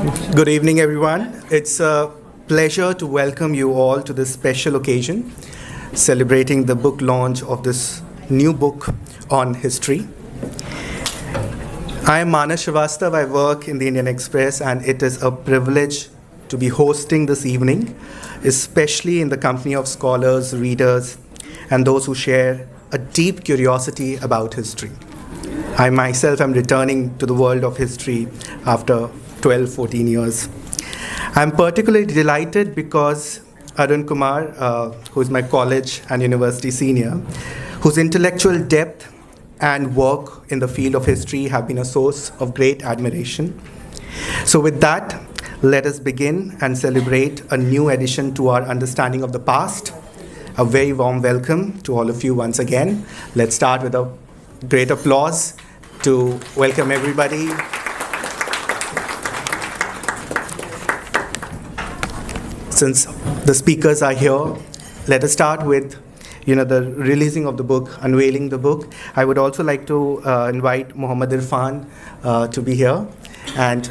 Good evening, everyone. It's a pleasure to welcome you all to this special occasion, celebrating the book launch of this new book on history. I am Srivastava. I work in the Indian Express, and it is a privilege to be hosting this evening, especially in the company of scholars, readers, and those who share a deep curiosity about history. I myself am returning to the world of history after 12, 14 years. I'm particularly delighted because Arun Kumar, who is my college and university senior, whose intellectual depth and work in the field of history have been a source of great admiration. So with that, let us begin and celebrate a new addition to our understanding of the past. A very warm welcome to all of you once again. Let's start with a great applause to welcome everybody. Since the speakers are here, let us start with the releasing of the book, unveiling the book. I would also like to invite Muhammad Irfan to be here, and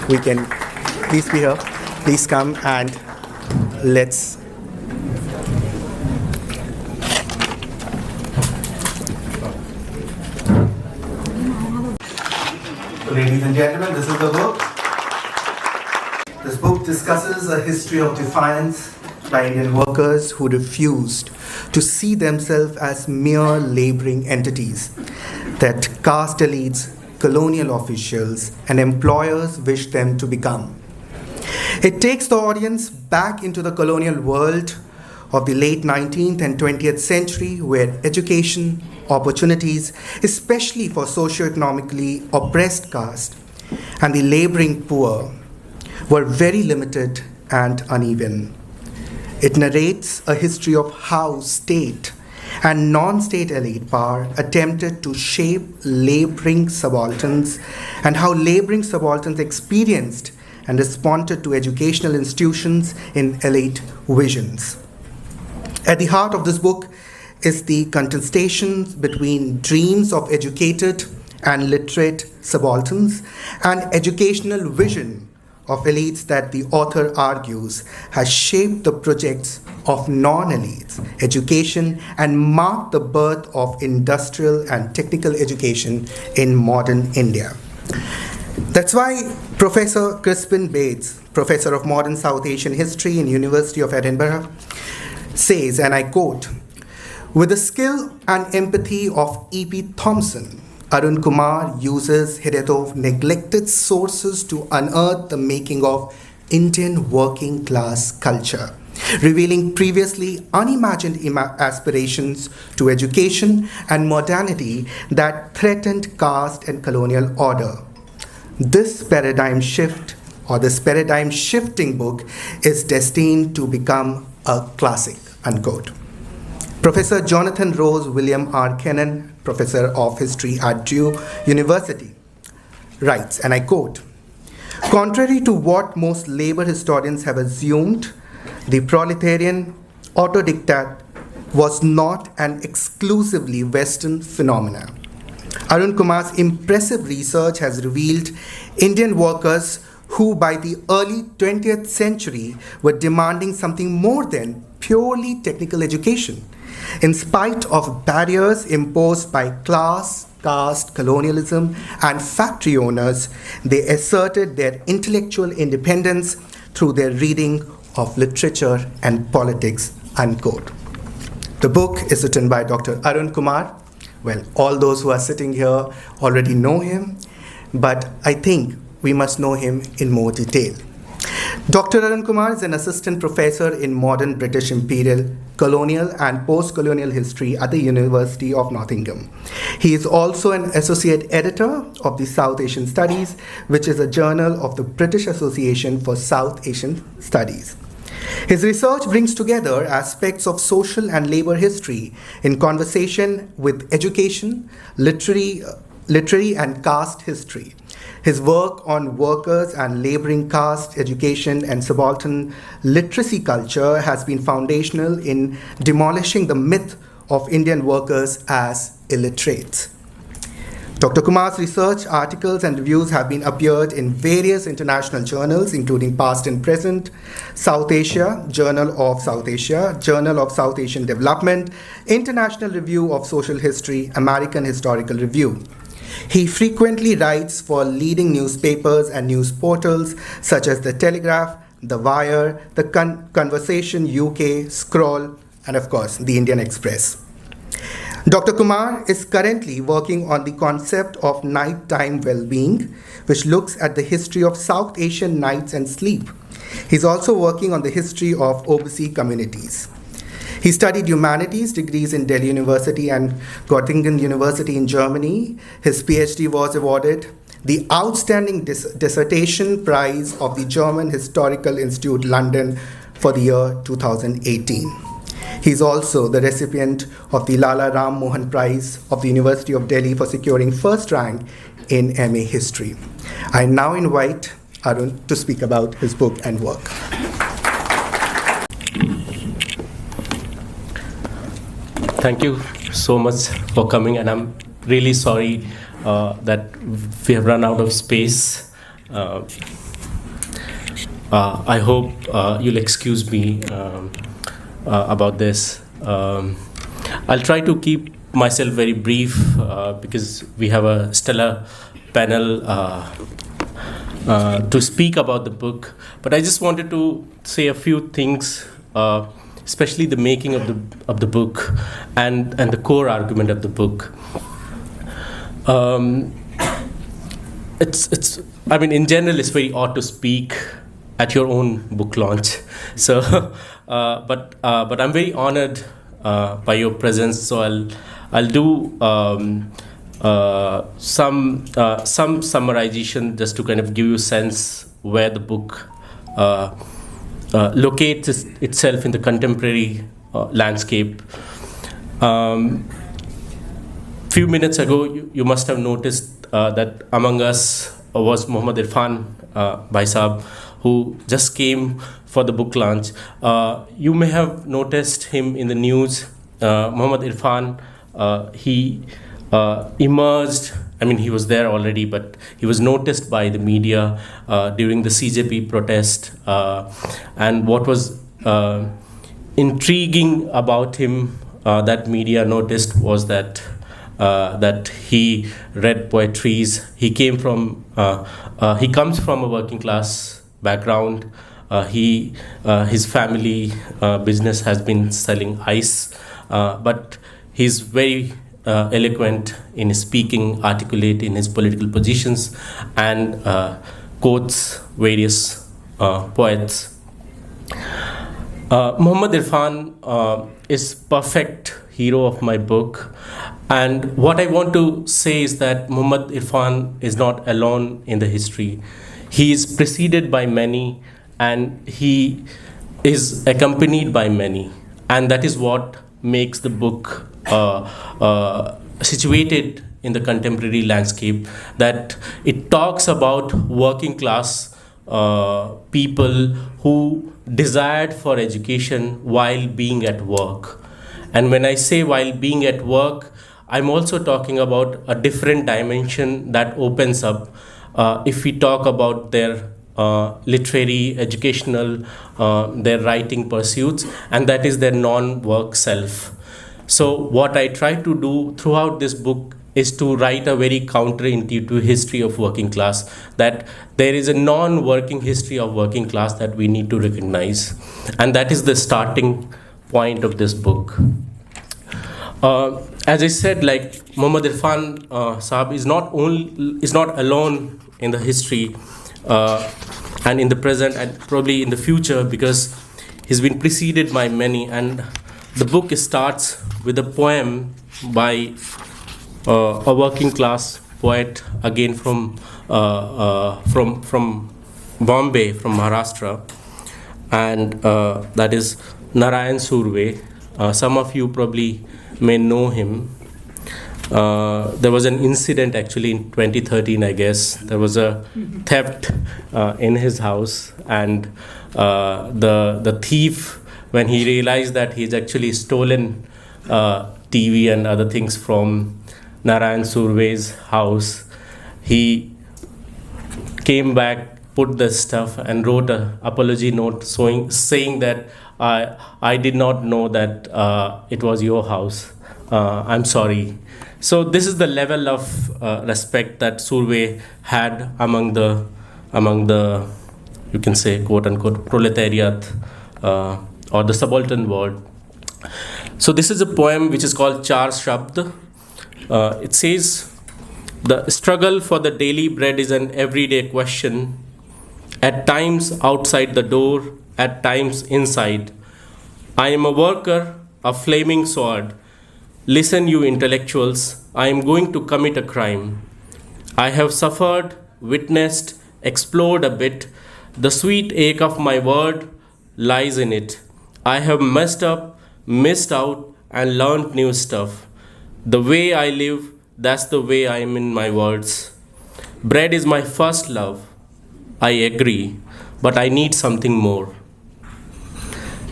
we can please be here. Please come and let's. Ladies and gentlemen, this is the book. This book discusses a history of defiance by Indian workers who refused to see themselves as mere laboring entities that caste elites, colonial officials, and employers wished them to become. It takes the audience back into the colonial world of the late 19th and 20th century, where education, opportunities, especially for socioeconomically oppressed caste and the laboring poor, were very limited and uneven. It narrates a history of how state and non-state elite power attempted to shape laboring subalterns and how laboring subalterns experienced and responded to educational institutions in elite visions. At the heart of this book is the contestation between dreams of educated and literate subalterns and educational vision of elites that the author argues has shaped the projects of non-elites education and marked the birth of industrial and technical education in modern India. That's why Professor Crispin Bates, Professor of Modern South Asian History in University of Edinburgh, says, and I quote, "With the skill and empathy of E.P. Thompson, Arun Kumar uses hitherto neglected sources to unearth the making of Indian working class culture, revealing previously unimagined aspirations to education and modernity that threatened caste and colonial order. This paradigm shift, or this paradigm shifting book, is destined to become a classic," unquote. Professor Jonathan Rose William R. Kennan, Professor of History at Duke University, writes, and I quote, "Contrary to what most labor historians have assumed, the proletarian autodictate was not an exclusively Western phenomenon. Arun Kumar's impressive research has revealed Indian workers who by the early 20th century were demanding something more than purely technical education. In spite of barriers imposed by class, caste, colonialism, and factory owners, they asserted their intellectual independence through their reading of literature and politics," unquote. The book is written by Dr. Arun Kumar. Well, all those who are sitting here already know him, but I think we must know him in more detail. Dr. Arun Kumar is an assistant professor in modern British imperial, colonial, and post-colonial history at the University of Nottingham. He is also an associate editor of the South Asian Studies, which is a journal of the British Association for South Asian Studies. His research brings together aspects of social and labor history in conversation with education, literary and caste history. His work on workers and laboring caste education and subaltern literacy culture has been foundational in demolishing the myth of Indian workers as illiterates. Dr. Kumar's research, articles, and reviews have been appeared in various international journals, including Past and Present, South Asia, Journal of South Asia, Journal of South Asian Development, International Review of Social History, American Historical Review. He frequently writes for leading newspapers and news portals such as The Telegraph, The Wire, The Conversation UK, Scroll, and of course, The Indian Express. Dr. Kumar is currently working on the concept of nighttime well-being, which looks at the history of South Asian nights and sleep. He's also working on the history of OBC communities. He studied humanities degrees in Delhi University and Göttingen University in Germany. His PhD was awarded the Outstanding Dissertation Prize of the German Historical Institute, London, for the year 2018. He is also the recipient of the Lala Ram Mohan Prize of the University of Delhi for securing first rank in MA History. I now invite Arun to speak about his book and work. Thank you so much for coming, and I'm really sorry that we have run out of space. I hope you'll excuse me about this. I'll try to keep myself very brief because we have a stellar panel to speak about the book. But I just wanted to say a few things, especially the making of the book and the core argument of the book. I mean, in general, it's very odd to speak at your own book launch. So, but I'm very honored by your presence. So I'll do some summarization just to kind of give you a sense where the book locates itself in the contemporary landscape. Few minutes ago, you must have noticed that among us was Muhammad Irfan Bhai Sahab, who just came for the book launch. You may have noticed him in the news. Muhammad Irfan, he emerged, I mean, he was there already, but he was noticed by the media during the CJP protest. And what was intriguing about him that media noticed was that he read poetries. He comes from a working class background. His family business has been selling ice, but he's very eloquent in his speaking, articulate in his political positions, and quotes various poets. Muhammad Irfan is perfect hero of my book, and what I want to say is that Muhammad Irfan is not alone in the history. He is preceded by many, and he is accompanied by many, and that is what makes the book situated in the contemporary landscape, that it talks about working class people who desired for education while being at work. And when I say while being at work, I'm also talking about a different dimension that opens up if we talk about their literary, educational, their writing pursuits, and that is their non-work self. So what I try to do throughout this book is to write a very counterintuitive history of working class, that there is a non-working history of working class that we need to recognize, and that is the starting point of this book. As I said, like, Muhammad Irfan Sahab is not alone in the history and in the present and probably in the future, because he's been preceded by many. And the book starts with a poem by a working class poet, again from Bombay, from Maharashtra, and that is Narayan Surve. Some of you probably may know him. There was an incident actually in 2013, I guess. There was a theft in his house, and the thief, when he realized that he's actually stolen TV and other things from Narayan Surve's house. He came back, put the stuff, and wrote a apology note saying that I did not know that it was your house. I'm sorry. So this is the level of respect that Surve had among the you can say quote unquote proletariat or the subaltern world. So this is a poem which is called Char Shabd. It says, the struggle for the daily bread is an everyday question, at times outside the door, at times inside. I am a worker, a flaming sword. Listen, you intellectuals, I am going to commit a crime. I have suffered, witnessed, explored a bit. The sweet ache of my word lies in it. I have messed up, missed out, and learned new stuff. The way I live, that's the way I am in my words. Bread is my first love. I agree, but I need something more.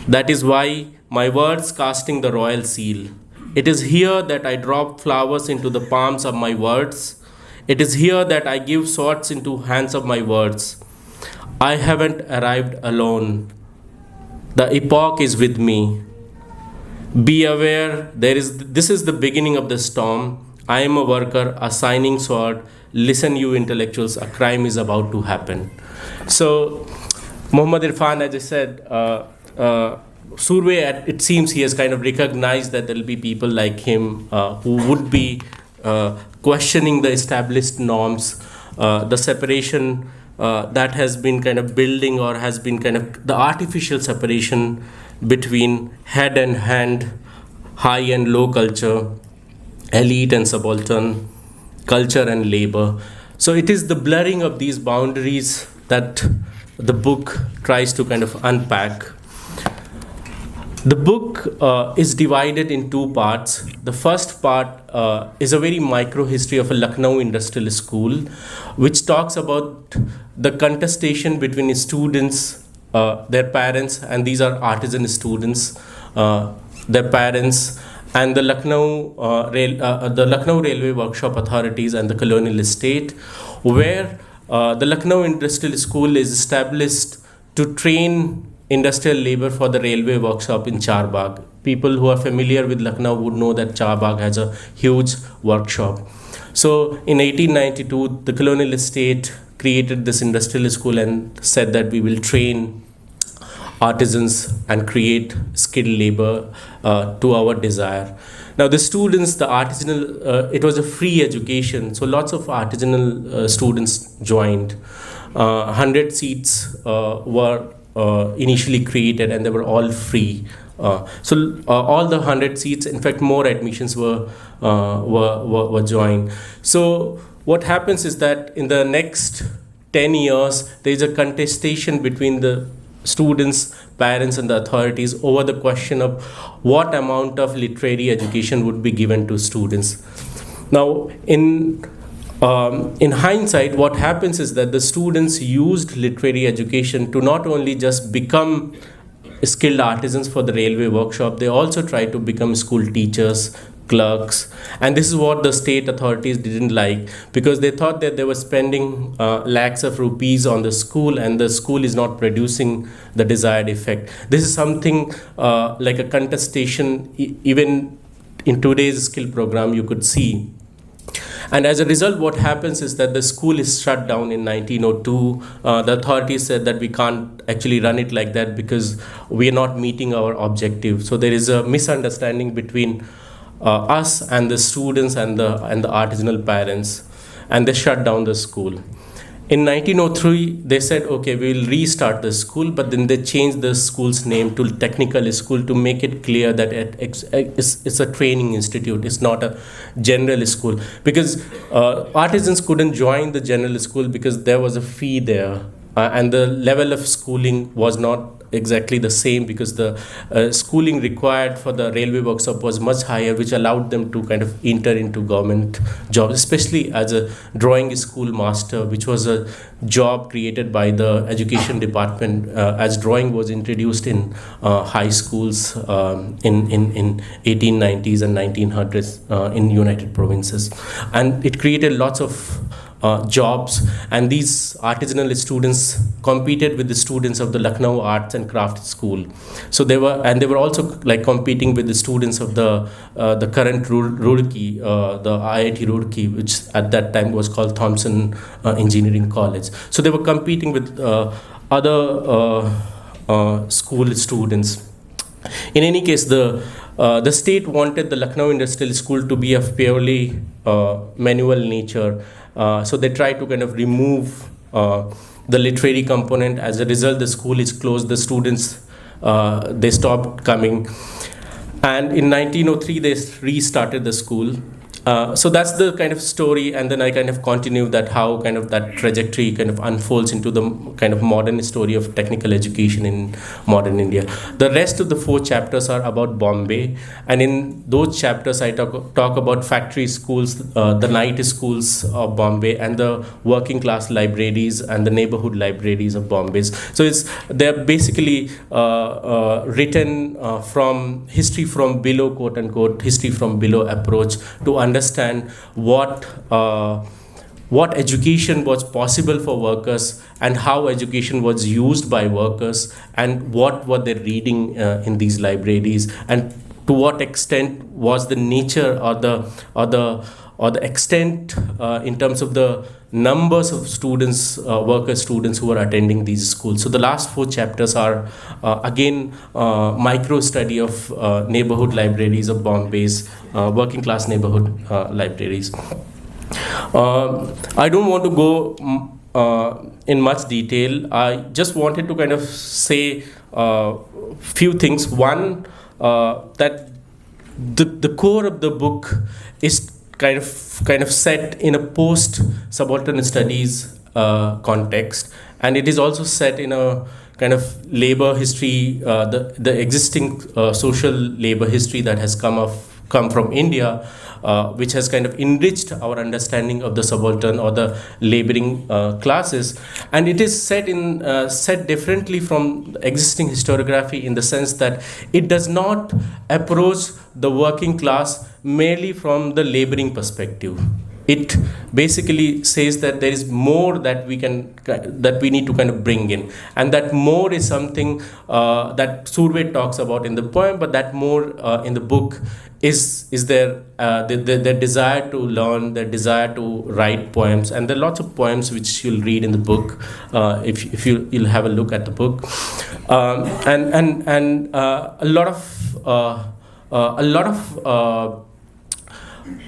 That is why my words casting the royal seal. It is here that I drop flowers into the palms of my words. It is here that I give swords into hands of my words. I haven't arrived alone. The epoch is with me. Be aware, this is the beginning of the storm. I am a worker, a shining sword. Listen, you intellectuals, a crime is about to happen. So, Muhammad Irfan, as I said, Surve, it seems he has kind of recognized that there will be people like him who would be questioning the established norms, the separation that has been kind of building or has been kind of the artificial separation between head and hand, high and low culture, elite and subaltern, culture and labor. So it is the blurring of these boundaries that the book tries to kind of unpack. The book is divided in two parts. The first part is a very micro history of a Lucknow industrial school, which talks about the contestation between students, their parents, and these are artisan students, their parents, and the Lucknow Railway Workshop Authorities and the colonial estate, where the Lucknow Industrial School is established to train industrial labor for the railway workshop in Charbagh. People who are familiar with Lucknow would know that Charbagh has a huge workshop. So in 1892, the colonial estate created this industrial school and said that we will train artisans and create skilled labor to our desire. Now the students, the artisanal, it was a free education, so lots of artisanal students joined. 100 seats were initially created and they were all free. So all the 100 seats, in fact more admissions were joined. So what happens is that in the next 10 years there is a contestation between the students, parents and the authorities over the question of what amount of literary education would be given to students. Now in hindsight, what happens is that the students used literary education to not only just become skilled artisans for the railway workshop, they also tried to become school teachers, clerks, and this is what the state authorities didn't like, because they thought that they were spending lakhs of rupees on the school and the school is not producing the desired effect. This is something like a contestation even in today's skill program you could see. And as a result, what happens is that the school is shut down in 1902. The authorities said that we can't actually run it like that because we are not meeting our objective. So there is a misunderstanding between us and the students and the artisanal parents, and they shut down the school. In 1903, they said, okay, we will restart the school, but then they changed the school's name to technical school to make it clear that it's a training institute, it's not a general school. Because artisans couldn't join the general school because there was a fee there. and the level of schooling was not exactly the same, because the schooling required for the railway workshop was much higher, which allowed them to kind of enter into government jobs, especially as a drawing school master, which was a job created by the education department, as drawing was introduced in high schools in 1890s and 1900s in United Provinces, and it created lots of jobs. And these artisanal students competed with the students of the Lucknow Arts and Crafts School. So they were also like competing with the students of the current Roorkee, the IIT Roorkee, which at that time was called Thompson Engineering College. So they were competing with other school students. In any case, the state wanted the Lucknow Industrial School to be of purely manual nature. So they tried to kind of remove the literary component. As a result, the school is closed. The students, they stopped coming. And in 1903, they restarted the school. So that's the kind of story, and then I kind of continue that how kind of that trajectory kind of unfolds into the kind of modern story of technical education in modern India. The rest of the 4 chapters are about Bombay, and in those chapters I talk about factory schools, the night schools of Bombay, and the working class libraries and the neighborhood libraries of Bombay. So they're basically written from history from below, quote unquote, history from below approach, to understand what education was possible for workers, and how education was used by workers, and what were they reading in these libraries, and to what extent was the nature or the extent in terms of the numbers of students, worker students who are attending these schools. So the last 4 chapters are again micro study of neighborhood libraries of Bombay's working class neighborhood libraries. I don't want to go in much detail. I just wanted to kind of say few things. One, that the core of the book is kind of set in a post subaltern studies context, and it is also set in a kind of labor history, the existing social labor history that has come from India, which has kind of enriched our understanding of the subaltern or the laboring classes. And it is set differently from existing historiography, in the sense that it does not approach the working class merely from the laboring perspective. It basically says that there is more that we need to kind of bring in, and that more is something that Surve talks about in the poem, but that more in the book is their desire to learn, their desire to write poems. And there are lots of poems which you'll read in the book if you'll have a look at the book, and a lot of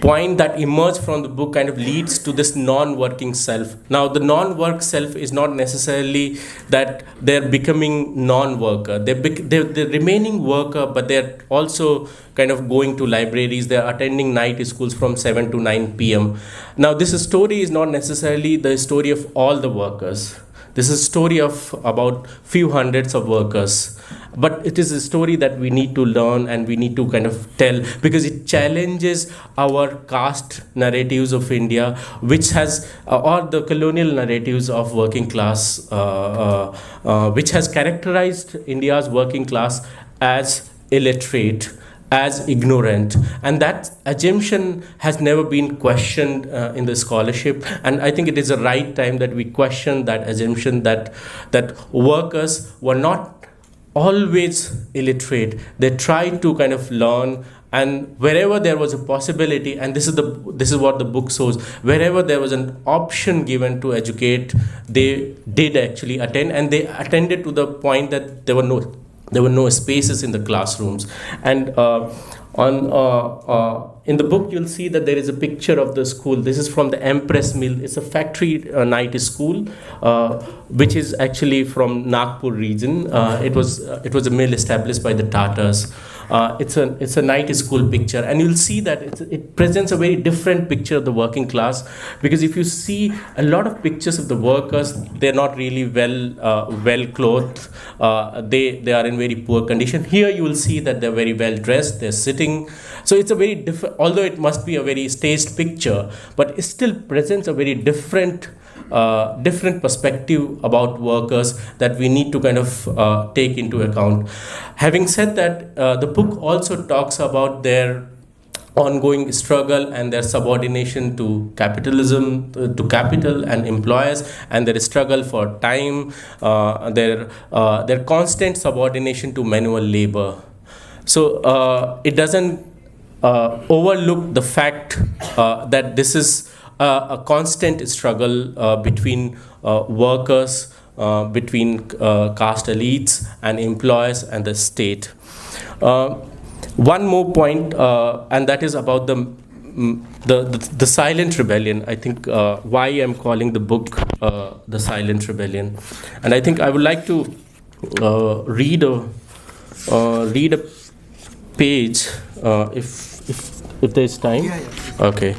point that emerge from the book kind of leads to this non-working self. Now, the non-work self is not necessarily that they're becoming non-worker. They're remaining worker, but they're also kind of going to libraries. They're attending night schools from 7 to 9 p.m. Now, this story is not necessarily the story of all the workers. This is a story of about few hundreds of workers. But it is a story that we need to learn and we need to kind of tell, because it challenges our caste narratives of India, which has, or the colonial narratives of working class, which has characterized India's working class as illiterate, as ignorant, and that assumption has never been questioned in the scholarship. And I think it is the right time that we question that assumption that workers were not always illiterate. They tried to kind of learn, and wherever there was a possibility, and this is what the book shows, wherever there was an option given to educate, they did actually attend, and they attended to the point that there were no spaces in the classrooms. And in the book, you'll see that there is a picture of the school. This is from the Empress Mill. It's a factory night school, which is actually from Nagpur region. It was a mill established by the Tatars. It's a night school picture, and you'll see that it presents a very different picture of the working class, because if you see a lot of pictures of the workers, they're not really well clothed. They are in very poor condition. Here you will see that they're very well dressed. They're sitting. So it's a very different, although it must be a very staged picture, but it still presents a very different perspective about workers that we need to kind of take into account. Having said that, the book also talks about their ongoing struggle and their subordination to capitalism, to capital and employers, and their struggle for time, their constant subordination to manual labor. So it doesn't overlook the fact that this is a constant struggle between workers, between caste elites and employers and the state. One more point, and that is about the silent rebellion. I think why I'm calling the book The Silent Rebellion, and I think I would like to read a page if there is time. Yeah. Okay.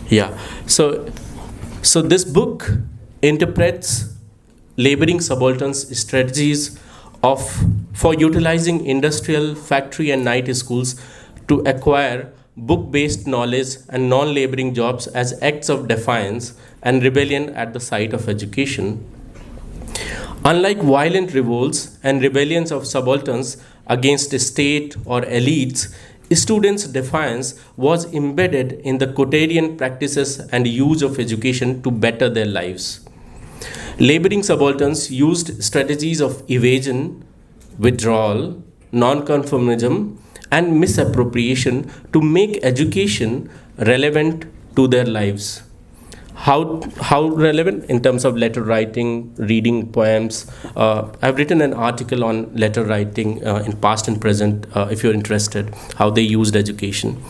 Yeah. So this book interprets laboring subalterns' strategies for utilizing industrial, factory and night schools to acquire book-based knowledge and non-laboring jobs as acts of defiance and rebellion at the site of education. Unlike violent revolts and rebellions of subalterns against the state or elites, students' defiance was embedded in the quotidian practices and use of education to better their lives. Laboring subalterns used strategies of evasion, withdrawal, nonconformism, and misappropriation to make education relevant to their lives. How relevant? In terms of letter writing, reading poems. I've written an article on letter writing in past and present, if you're interested, how they used education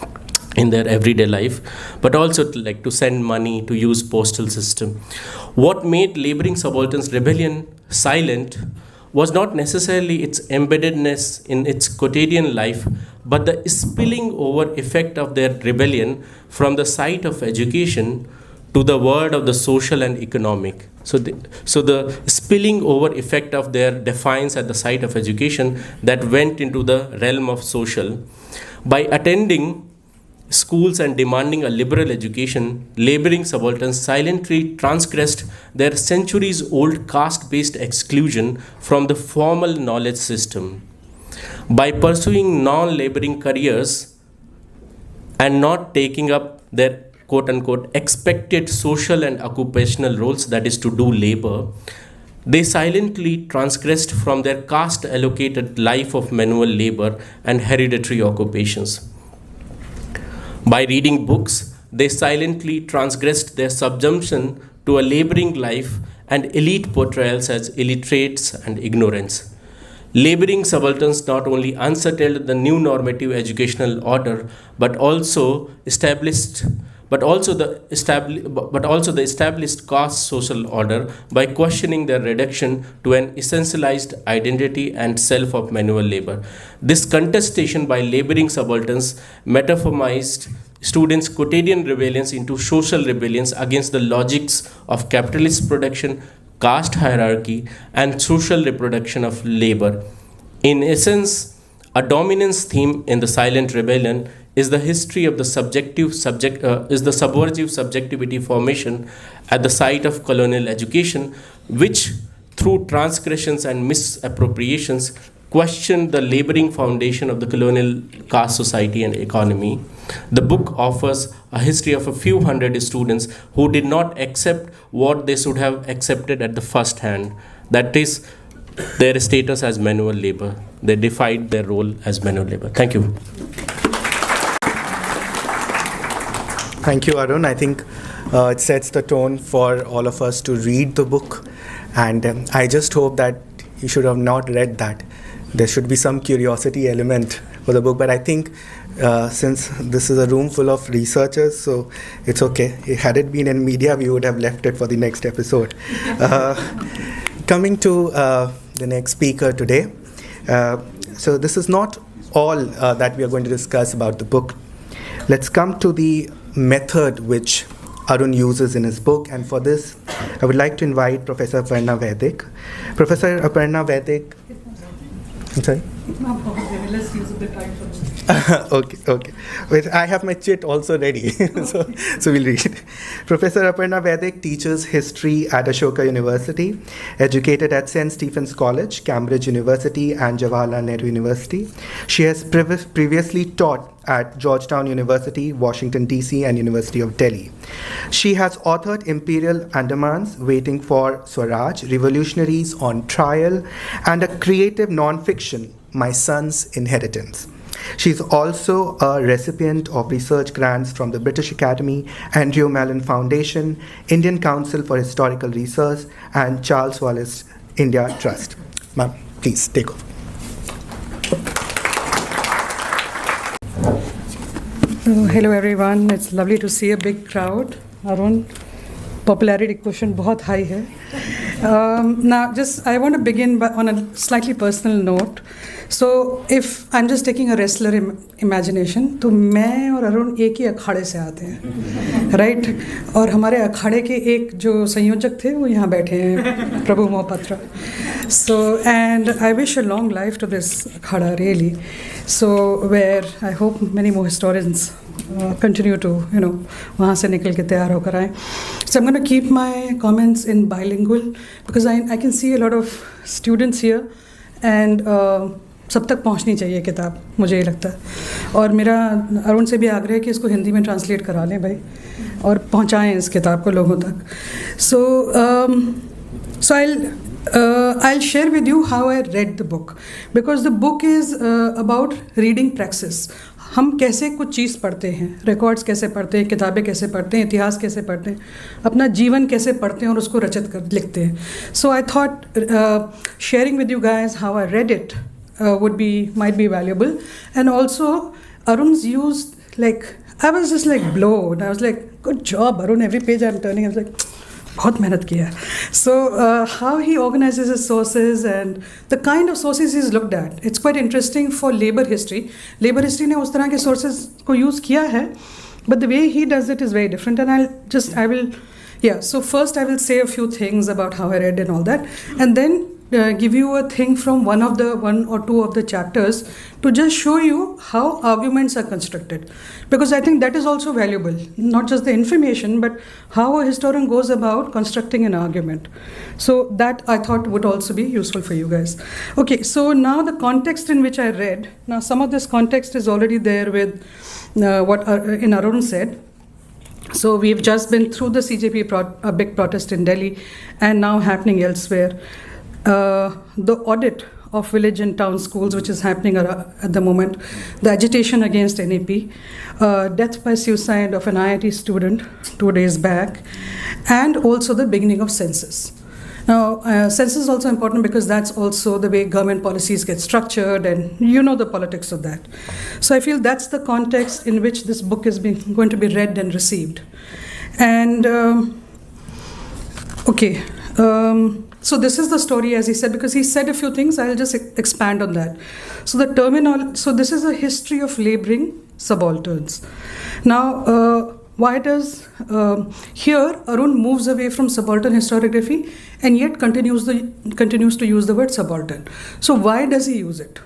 in their everyday life, but also to send money, to use postal system. What made laboring subalterns' rebellion silent was not necessarily its embeddedness in its quotidian life, but the spilling over effect of their rebellion from the site of education to the world of the social and economic. So the spilling over effect of their defiance at the site of education that went into the realm of social. By attending schools and demanding a liberal education, laboring subalterns silently transgressed their centuries-old caste-based exclusion from the formal knowledge system. By pursuing non-laboring careers and not taking up their quote-unquote expected social and occupational roles, that is to do labor, they silently transgressed from their caste-allocated life of manual labor and hereditary occupations. By reading books, they silently transgressed their subsumption to a laboring life and elite portrayals as illiterates and ignorance. Laboring subalterns not only unsettled the new normative educational order, but also the established caste social order by questioning their reduction to an essentialized identity and self of manual labor. This contestation by laboring subalterns metamorphosed students' quotidian rebellions into social rebellions against the logics of capitalist production, caste hierarchy, and social reproduction of labor. In essence, a dominance theme in the silent rebellion is the history of the subversive subjectivity formation at the site of colonial education, which through transgressions and misappropriations questioned the laboring foundation of the colonial caste society and economy. The book offers a history of a few hundred students who did not accept what they should have accepted at the first hand, that is, their status as manual labor. They defied their role as manual labor. Thank you. Thank you, Arun. I think it sets the tone for all of us to read the book, and I just hope that you should have not read that, there should be some curiosity element for the book. But I think since this is a room full of researchers, so it's okay. Had it been in media, we would have left it for the next episode. Coming to the next speaker today. So this is not all that we are going to discuss about the book. Let's come to the method which Arun uses in his book, and for this I would like to invite Professor Aparna Vaidik. Professor Aparna Vaidik. I'm sorry? Let's use a bit time for this. Okay. Wait, I have my chit also ready, so we'll read. Professor Aparna Vaidik teaches history at Ashoka University, educated at St. Stephen's College, Cambridge University, and Jawaharlal Nehru University. She has previously taught at Georgetown University, Washington, D.C., and University of Delhi. She has authored Imperial Andamans, Waiting for Swaraj, Revolutionaries on Trial, and a creative non-fiction, My Son's Inheritance. She is also a recipient of research grants from the British Academy, Andrew Mellon Foundation, Indian Council for Historical Research, and Charles Wallace India Trust. Ma'am, please take over. Hello everyone, it's lovely to see a big crowd. Arun, popularity quotient बहुत high है. Now, I want to begin on a slightly personal note. So, if I'm just taking a wrestler imagination, तो मैं और अरुण एक ही अखाड़े से आते हैं, right? और हमारे अखाड़े के एक जो संयोजक थे वो यहाँ बैठे हैं, प्रभु Mohapatra. So, and I wish a long life to this akhada really. So, where I hope many more historians continue to, वहाँ से निकल के तैयार होकर आए. So I'm going to keep my comments in bilingual because I can see a lot of students here and सब तक पहुँचनी चाहिए किताब, मुझे ये लगता है. और मेरा अरुण से भी आग्रह है कि इसको हिंदी में ट्रांसलेट करा लें भाई और पहुँचाएं इस किताब को लोगों तक. So I'll share with you how I read the book because the book is about reading praxis. हम कैसे कुछ चीज़ पढ़ते हैं, रिकॉर्ड्स कैसे पढ़ते हैं, किताबें कैसे पढ़ते हैं, इतिहास कैसे पढ़ते हैं, अपना जीवन कैसे पढ़ते हैं और उसको रचित कर लिखते हैं. So I thought sharing with you guys how I read it might be valuable. And also Arun's used, I was just blown. I was like, good job Arun, every page I'm turning I was like, बहुत मेहनत किया. So how he organizes his sources and the kind of sources he's looked at, it's quite interesting for labor history. Labor history ने उस तरह के sources को use किया है, but the way he does it is very different. And so first I will say a few things about how I read and all that, and then give you a thing from one or two of the chapters to just show you how arguments are constructed, because I think that is also valuable, not just the information but how a historian goes about constructing an argument. So that I thought would also be useful for you guys. Okay, so now the context in which I read, now some of this context is already there with what in Arun said. So we've just been through the CJP a big protest in Delhi and now happening elsewhere. The audit of village and town schools, which is happening at the moment, the agitation against NAP, death by suicide of an IIT student 2 days back, and also the beginning of census. Now, census is also important because that's also the way government policies get structured, and the politics of that. So I feel that's the context in which this book is going to be read and received. And, so this is the story, as he said, because he said a few things, I'll just expand on that. So so this is a history of laboring subalterns. Now, why does, here Arun moves away from subaltern historiography and yet continues to use the word subaltern. So why does he use it?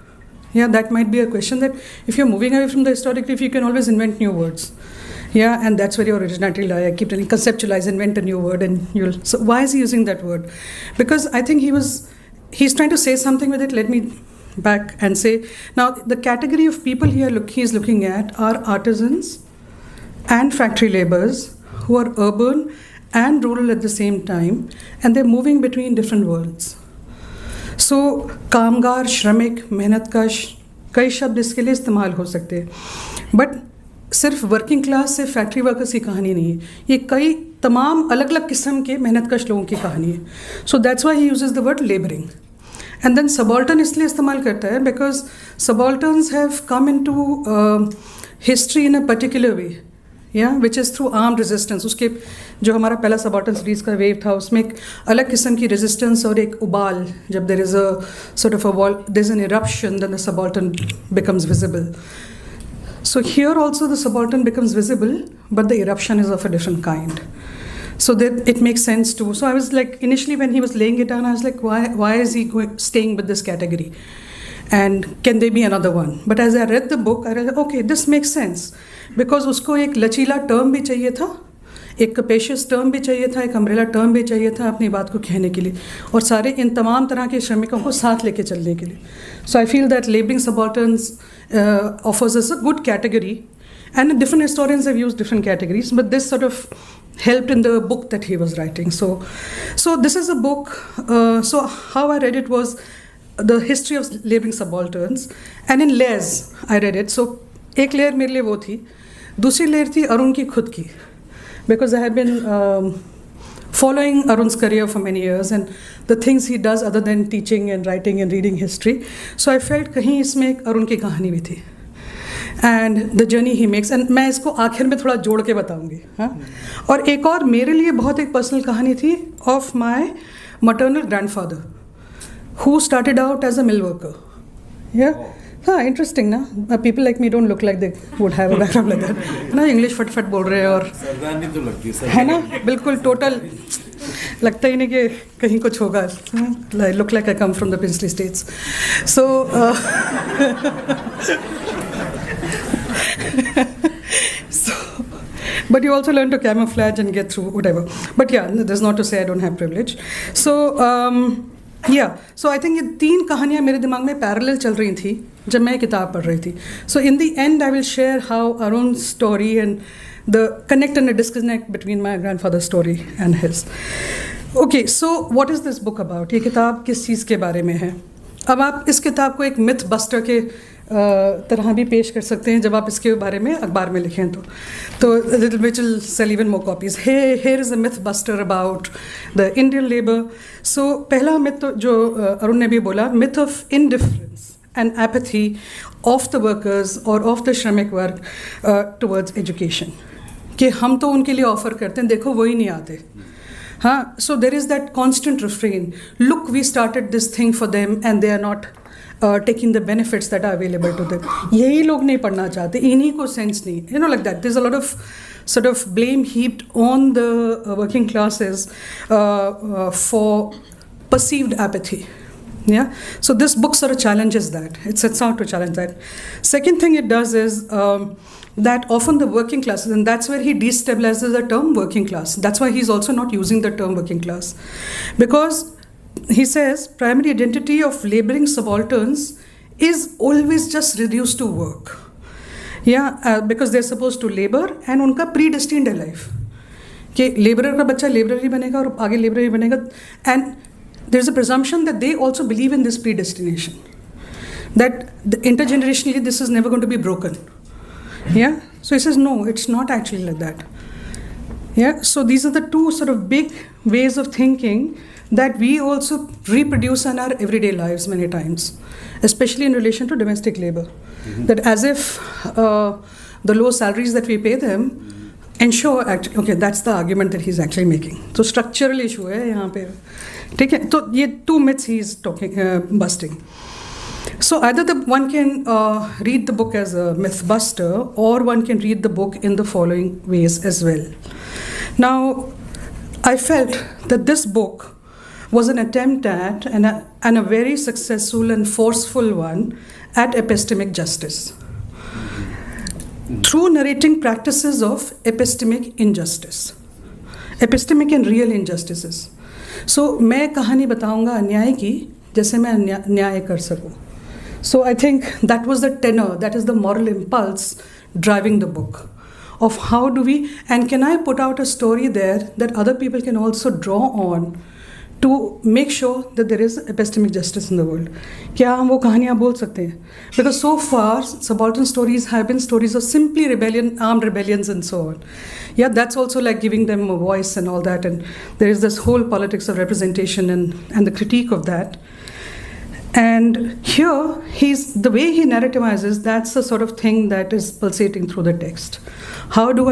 Yeah, that might be a question, that if you're moving away from the historiography, you can always invent new words. Yeah, and that's where your originality lies. I keep telling, conceptualize, invent a new word, and so why is he using that word? Because I think he's trying to say something with it. Let me back and say, now the category of people he's looking at are artisans and factory laborers who are urban and rural at the same time, and they're moving between different worlds. So कामगार, श्रमिक, मेहनतकश, कई शब्द इसके लिए इस्तेमाल हो सकते हैं, बट सिर्फ वर्किंग क्लास से फैक्ट्री वर्कर्स की कहानी नहीं है, ये कई तमाम अलग अलग किस्म के मेहनतकश लोगों की कहानी है. So that's why he uses the word labouring. And then subaltern इसलिए इस्तेमाल करता है because subalterns have come in to history in a particular way, या which is through armed resistance. उसके जो हमारा पहला सबाल्टर्न सीरीज का वेव था उसमें एक अलग किस्म की रेजिस्टेंस और एक उबाल, जब there is a sort of a wall, there is an eruption, then the subaltern becomes visible. So here also the subaltern becomes visible, but the eruption is of a different kind. So that it makes sense too. So I was like, initially when he was laying it down, I was like, why is he staying with this category? And can there be another one? But as I read the book, I realized, okay, this makes sense. Because उसको एक लचीला term भी चाहिए था, एक capacious term भी चाहिए था, एक umbrella term भी चाहिए था अपनी बात को कहने के लिए, और सारे इन तमाम तरह के श्रमिकों को साथ लेके चलने के लिए. So I feel that laboring subalterns offers us a good category, and different historians have used different categories, but this sort of helped in the book that he was writing. So this is a book. So how I read it was the history of laboring subalterns, and in layers I read it. So एक layer मेरे लिए वो थी, दूसरी layer थी अरुण की खुद की, because I have been following Arun's career for many years and the things he does other than teaching and writing and reading history. So I felt कहीं इसमें एक अरुण की कहानी भी थी, and the journey he makes. And मैं इसको आखिर में थोड़ा जोड़ के बताऊंगी. हाँ, और एक और मेरे लिए बहुत एक पर्सनल कहानी थी of my maternal grandfather who started out as a mill worker. Yeah. हाँ, इंटरेस्टिंग ना. People like me don't look like they would have a background like that ना. इंग्लिश फटफट बोल रहे हैं और सरदारनी तो लगती है ना, बिल्कुल टोटल लगता ही नहीं कि कहीं कुछ होगा. Look like I come from the princely states. So but you also learn to camouflage and get through whatever. But yeah, that's not to say I don't have privilege. So so I think ये 3 कहानियाँ मेरे दिमाग में parallel चल रही थी जब मैं किताब पढ़ रही थी. So in the end I will share how Arun's story and the connect and the disconnect between my grandfather's story and his. Okay, so what is this book about? ये किताब किस चीज़ के बारे में है? अब आप इस किताब को एक मिथ बस्टर के तरह भी पेश कर सकते हैं जब आप इसके बारे में अखबार में लिखें तो which will sell even more copies. Here is a myth buster about the Indian labor. So पहला myth जो अरुण ने भी बोला, myth of indifference and apathy of the workers or of the श्रमिक वर्ग towards education, कि हम तो उनके लिए ऑफर करते हैं, देखो वही नहीं आते. हाँ, so there is that constant refrain. Look, we started this thing for them and they are not taking the benefits that are available to them. यही लोग नहीं पढ़ना चाहते, इन्हीं को सेंस नहीं, you know, like that. There's a lot of sort of blame heaped on the working classes for perceived apathy. Yeah, so this book sort of challenges that. It sets out to challenge that. Second thing it does is that often the working classes, and that's where he destabilizes the term working class. That's why he's also not using the term working class, because he says primary identity of laboring subalterns is always just reduced to work. Yeah, because they're supposed to labor and उनका predestined है life, कि laborer का बच्चा laborer ही बनेगा और आगे laborer ही बनेगा, and there's a presumption that they also believe in this predestination, that intergenerationally this is never going to be broken. Yeah, so he says no, it's not actually like that. Yeah, so these are the two sort of big ways of thinking that we also reproduce in our everyday lives many times, especially in relation to domestic labor. Mm-hmm. That as if the low salaries that we pay them ensure, actually, okay, that's the argument that he's actually making. So structural issue है यहाँ पे, ठीक है? तो ये 2 myths he's talking busting. So either one can read the book as a myth buster, or one can read the book in the following ways as well. Now, I felt that this book was an attempt at, and a very successful and forceful one, at epistemic justice. Through narrating practices of epistemic injustice. Epistemic and real injustices. So, मैं कहानी बताऊंगा अन्याय की, जैसे मैं न्याय कर सकूं. So I think that was the tenor, that is the moral impulse driving the book, of how do we, and can I put out a story there that other people can also draw on to make sure that there is epistemic justice in the world. क्या हम वो कहानियाँ बोल सकते हैं? Because so far subaltern stories have been stories of simply rebellion, armed rebellions and so on. Yeah, that's also like giving them a voice and all that, and there is this whole politics of representation and the critique of that. And here, the way he narrativizes, that's the sort of thing that is pulsating through the text. How do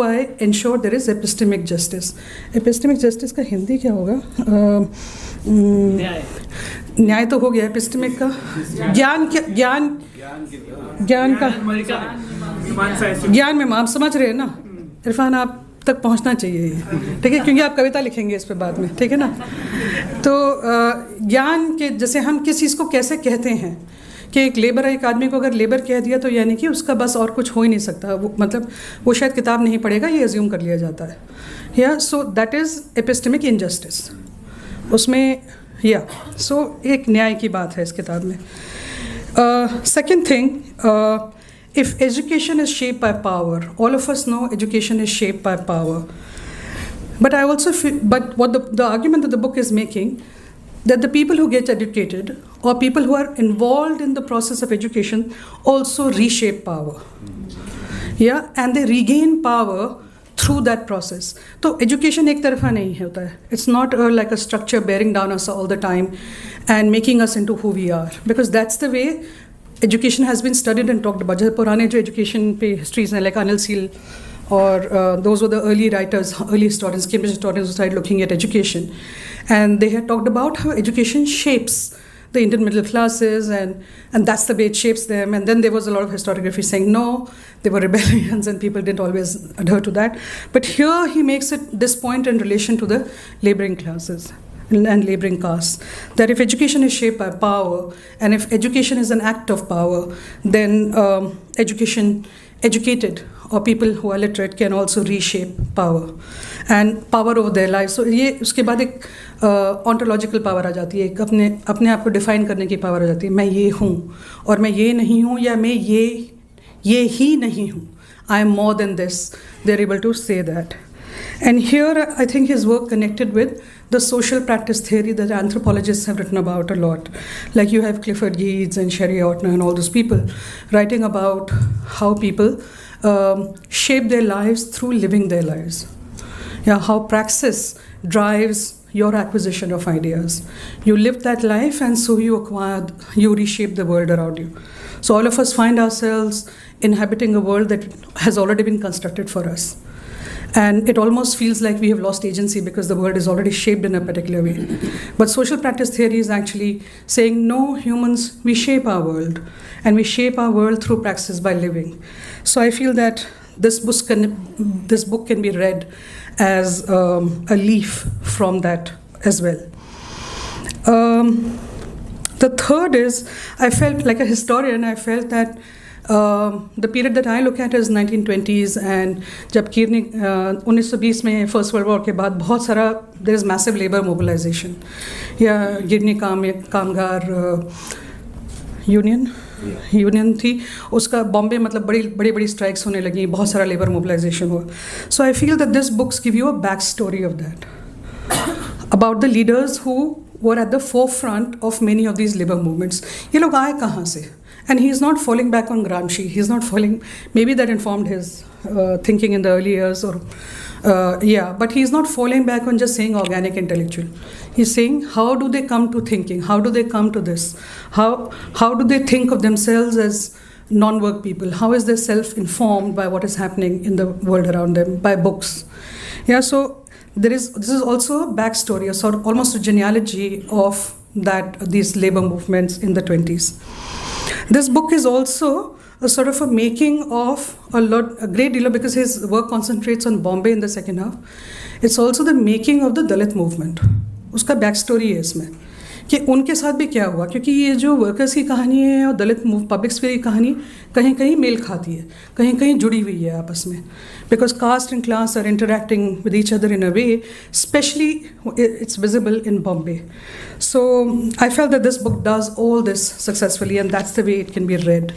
I ensure there is epistemic justice? Epistemic justice का हिंदी क्या होगा? न्याय तो हो गया, epistemic का ज्ञान में आप समझ रहे हैं ना? इरफान, आप तक पहुंचना चाहिए, ठीक है, क्योंकि आप कविता लिखेंगे इस पे बाद में, ठीक है ना? तो ज्ञान के जैसे हम किस चीज़ को कैसे कहते हैं कि एक लेबर, एक आदमी को अगर लेबर कह दिया तो यानी कि उसका बस और कुछ हो ही नहीं सकता, मतलब वो शायद किताब नहीं पढ़ेगा, ये अज्यूम कर लिया जाता है, या so that is epistemic injustice उसमें, या सो एक न्याय की बात है इस किताब में. Second thing, if education is shaped by power, all of us know education is shaped by power. But I also feel, but what the argument that the book is making, that the people who get educated or people who are involved in the process of education also reshape power. Yeah, and they regain power through that process. So education एक तरफा नहीं होता है. It's not like a structure bearing down us all the time and making us into who we are, because that's the way education has been studied and talked about. जैसे पुराने जो education पे histories हैं, like Anil Seal, or those were the early writers, early historians, Cambridge historians who started looking at education, and they had talked about how education shapes the Indian middle classes, and that's the way it shapes them. And then there was a lot of historiography saying no, they were rebellions and people didn't always adhere to that. But here he makes this point in relation to the laboring classes and laboring castes, that if education is shaped by power, and if education is an act of power, then educated or people who are literate can also reshape power and power over their lives. So ये उसके बाद एक ontological power आ जाती है, एक अपने आप को define करने की power आ जाती है. मैं ये हूँ और मैं ये नहीं हूँ, या मैं ये ही नहीं हूँ. I am more than this. They're able to say that. And here I think his work connected with the social practice theory that anthropologists have written about a lot. Like you have Clifford Geertz and Sherry Ortner and all those people writing about how people shape their lives through living their lives. Yeah, how praxis drives your acquisition of ideas. You live that life, and so you reshape the world around you. So all of us find ourselves inhabiting a world that has already been constructed for us. And it almost feels like we have lost agency because the world is already shaped in a particular way. But social practice theory is actually saying, no, humans, we shape our world. And we shape our world through praxis by living. So I feel that this book can be read as a leaf from that as well. The third is, I felt like a historian, I felt that the period that I look at is 1920s, and जब कीरनी 1920 में first world war के बाद बहुत सारा there is massive labor mobilization, या गिरनी कामगार union थी, उसका बॉम्बे मतलब बड़ी स्ट्राइक्स होने लगी, बहुत सारा लेबर मोबिलाइजेशन हुआ. So I feel that this books give you a back story of that, about the leaders who were at the forefront of many of these labour movements. ये लोग आए कहाँ से? And he is not falling back on Gramsci. He is not falling. Maybe that informed his thinking in the early years, but he is not falling back on just saying organic intellectual. He's saying, how do they come to thinking? How do they come to this? How do they think of themselves as non-work people? How is their self informed by what is happening in the world around them? By books. Yeah. So this is also a backstory, a sort of almost a genealogy of these labor movements in the 20s. This book is also a sort of a making of a great deal of, because his work concentrates on Bombay in the second half. It's also the making of the Dalit movement. उसका back story है इसमें कि उनके साथ भी क्या हुआ, क्योंकि ये जो वर्कर्स की कहानी है और दलित पब्लिक स्फीयर की कहानी कहीं कहीं मेल खाती है, कहीं कहीं जुड़ी हुई है आपस में, because caste and class are interacting with each other in a way, especially it's visible in Bombay. So I felt that this book does all this successfully, and that's the way it can be read.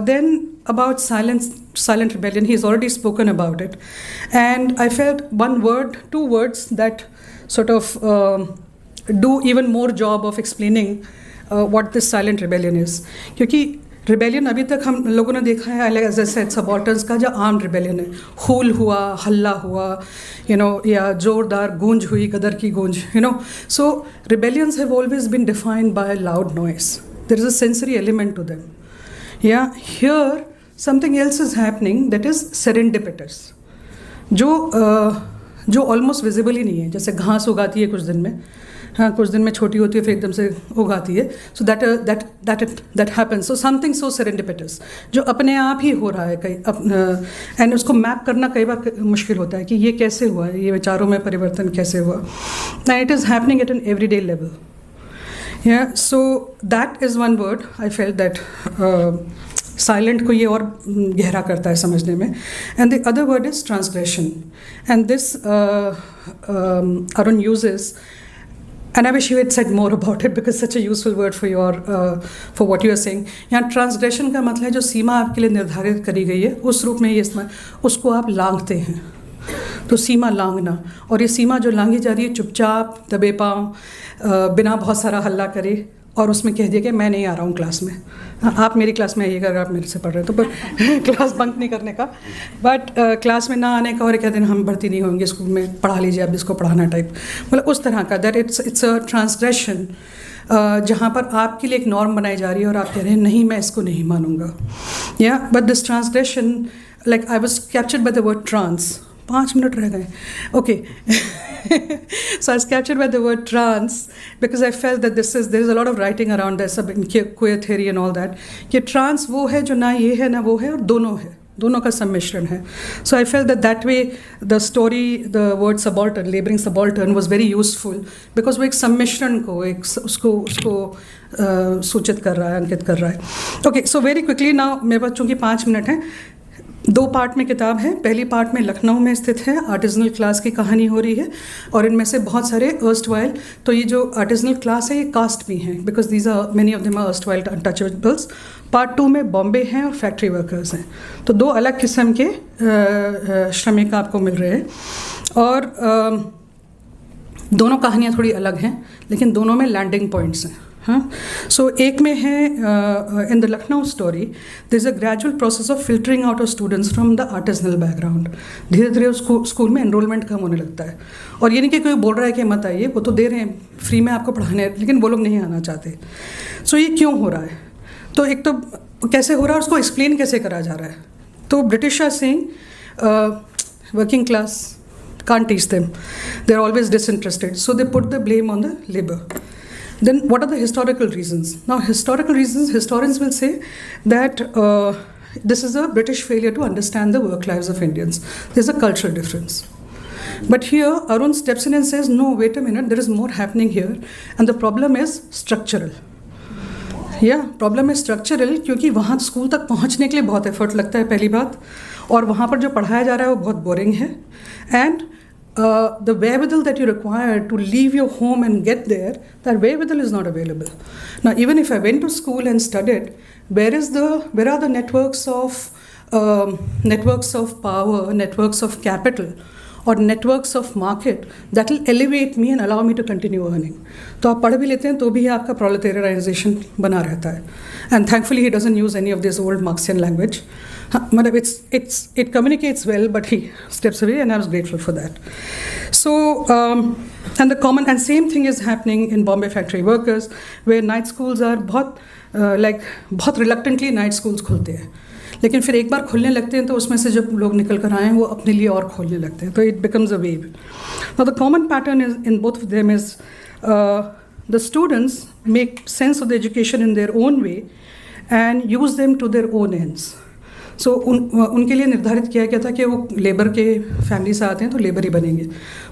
Then about silent rebellion, he's already spoken about it, and I felt two words that sort of do even more job of explaining what this silent rebellion is. क्योंकि rebellion अभी तक हम लोगों ने देखा है as I said सबाल्टर्न्स का जो आर्म्ड रिबेलियन है, हूल हुआ, हल्ला हुआ, या जोरदार गूंज हुई, गदर की गूंज, so rebellions have always been defined by loud noise. There is a sensory element to them. या here something else is happening that is serendipitous, जो ऑलमोस्ट विजिबल ही नहीं है. जैसे घास उगाती है कुछ दिन में, हाँ, कुछ दिन में छोटी होती है फिर एकदम से उगाती है. So that happens. So something so serendipitous जो अपने आप ही हो रहा है कई, एंड उसको मैप करना कई बार मुश्किल होता है कि ये कैसे हुआ, ये विचारों में परिवर्तन कैसे हुआ. And it is happening at an everyday level. या so that is one word I felt that silent को ये और गहरा करता है समझने में. And the other word is transgression. And this Arun uses, and I wish you had said more about it because such a useful word for what you are saying. यहाँ transgression का मतलब है जो सीमा आपके लिए निर्धारित करी गई है उस रूप में ये इस्तेमाल, उसको आप लांघते हैं. तो सीमा लांघना, और ये सीमा जो लांघी जा रही है चुपचाप दबे पाँव, बिना बहुत सारा हल्ला करे, और उसमें कह दिया कि मैं नहीं आ रहा हूँ क्लास में. आप मेरी क्लास में आइएगा अगर आप मेरे से पढ़ रहे हैं तो, पर क्लास बंक नहीं करने का, बट क्लास में ना आने का, और कह देना हम भर्ती नहीं होंगे स्कूल में, पढ़ा लीजिए आप जिसको पढ़ाना टाइप, मतलब उस तरह का. दैट इट्स अ ट्रांसग्रेशन जहाँ पर आपके लिए एक नॉर्म बनाई जा रही है और आप कह रहे हैं नहीं मैं इसको नहीं मानूंगा. या but this transgression, like I was captured by the word trans. 5 minute रह गए. Okay. So I was captured by the word trans because I felt that there is a lot of writing around this in queer theory and all that, कि trans वो है जो ना ये है ना वो है और दोनों है, दोनों का सम्मिश्रण है. So I felt that way the story, the word subaltern, laboring subaltern was very useful because वो एक सम्मिश्रण को उसको सूचित कर रहा है, अंकित कर रहा है. Okay, so very quickly now मेरे पास चूँकि 5 मिनट हैं, 2 पार्ट में किताब है. पहली पार्ट में लखनऊ में स्थित है, आर्टिजनल क्लास की कहानी हो रही है, और इनमें से बहुत सारे अर्स्टवाइल, तो ये जो आर्टिजनल क्लास है ये कास्ट भी हैं because these are many of them are erstwhile untouchables. Part 2 में बॉम्बे हैं और फैक्ट्री वर्कर्स हैं. तो 2 अलग किस्म के श्रमिक आपको मिल रहे हैं, और दोनों कहानियाँ थोड़ी अलग हैं लेकिन दोनों में लैंडिंग पॉइंट्स हैं. हाँ, सो एक में है in the Lucknow story there is a gradual process of filtering out of students from the artisanal background. धीरे धीरे स्कूल में एनरोलमेंट कम होने लगता है, और ये नहीं कि कोई बोल रहा है कि मत आइए, वो तो दे रहे हैं फ्री में आपको पढ़ाने, लेकिन वो लोग नहीं आना चाहते. सो ये क्यों हो रहा है? तो एक तो कैसे हो रहा है उसको एक्सप्लेन कैसे करा जा रहा है. तो British are saying working class can't teach them, they're always disinterested, so they put the blame on the labor. Then what are the historical reasons? Now historical reasons, historians will say that this is a British failure to understand the work lives of Indians. There's a cultural difference. But here Arun steps in and says, no, wait a minute, there is more happening here, and the problem is structural. Problem है structural, क्योंकि वहाँ school तक पहुँचने के लिए बहुत effort लगता है पहली बात, और वहाँ पर जो पढ़ाया जा रहा है वो बहुत बोरिंग है. And the wherewithal that you require to leave your home and get there, that wherewithal is not available. Now, even if I went to school and studied, where are the networks of power, networks of capital, or networks of market that will elevate me and allow me to continue earning? तो आप पढ़ भी लेते हैं तो भी आपका proletarianization बना रहता है. And thankfully he doesn't use any of this old Marxian language. मतलब it communicates well, but he steps away, and I was grateful for that. So and same thing is happening in Bombay factory workers, where night schools are बहुत reluctantly night schools खुलते हैं, लेकिन फिर एक बार खुलने लगते हैं तो उसमें से जब लोग निकल कर आए हैं वो अपने लिए और खोलने लगते हैं, तो it becomes a wave. Now the common pattern is in both of them is the students make sense of the education in their own way and use them to their own ends. सो उनके लिए निर्धारित किया गया था कि वो labour के family से आते हैं तो लेबर ही बनेंगे,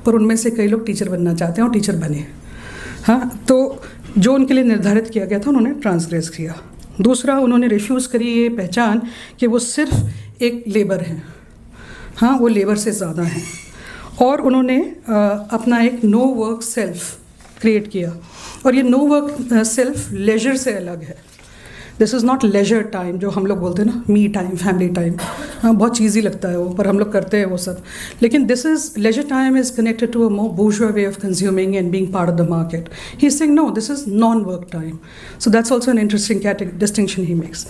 पर उनमें से कई लोग टीचर बनना चाहते हैं और टीचर बने. हाँ, तो जो उनके लिए निर्धारित किया गया था उन्होंने ट्रांसग्रेस किया. दूसरा, उन्होंने रिफ्यूज़ करी ये पहचान कि वो सिर्फ एक लेबर हैं. हाँ, वो लेबर से ज़्यादा हैं, और उन्होंने अपना एक नो वर्क सेल्फ क्रिएट किया, और ये नो वर्क सेल्फ लेजर से अलग है. This is not leisure time जो हम लोग बोलते हैं ना, मी टाइम, फैमिली टाइम, हाँ बहुत चीज़ी लगता है वो, पर हम लोग करते हैं वो सब. लेकिन this is leisure time is connected to a more bourgeois way of consuming and being part of the market. He's saying no, this is non-work time. So that's also an interesting distinction he makes.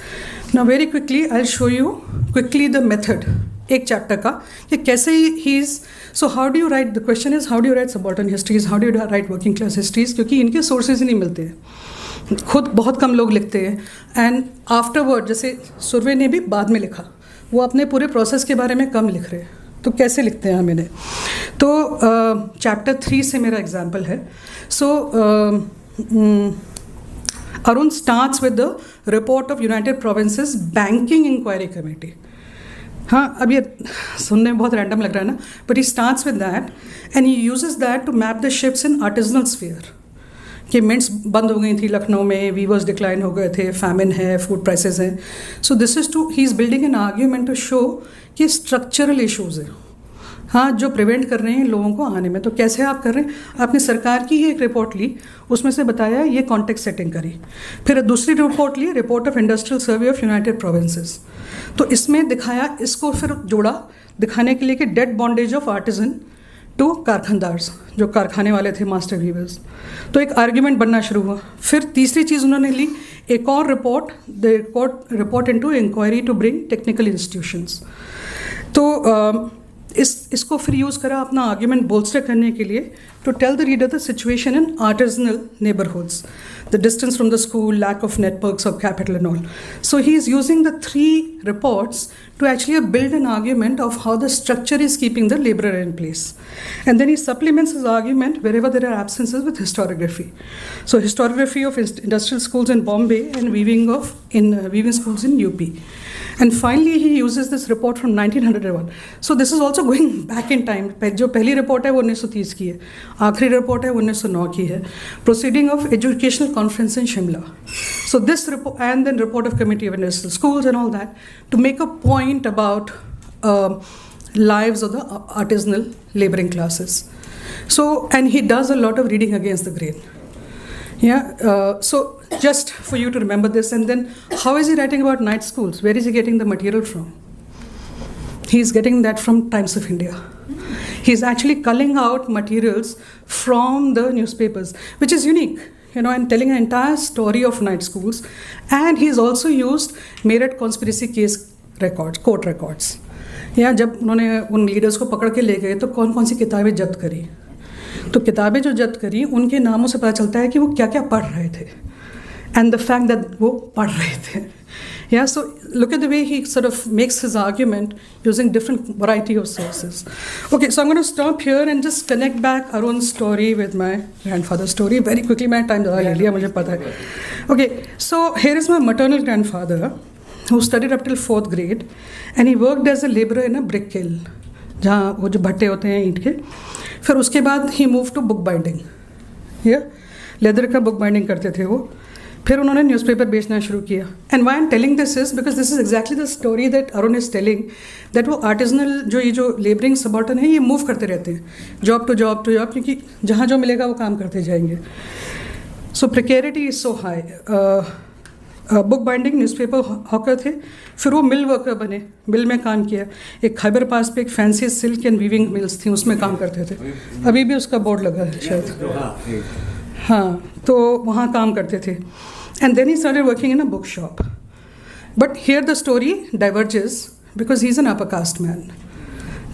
Now very quickly I'll show you quickly the method एक chapter का कि कैसे he is. So how do you right, the question is how do you right subaltern histories, how do you right working class histories, क्योंकि इनके sources ही नहीं मिलते हैं, खुद बहुत कम लोग लिखते हैं. एंड आफ्टरवर्ड, जैसे सुरवे ने भी बाद में लिखा, वो अपने पूरे प्रोसेस के बारे में कम लिख रहे हैं, तो कैसे लिखते हैं हम इन्हें. तो चैप्टर 3 से मेरा एग्जाम्पल है. So Arun starts with the report of United Provinces banking inquiry committee. हाँ, अब ये सुनने में बहुत रैंडम लग रहा है ना, but he starts with that and he uses that to map the shifts in artisanal sphere. कि मिंट्स बंद हो गई थी लखनऊ में, वीवर्स डिक्लाइन हो गए थे, फैमिन है, फूड प्राइसेस हैं. So this is to, he is building an argument to show कि स्ट्रक्चरल इशूज़ हैं, हाँ, जो प्रिवेंट कर रहे हैं लोगों को आने में. तो कैसे आप कर रहे हैं, आपने सरकार की ही एक रिपोर्ट ली, उसमें से बताया ये कॉन्टेक्स्ट सेटिंग करी. फिर दूसरी रिपोर्ट ली, report of industrial survey of United Provinces. तो इसमें दिखाया, इसको फिर जोड़ा दिखाने के लिए कि dead bondage of artisan to कारखानदार्स, जो कारखाने वाले थे, मास्टर वीवर्स. तो एक आर्ग्यूमेंट बनना शुरू हुआ. फिर तीसरी चीज़ उन्होंने ली, एक और report, the report into inquiry to bring technical institutions. तो इसको फिर यूज़ करा अपना आर्ग्यूमेंट बोल्स्टर करने के लिए, to tell the reader the situation in artisanal neighbourhoods, the distance from the school, lack of networks of capital and all. So he is using the 3 reports to actually build an argument of how the structure is keeping the laborer in place. And then he supplements his argument wherever there are absences with historiography. So historiography of industrial schools in Bombay and weaving schools in UP. And finally he uses this report from 1901. So this is also going back in time. जो पहली report है वो 1930 की है, आखिरी report है 1909 की है. Proceeding of Educational Conference in Shimla. So this report, and then report of Committee of Industrial Schools and all that, to make a point about lives of the artisanal laboring classes. So, and he does a lot of reading against the grain. Yeah, so just for you to remember this. And then how is he writing about night schools? Where is he getting the material from? He's getting that from Times of India. He's actually culling out materials from the newspapers, which is unique, you know, and telling an entire story of night schools. And he's also used Meerut conspiracy case records, court records. या जब उन्होंने उन leaders को पकड़ के ले गए तो कौन कौन सी किताबें जब्त करी, तो किताबें जो जब्त करी उनके नामों से पता चलता है कि वो क्या क्या पढ़ रहे थे, एंड द फैक्ट दैट वो पढ़ रहे थे. Yeah, so look at the way he sort of makes his argument using different variety of sources. Okay, so I'm going to stop here and just connect back Arun's story with my grandfather's story very quickly. My time ज़्यादा ले लिया, मुझे पता है. Okay, so here is my maternal grandfather who studied up till 4th grade and he worked as a laborer in a brick kiln, जहाँ वो जो भट्टे होते हैं ईंट के. फिर उसके बाद he moved to book binding. Yeah, leather का बुक बाइंडिंग करते थे वो. फिर उन्होंने न्यूज़पेपर बेचना शुरू किया. And why am telling this is because this is exactly the story that Arun is telling, that वो आर्टिजनल जो ये जो लेबरिंग सबॉर्टन है ये मूव करते रहते हैं जॉब टू जॉब, क्योंकि जहाँ जो मिलेगा वो काम करते जाएंगे. So precarity is so high. Book binding, newspaper hawker थे, फिर वो मिल वर्कर बने, मिल में काम किया. एक खैबर पास पे एक fancy silk and weaving mills थी, उसमें काम करते थे. अभी भी उसका बोर्ड लगा है शायद. हाँ, तो वहाँ काम करते थे. And then he started working in a book shop. But here the story diverges because he is an upper caste man.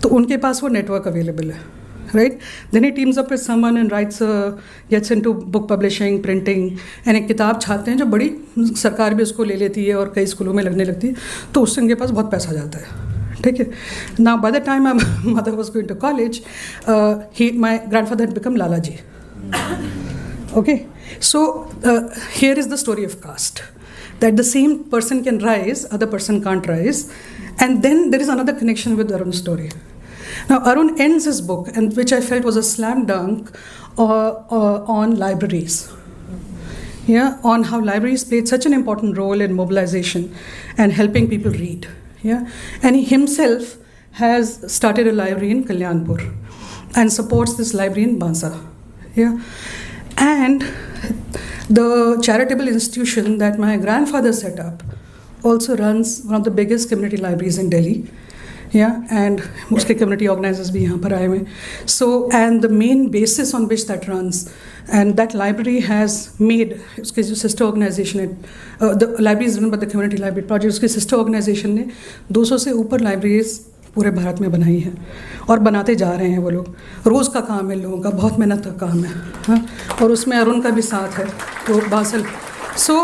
तो उनके पास वो नेटवर्क अवेलेबल है, right. Then he teams up with someone and writes, gets into book publishing, printing, and एक किताब छापते हैं जो बड़ी सरकार भी उसको ले लेती है और कई स्कूलों में लगने लगती है. तो उससे उनके पास बहुत पैसा जाता है, ठीक है. Now by the time my mother was going to college, my grandfather had become Lala ji. Okay, so here is the story of caste, that the same person can rise, other person can't rise. And then there is another connection with Arun's story. Now Arun ends his book, and which I felt was a slam dunk on libraries. Yeah, on how libraries played such an important role in mobilization and helping people read. Yeah, and he himself has started a library in Kalyanpur and supports this library in Bansa. Yeah. And The charitable institution that my grandfather set up also runs one of the biggest community libraries in Delhi. Yeah, and उसके community organizers भी यहाँ पर आए हुए. So, and the main basis on which that runs, and that library has made, उसके जो sister organization है, the library is run by the community library project, उसकी sister organization ने 200 से ऊपर libraries पूरे भारत में बनाई हैं और बनाते जा रहे हैं वो लोग. रोज़ का काम है लोगों का, बहुत मेहनत का काम है. हाँ, और उसमें अरुण का भी साथ है, वो बासल. So,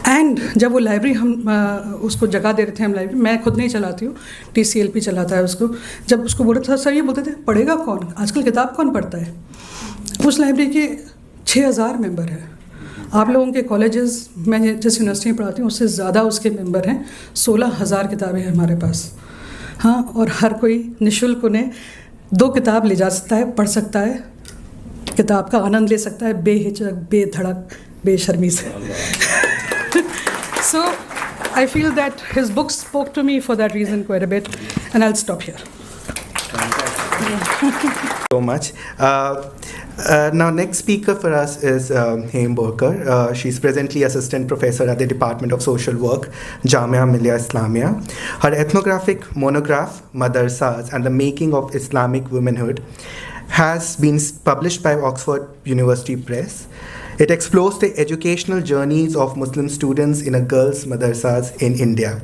एंड जब वो लाइब्रेरी हम उसको जगह दे रहे थे, हम लाइब्रेरी, मैं खुद नहीं चलाती हूँ, TCLP चलाता है उसको. जब उसको बोला था सर, ये बोलते थे पढ़ेगा कौन, आजकल किताब कौन पढ़ता है. उस लाइब्रेरी के 6000 मेंबर हैं. आप लोगों के कॉलेजेस, मैं जिस यूनिवर्सिटी में पढ़ाती हूँ उससे ज़्यादा उसके मेंबर हैं. 16000 किताबें हैं हमारे पास. हाँ, और हर कोई निःशुल्क उन्हें 2 किताब ले जा सकता है, पढ़ सकता है, किताब का आनंद ले सकता है, बेहिचक, बेधड़क, बेशर्मी से. So, I feel that his books spoke to me for that reason quite a bit, and I'll stop here. So much. Now, next speaker for us is Borker. She's presently assistant professor at the Department of Social Work, Jamia Millia Islamia. Her ethnographic monograph, Madrasas and the Making of Islamic Womanhood, has been published by Oxford University Press. It explores the educational journeys of Muslim students in a girls' madrasas in India.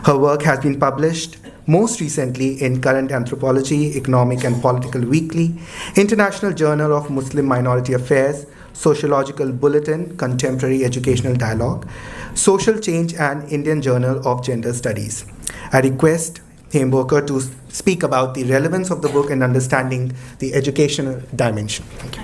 Her work has been published most recently in Current Anthropology, Economic and Political Weekly, International Journal of Muslim Minority Affairs, Sociological Bulletin, Contemporary Educational Dialogue, Social Change and Indian Journal of Gender Studies. I request Borker to speak about the relevance of the book in understanding the educational dimension. Thank you.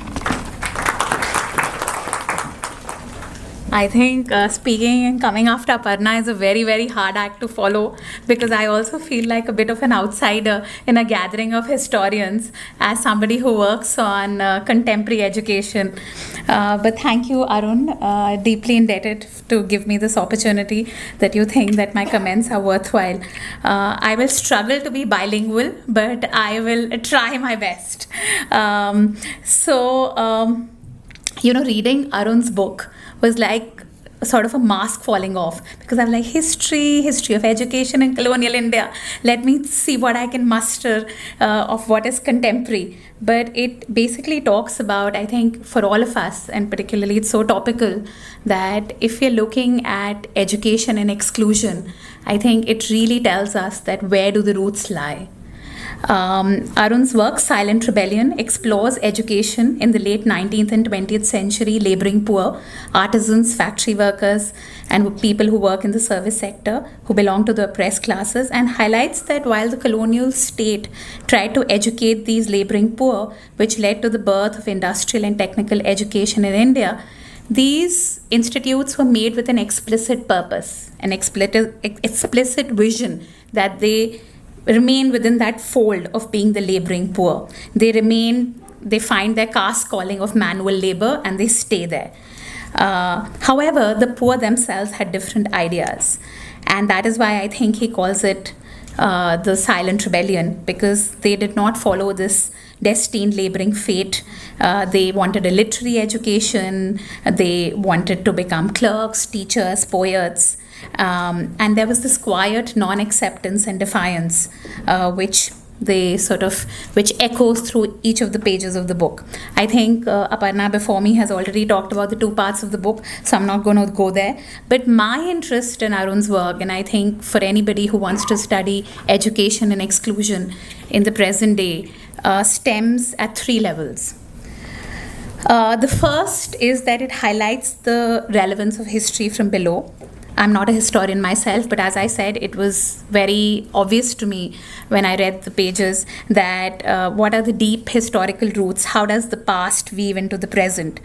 I think speaking and coming after Aparna is a very, very hard act to follow, because I also feel like a bit of an outsider in a gathering of historians as somebody who works on contemporary education. But thank you, Arun. Deeply indebted to give me this opportunity, that you think that my comments are worthwhile. I will struggle to be bilingual, but I will try my best. Reading Arun's book was like sort of a mask falling off, because I'm like, history of education in colonial India. Let me see what I can muster of what is contemporary. But it basically talks about, I think, for all of us, and particularly it's so topical, that if we're looking at education and exclusion, I think it really tells us that where do the roots lie. Arun's work, Silent Rebellion, explores education in the late 19th and 20th century labouring poor, artisans, factory workers, and people who work in the service sector who belong to the oppressed classes, and highlights that while the colonial state tried to educate these labouring poor, which led to the birth of industrial and technical education in India, these institutes were made with an explicit purpose, an explicit vision, that they remain within that fold of being the labouring poor. They find their caste calling of manual labour, and they stay there. However, the poor themselves had different ideas, and that is why I think he calls it the Silent Rebellion, because they did not follow this destined labouring fate. They wanted a literary education, they wanted to become clerks, teachers, poets, and there was this quiet non-acceptance and defiance which echoes through each of the pages of the book. I think Aparna before me has already talked about the 2 parts of the book, so I'm not going to go there. But my interest in Arun's work, and I think for anybody who wants to study education and exclusion in the present day, stems at 3 levels. The first is that it highlights the relevance of history from below. I'm not a historian myself, but as I said, it was very obvious to me when I read the pages that what are the deep historical roots? How does the past weave into the present?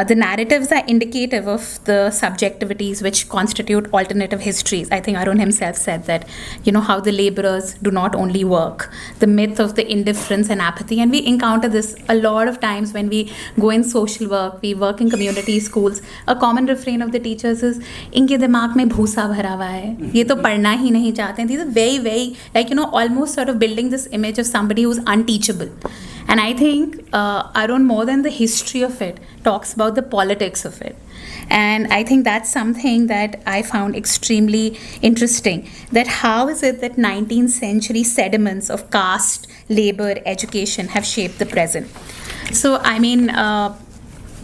The narratives are indicative of the subjectivities which constitute alternative histories. I think Arun himself said that, how the laborers do not only work, the myth of the indifference and apathy. And we encounter this a lot of times when we go in social work, we work in community schools. A common refrain of the teachers is, इनके दिमाग में भूसा भरा हुआ है, ये तो पढ़ना ही नहीं चाहते हैं. These are very, very, almost sort of building this image of somebody who's unteachable. And I think Arun, more than the history of it, talks about the politics of it. And I think that's something that I found extremely interesting. That how is it that 19th century sediments of caste, labor, education have shaped the present? So, I mean,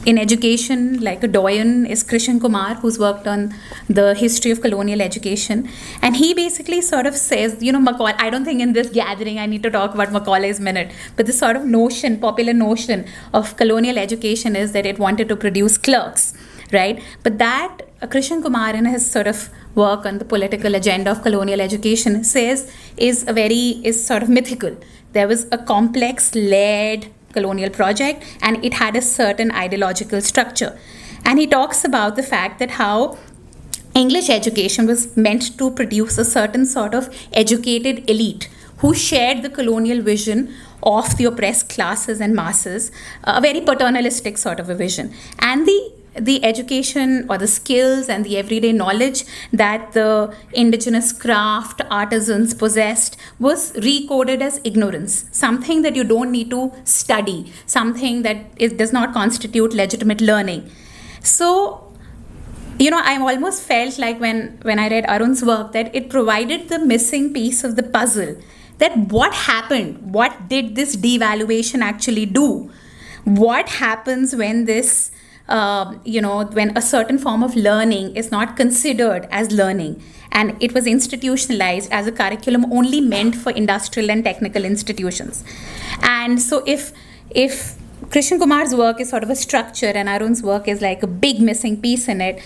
in education, like a doyen is Arun Kumar, who's worked on the history of colonial education. And he basically sort of says, Macaulay, I don't think in this gathering I need to talk about Macaulay's minute, but this sort of notion, popular notion of colonial education is that it wanted to produce clerks, right? But that Arun Kumar, in his sort of work on the political agenda of colonial education, says is sort of mythical. There was a complex, layered colonial project, and it had a certain ideological structure. And he talks about the fact that how English education was meant to produce a certain sort of educated elite who shared the colonial vision of the oppressed classes and masses, a very paternalistic sort of a vision. And the education or the skills and the everyday knowledge that the indigenous craft artisans possessed was recoded as ignorance, something that you don't need to study, something that does not constitute legitimate learning. So, I almost felt like when I read Arun's work that it provided the missing piece of the puzzle, that what happened, what did this devaluation actually do? What happens when this when a certain form of learning is not considered as learning, and it was institutionalized as a curriculum only meant for industrial and technical institutions. And so if Arun Kumar's work is sort of a structure and Arun's work is like a big missing piece in it,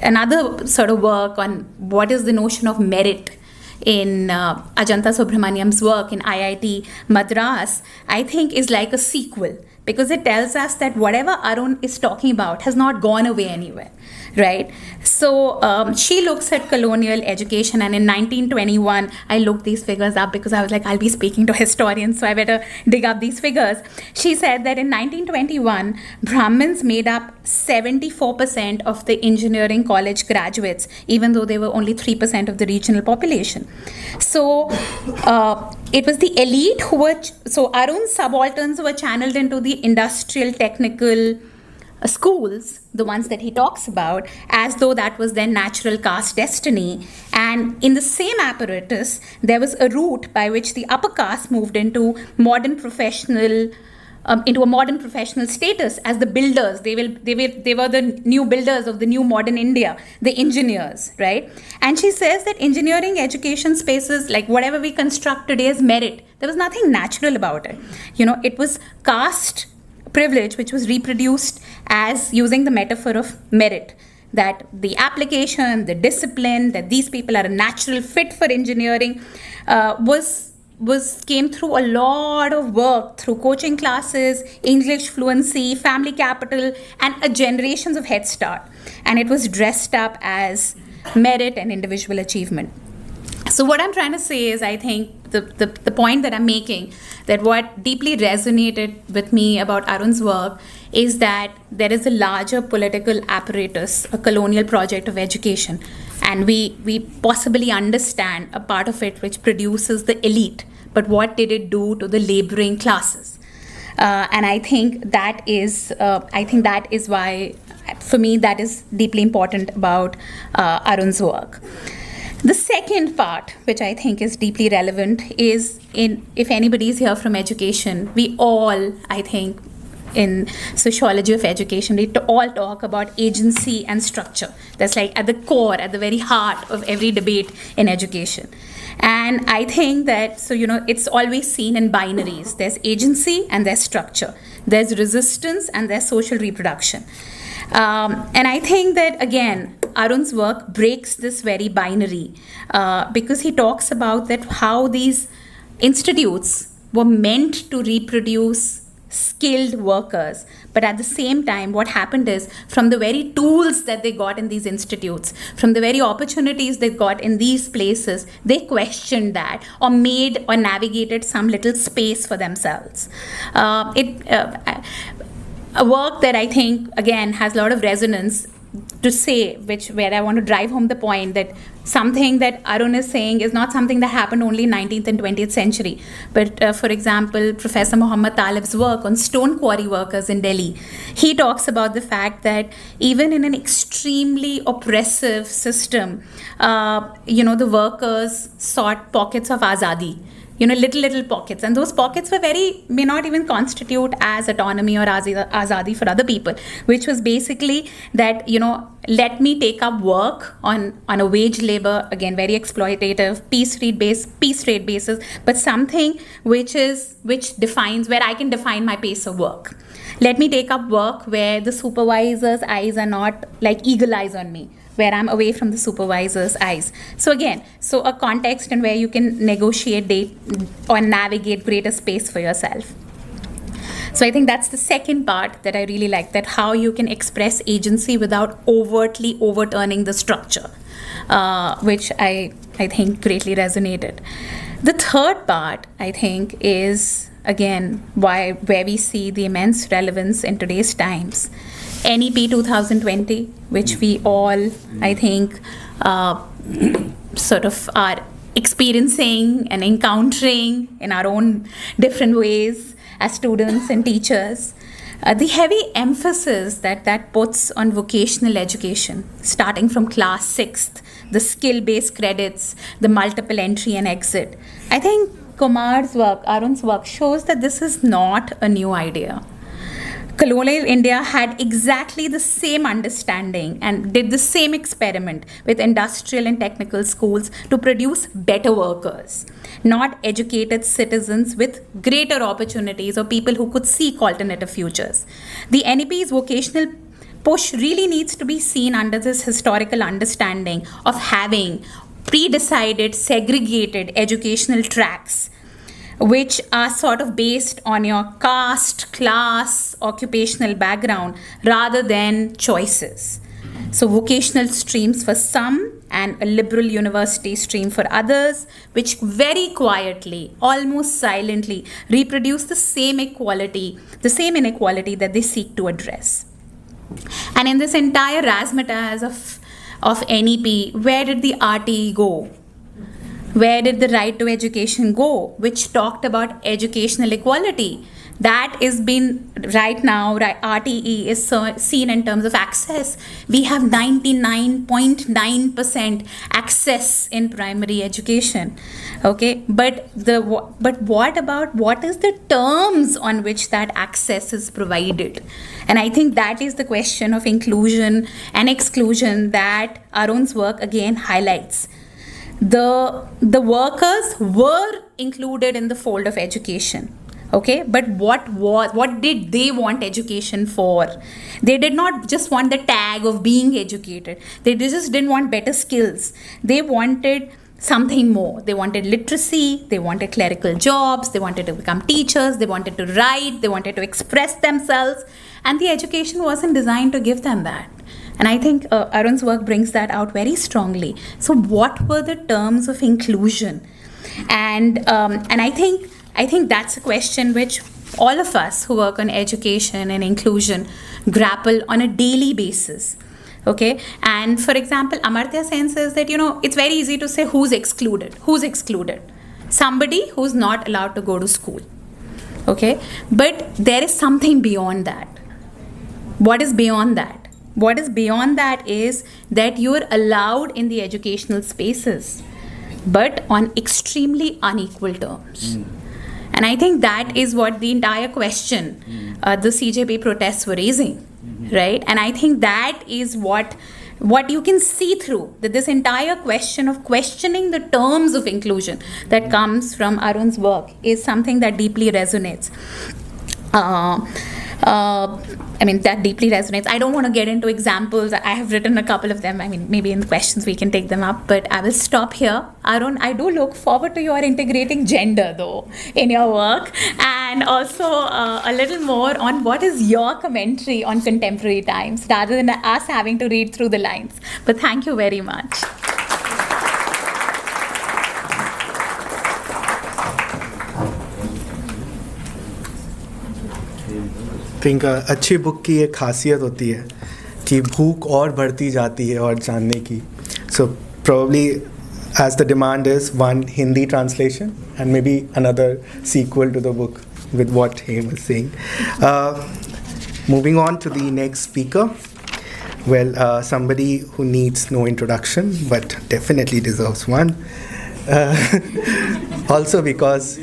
another sort of work on what is the notion of merit in Ajanta Subramaniam's work in IIT Madras, I think is like a sequel, because it tells us that whatever Arun is talking about has not gone away anywhere, right? So she looks at colonial education, and in 1921, I looked these figures up because I was like, I'll be speaking to historians, so I better dig up these figures. She said that in 1921, Brahmins made up 74% of the engineering college graduates, even though they were only 3% of the regional population. So it was the elite so Arun's subalterns were channeled into the industrial technical schools, the ones that he talks about, as though that was their natural caste destiny. And in the same apparatus, there was a route by which the upper caste moved into a modern professional status as the builders. They were the new builders of the new modern India, the engineers, right? And she says that engineering education spaces, like whatever we construct today as merit, there was nothing natural about it. It was caste privilege which was reproduced as using the metaphor of merit, that the application, the discipline, that these people are a natural fit for engineering came through a lot of work, through coaching classes, English fluency, family capital, and generations of head start. And it was dressed up as merit and individual achievement. So what I'm trying to say is, I think the point that I'm making, that what deeply resonated with me about Arun's work is that there is a larger political apparatus, a colonial project of education, and we possibly understand a part of it which produces the elite, but what did it do to the laboring classes? And I think that is why, for me, that is deeply important about Arun's work. The second part, which I think is deeply relevant, is if anybody is here from education, we all, I think, in sociology of education, we all talk about agency and structure. That's like at the core, at the very heart of every debate in education. And I think that, it's always seen in binaries. There's agency and there's structure. There's resistance and there's social reproduction. And I think that, again, Arun's work breaks this very binary because he talks about that how these institutes were meant to reproduce skilled workers, but at the same time what happened is, from the very tools that they got in these institutes, from the very opportunities they got in these places, they questioned that or made or navigated some little space for themselves. A work that I think, again, has a lot of resonance to say, where I want to drive home the point that something that Arun is saying is not something that happened only in 19th and 20th century. But for example, Professor Muhammad Talib's work on stone quarry workers in Delhi, he talks about the fact that even in an extremely oppressive system, the workers sought pockets of azadi. Little pockets, and those pockets may not even constitute as autonomy or azadi for other people, which was basically that, let me take up work on a wage labor, again, very exploitative, piece rate basis, but something which defines, where I can define my pace of work. Let me take up work where the supervisor's eyes are not like eagle eyes on me, where I'm away from the supervisor's eyes. So a context in where you can negotiate or navigate greater space for yourself. So I think that's the second part that I really like, that how you can express agency without overtly overturning the structure, which I think greatly resonated. The third part, I think, is, again, where we see the immense relevance in today's times. NEP 2020, which we all, I think, sort of are experiencing and encountering in our own different ways as students and teachers. The heavy emphasis that puts on vocational education, starting from class 6th, the skill-based credits, the multiple entry and exit. I think Kumar's work, Arun's work, shows that this is not a new idea. Colonial India had exactly the same understanding and did the same experiment with industrial and technical schools to produce better workers, not educated citizens with greater opportunities or people who could seek alternative futures. The NEP's vocational push really needs to be seen under this historical understanding of having pre-decided, segregated educational tracks, which are sort of based on your caste, class, occupational background, rather than choices. So vocational streams for some and a liberal university stream for others, which very quietly, almost silently, reproduce the same inequality that they seek to address. And in this entire razzmatazz of NEP, where did the RTE go? Where did the right to education go, which talked about educational equality? That is been right now, RTE is seen in terms of access. We have 99.9% access in primary education. Okay, but what is the terms on which that access is provided? And I think that is the question of inclusion and exclusion that Arun's work again highlights. The workers were included in the fold of education, okay, but what did they want education for? They did not just want the tag of being educated. They just didn't want better skills. They wanted something more. They wanted literacy, they wanted clerical jobs, they wanted to become teachers, they wanted to write, they wanted to express themselves, and the education wasn't designed to give them that. And I think Arun's work brings that out very strongly. So what were the terms of inclusion? And I think that's a question which all of us who work on education and inclusion grapple on a daily basis. Okay, and for example, Amartya Sen says that, it's very easy to say who's excluded. Who's excluded? Somebody who's not allowed to go to school. Okay, but there is something beyond that. What is beyond that? What is beyond that is that you are allowed in the educational spaces, but on extremely unequal terms. And I think that is what the entire question the CJP protests were raising, right? And I think that is what you can see through, that this entire question of questioning the terms of inclusion that comes from Arun's work is something that deeply resonates. That deeply resonates. I don't want to get into examples. I have written a couple of them. Maybe in the questions we can take them up, but I will stop here. Arun, I do look forward to your integrating gender, though, in your work, and also a little more on what is your commentary on contemporary times, rather than us having to read through the lines. But thank you very much. Think अच्छी book की एक खासियत होती है कि भूख और बढ़ती जाती है और जानने की. सो probably, as the demand is, one Hindi translation and maybe another sequel to the book with what Hem is saying. Moving on to the next speaker. Well, somebody who needs no introduction, but definitely deserves one. Also because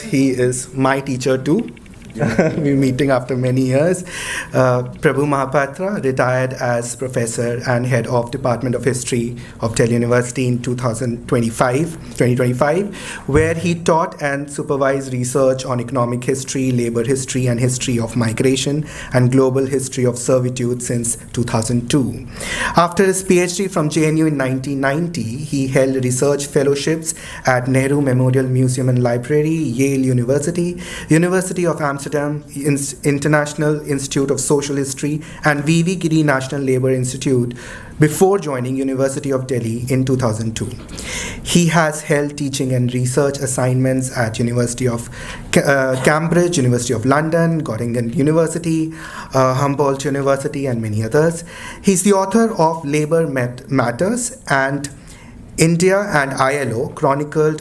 he is my teacher too. We're meeting after many years. Prabhu Mahapattra retired as professor and head of Department of History of Delhi University in 2025, where he taught and supervised research on economic history, labor history, and history of migration and global history of servitude since 2002. After his PhD from JNU in 1990, he held research fellowships at Nehru Memorial Museum and Library, Yale University, University of Amsterdam, International Institute of Social History, and V.V. Giri National Labour Institute before joining University of Delhi in 2002. He has held teaching and research assignments at University of Cambridge, University of London, Göttingen University, Humboldt University, and many others. He's the author of Labour Matters and India and ILO, chronicle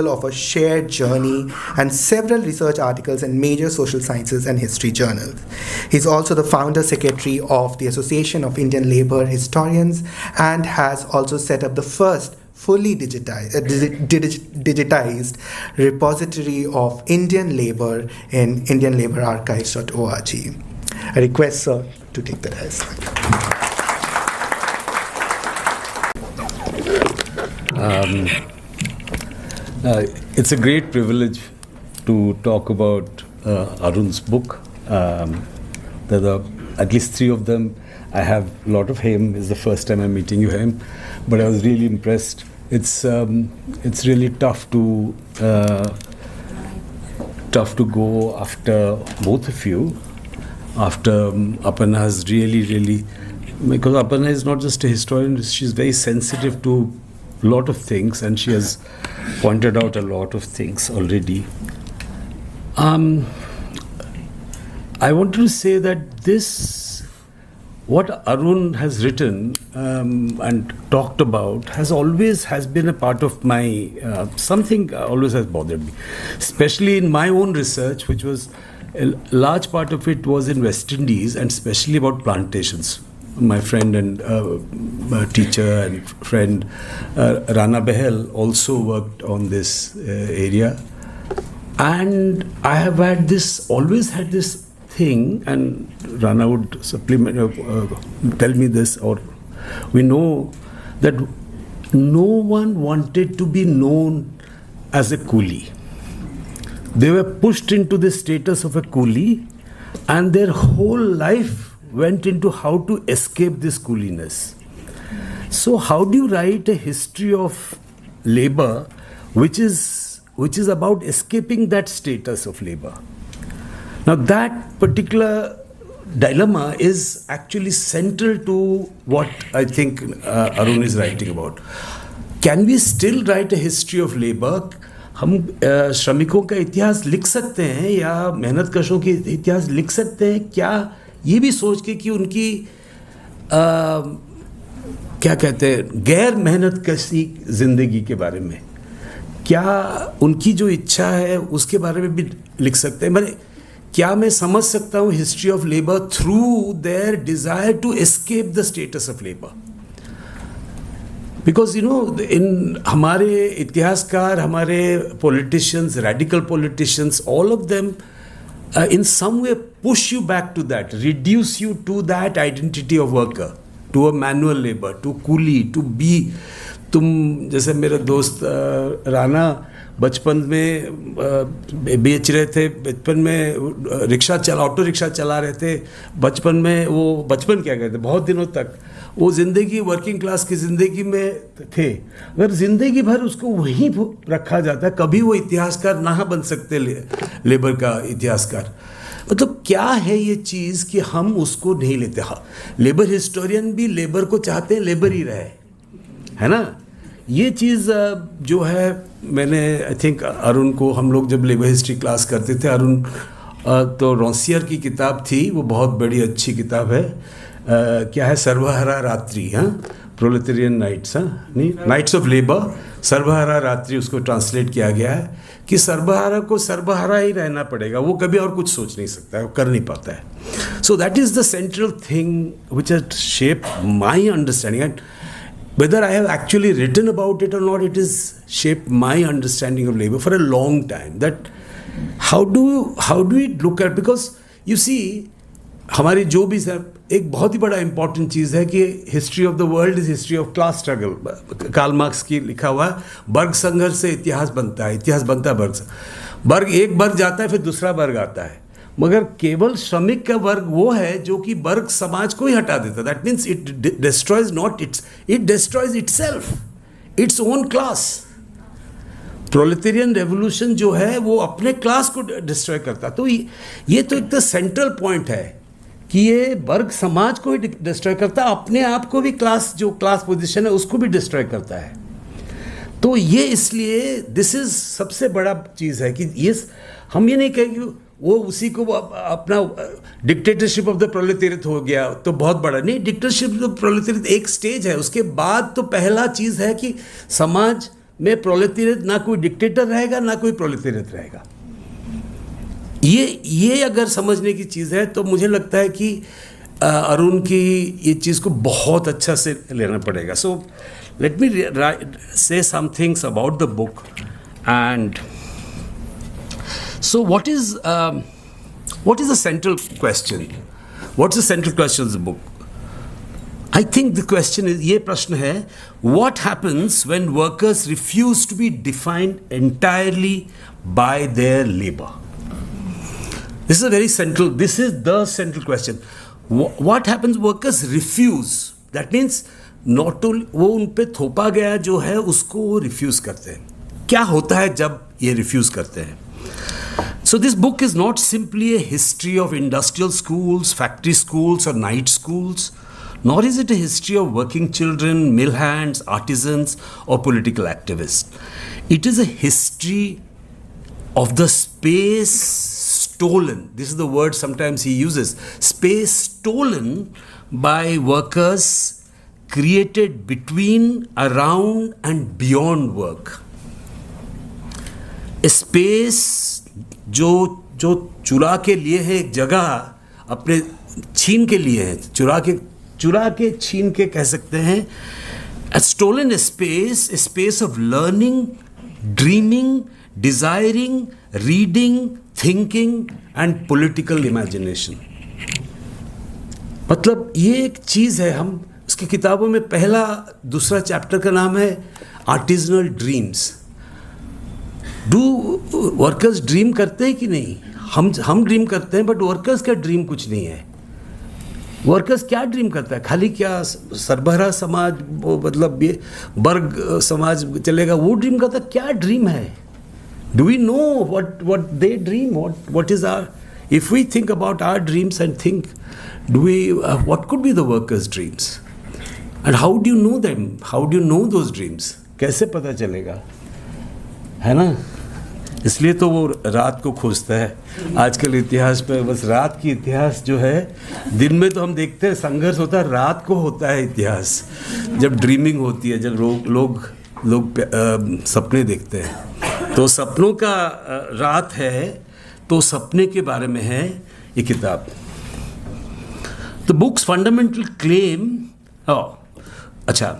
of a shared journey, and several research articles in major social sciences and history journals. He is also the founder secretary of the Association of Indian Labour Historians and has also set up the first fully digitized repository of Indian labour in indianlabourarchives.org. I request sir to take the rest. It's a great privilege to talk about Arun's book. There are at least 3 of them. I have a lot of him. It's the first time I'm meeting you, him, but I was really impressed. It's really tough to go after both of you. After Aparna has really, because Aparna is not just a historian; she's very sensitive to a lot of things, and she has pointed out a lot of things already. I wanted to say that what Arun has written and talked about has been a part of my, something always has bothered me, especially in my own research, which was a large part of it was in West Indies, and especially about plantations. My friend and teacher and friend Rana Behel also worked on this area, and I have always had this thing, and Rana would tell me this, or we know that no one wanted to be known as a coolie. They were pushed into the status of a coolie, and their whole life went into how to escape this cooliness. So how do you write a history of labor which is about escaping that status of labor? Now that particular dilemma is actually central to what I think Arun is writing about. Can we still write a history of labor? हम श्रमिकों का इतिहास लिख सकते हैं या मेहनत कशों के इतिहास लिख सकते हैं क्या, ये भी सोच के कि उनकी क्या कहते हैं गैर मेहनत कशी जिंदगी के बारे में, क्या उनकी जो इच्छा है उसके बारे में भी लिख सकते हैं. मैंने क्या मैं समझ सकता हूँ history of labour through their desire to escape the status of labour. Because in हमारे इतिहासकार, हमारे politicians, radical politicians, all of them in some way push you back to that, reduce you to that identity of worker, to a manual labor, to coolie, to be. तुम जैसे मेरे दोस्त राना बचपन में बेच रहे थे, बचपन में ऑटो रिक्शा चला रहे थे, बचपन में वो बचपन क्या कहते बहुत दिनों तक वो ज़िंदगी वर्किंग क्लास की ज़िंदगी में थे. अगर ज़िंदगी भर उसको वहीं रखा जाता, कभी वो इतिहासकार ना बन सकते लेबर का इतिहासकार. मतलब क्या है ये चीज़ कि हम उसको नहीं लेते. हाँ, लेबर हिस्टोरियन भी लेबर को चाहते हैं लेबर ही रहे, है ना. ये चीज़ जो है, मैंने आई थिंक अरुण को, हम लोग जब लेबर हिस्ट्री क्लास करते थे, तो रोंसियर की किताब थी, वो बहुत बड़ी अच्छी किताब है। क्या है, सर्वहरा रात्रि, हाँ, प्रोलेटेरियन नाइट्स, हाँ, नहीं, नाइट्स ऑफ लेबर, सर्वहरा रात्रि उसको ट्रांसलेट किया गया है कि सर्वहारा को सर्वहारा ही रहना पड़ेगा, वो कभी और कुछ सोच नहीं सकता है, वो कर नहीं पाता है। So that is the central thing which has shaped my understanding, and whether I have actually written about it or not, it has shaped my understanding of labor for a long time. That how do we look at, because you see, हमारी जो भी sir एक बहुत ही बड़ा important चीज़ है कि history of the world is history of class struggle. Karl Marx की लिखा हुआ वर्ग संघर्ष से इतिहास बनता है, इतिहास बनता है वर्ग एक वर्ग जाता है फिर दूसरा वर्ग आता है, मगर केवल श्रमिक का वर्ग वो है जो कि वर्ग समाज को ही हटा देता है। That means it destroys not it destroys itself, its own class. Proletarian revolution जो है वो अपने क्लास को डिस्ट्रॉय करता। तो ये तो एक तो सेंट्रल पॉइंट है कि ये वर्ग समाज को ही डिस्ट्रॉय करता है, अपने आप को भी क्लास, जो क्लास पोजीशन है उसको भी डिस्ट्रॉय करता है। तो ये इसलिए दिस इज सबसे बड़ा चीज़ है कि ये हम ये नहीं कहेंगे वो उसी को अपना डिक्टेटरशिप ऑफ द प्रोलेटेरियट हो गया तो बहुत बड़ा नहीं। डिक्टेटरशिप ऑफ प्रोलेटेरियट एक स्टेज है, उसके बाद तो पहला चीज़ है कि समाज में प्रोलेटेरियट ना कोई डिक्टेटर रहेगा ना कोई प्रोलेटेरियट रहेगा। ये अगर समझने की चीज़ है तो मुझे लगता है कि अरुण की ये चीज़ को बहुत अच्छा से लेना पड़ेगा। सो let me say some things about the book and so what is the central question? What's the central question of the book? I think the question is, ये प्रश्न है, what happens when workers refuse to be defined entirely by their labor? This is the central question. What happens workers refuse? That means not only वो उन पे थोपा गया जो है उसको वो रिफ्यूज़ करते हैं। क्या होता है जब ये रिफ्यूज़ करते हैं? So this book is not simply a history of industrial schools, factory schools or night schools, nor is it a history of working children, mill hands, artisans or political activists. It is a history of the space stolen. This is the word sometimes he uses. Space stolen by workers created between, around and beyond work. A space जो चुरा के लिए है, एक जगह अपने छीन के लिए है, चुरा के छीन के कह सकते हैं। A stolen space of learning, dreaming, desiring, reading, thinking and political imagination. मतलब ये एक चीज़ है, हम उसकी किताबों में पहला दूसरा चैप्टर का नाम है artisanal dreams. Do workers dream करते हैं कि नहीं? हम ड्रीम करते हैं, बट वर्कर्स का ड्रीम कुछ नहीं है। वर्कर्स क्या ड्रीम करता है? खाली क्या सरबराह समाज, मतलब ये वर्ग समाज चलेगा, वो ड्रीम करता है? क्या ड्रीम है? Do we know what they dream? What is our, if we think about our dreams and think, do we what could be the workers' dreams? And how do you know them? How do you know those dreams? कैसे पता चलेगा, है ना? इसलिए तो वो रात को खोजता है। आजकल इतिहास पे बस रात की इतिहास जो है, दिन में तो हम देखते हैं संघर्ष होता है, रात को होता है इतिहास, जब ड्रीमिंग होती है, जब लोग सपने देखते हैं। तो सपनों का रात है, तो सपने के बारे में है ये किताब। द बुक्स फंडामेंटल क्लेम, अच्छा,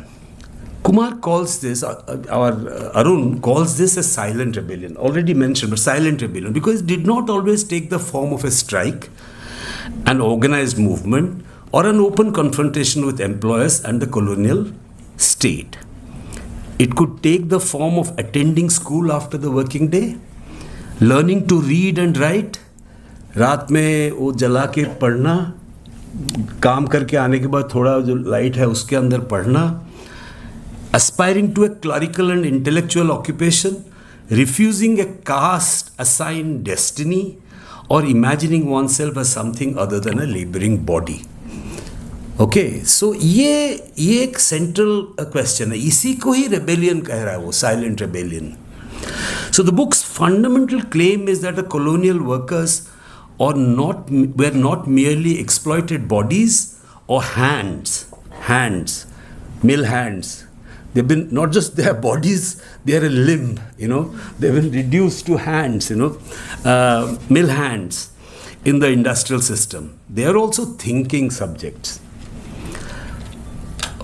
Kumar calls this, Arun calls this a silent rebellion. Already mentioned, but silent rebellion, because it did not always take the form of a strike, an organized movement, or an open confrontation with employers and the colonial state. It could take the form of attending school after the working day, learning to read and write, रात में वो जला के पढ़ना, काम करके आने के बाद थोड़ा जो लाइट है उसके अंदर पढ़ना, aspiring to a clerical and intellectual occupation, refusing a caste assigned destiny, or imagining oneself as something other than a laboring body. Okay, so ये एक central question है, इसी को ही rebellion कह रहा है वो, silent rebellion. So the book's fundamental claim is that the colonial workers or not were not merely exploited bodies or hands, mill hands. They've been not just their bodies, they are a limb, they've been reduced to hands, mill hands in the industrial system. They are also thinking subjects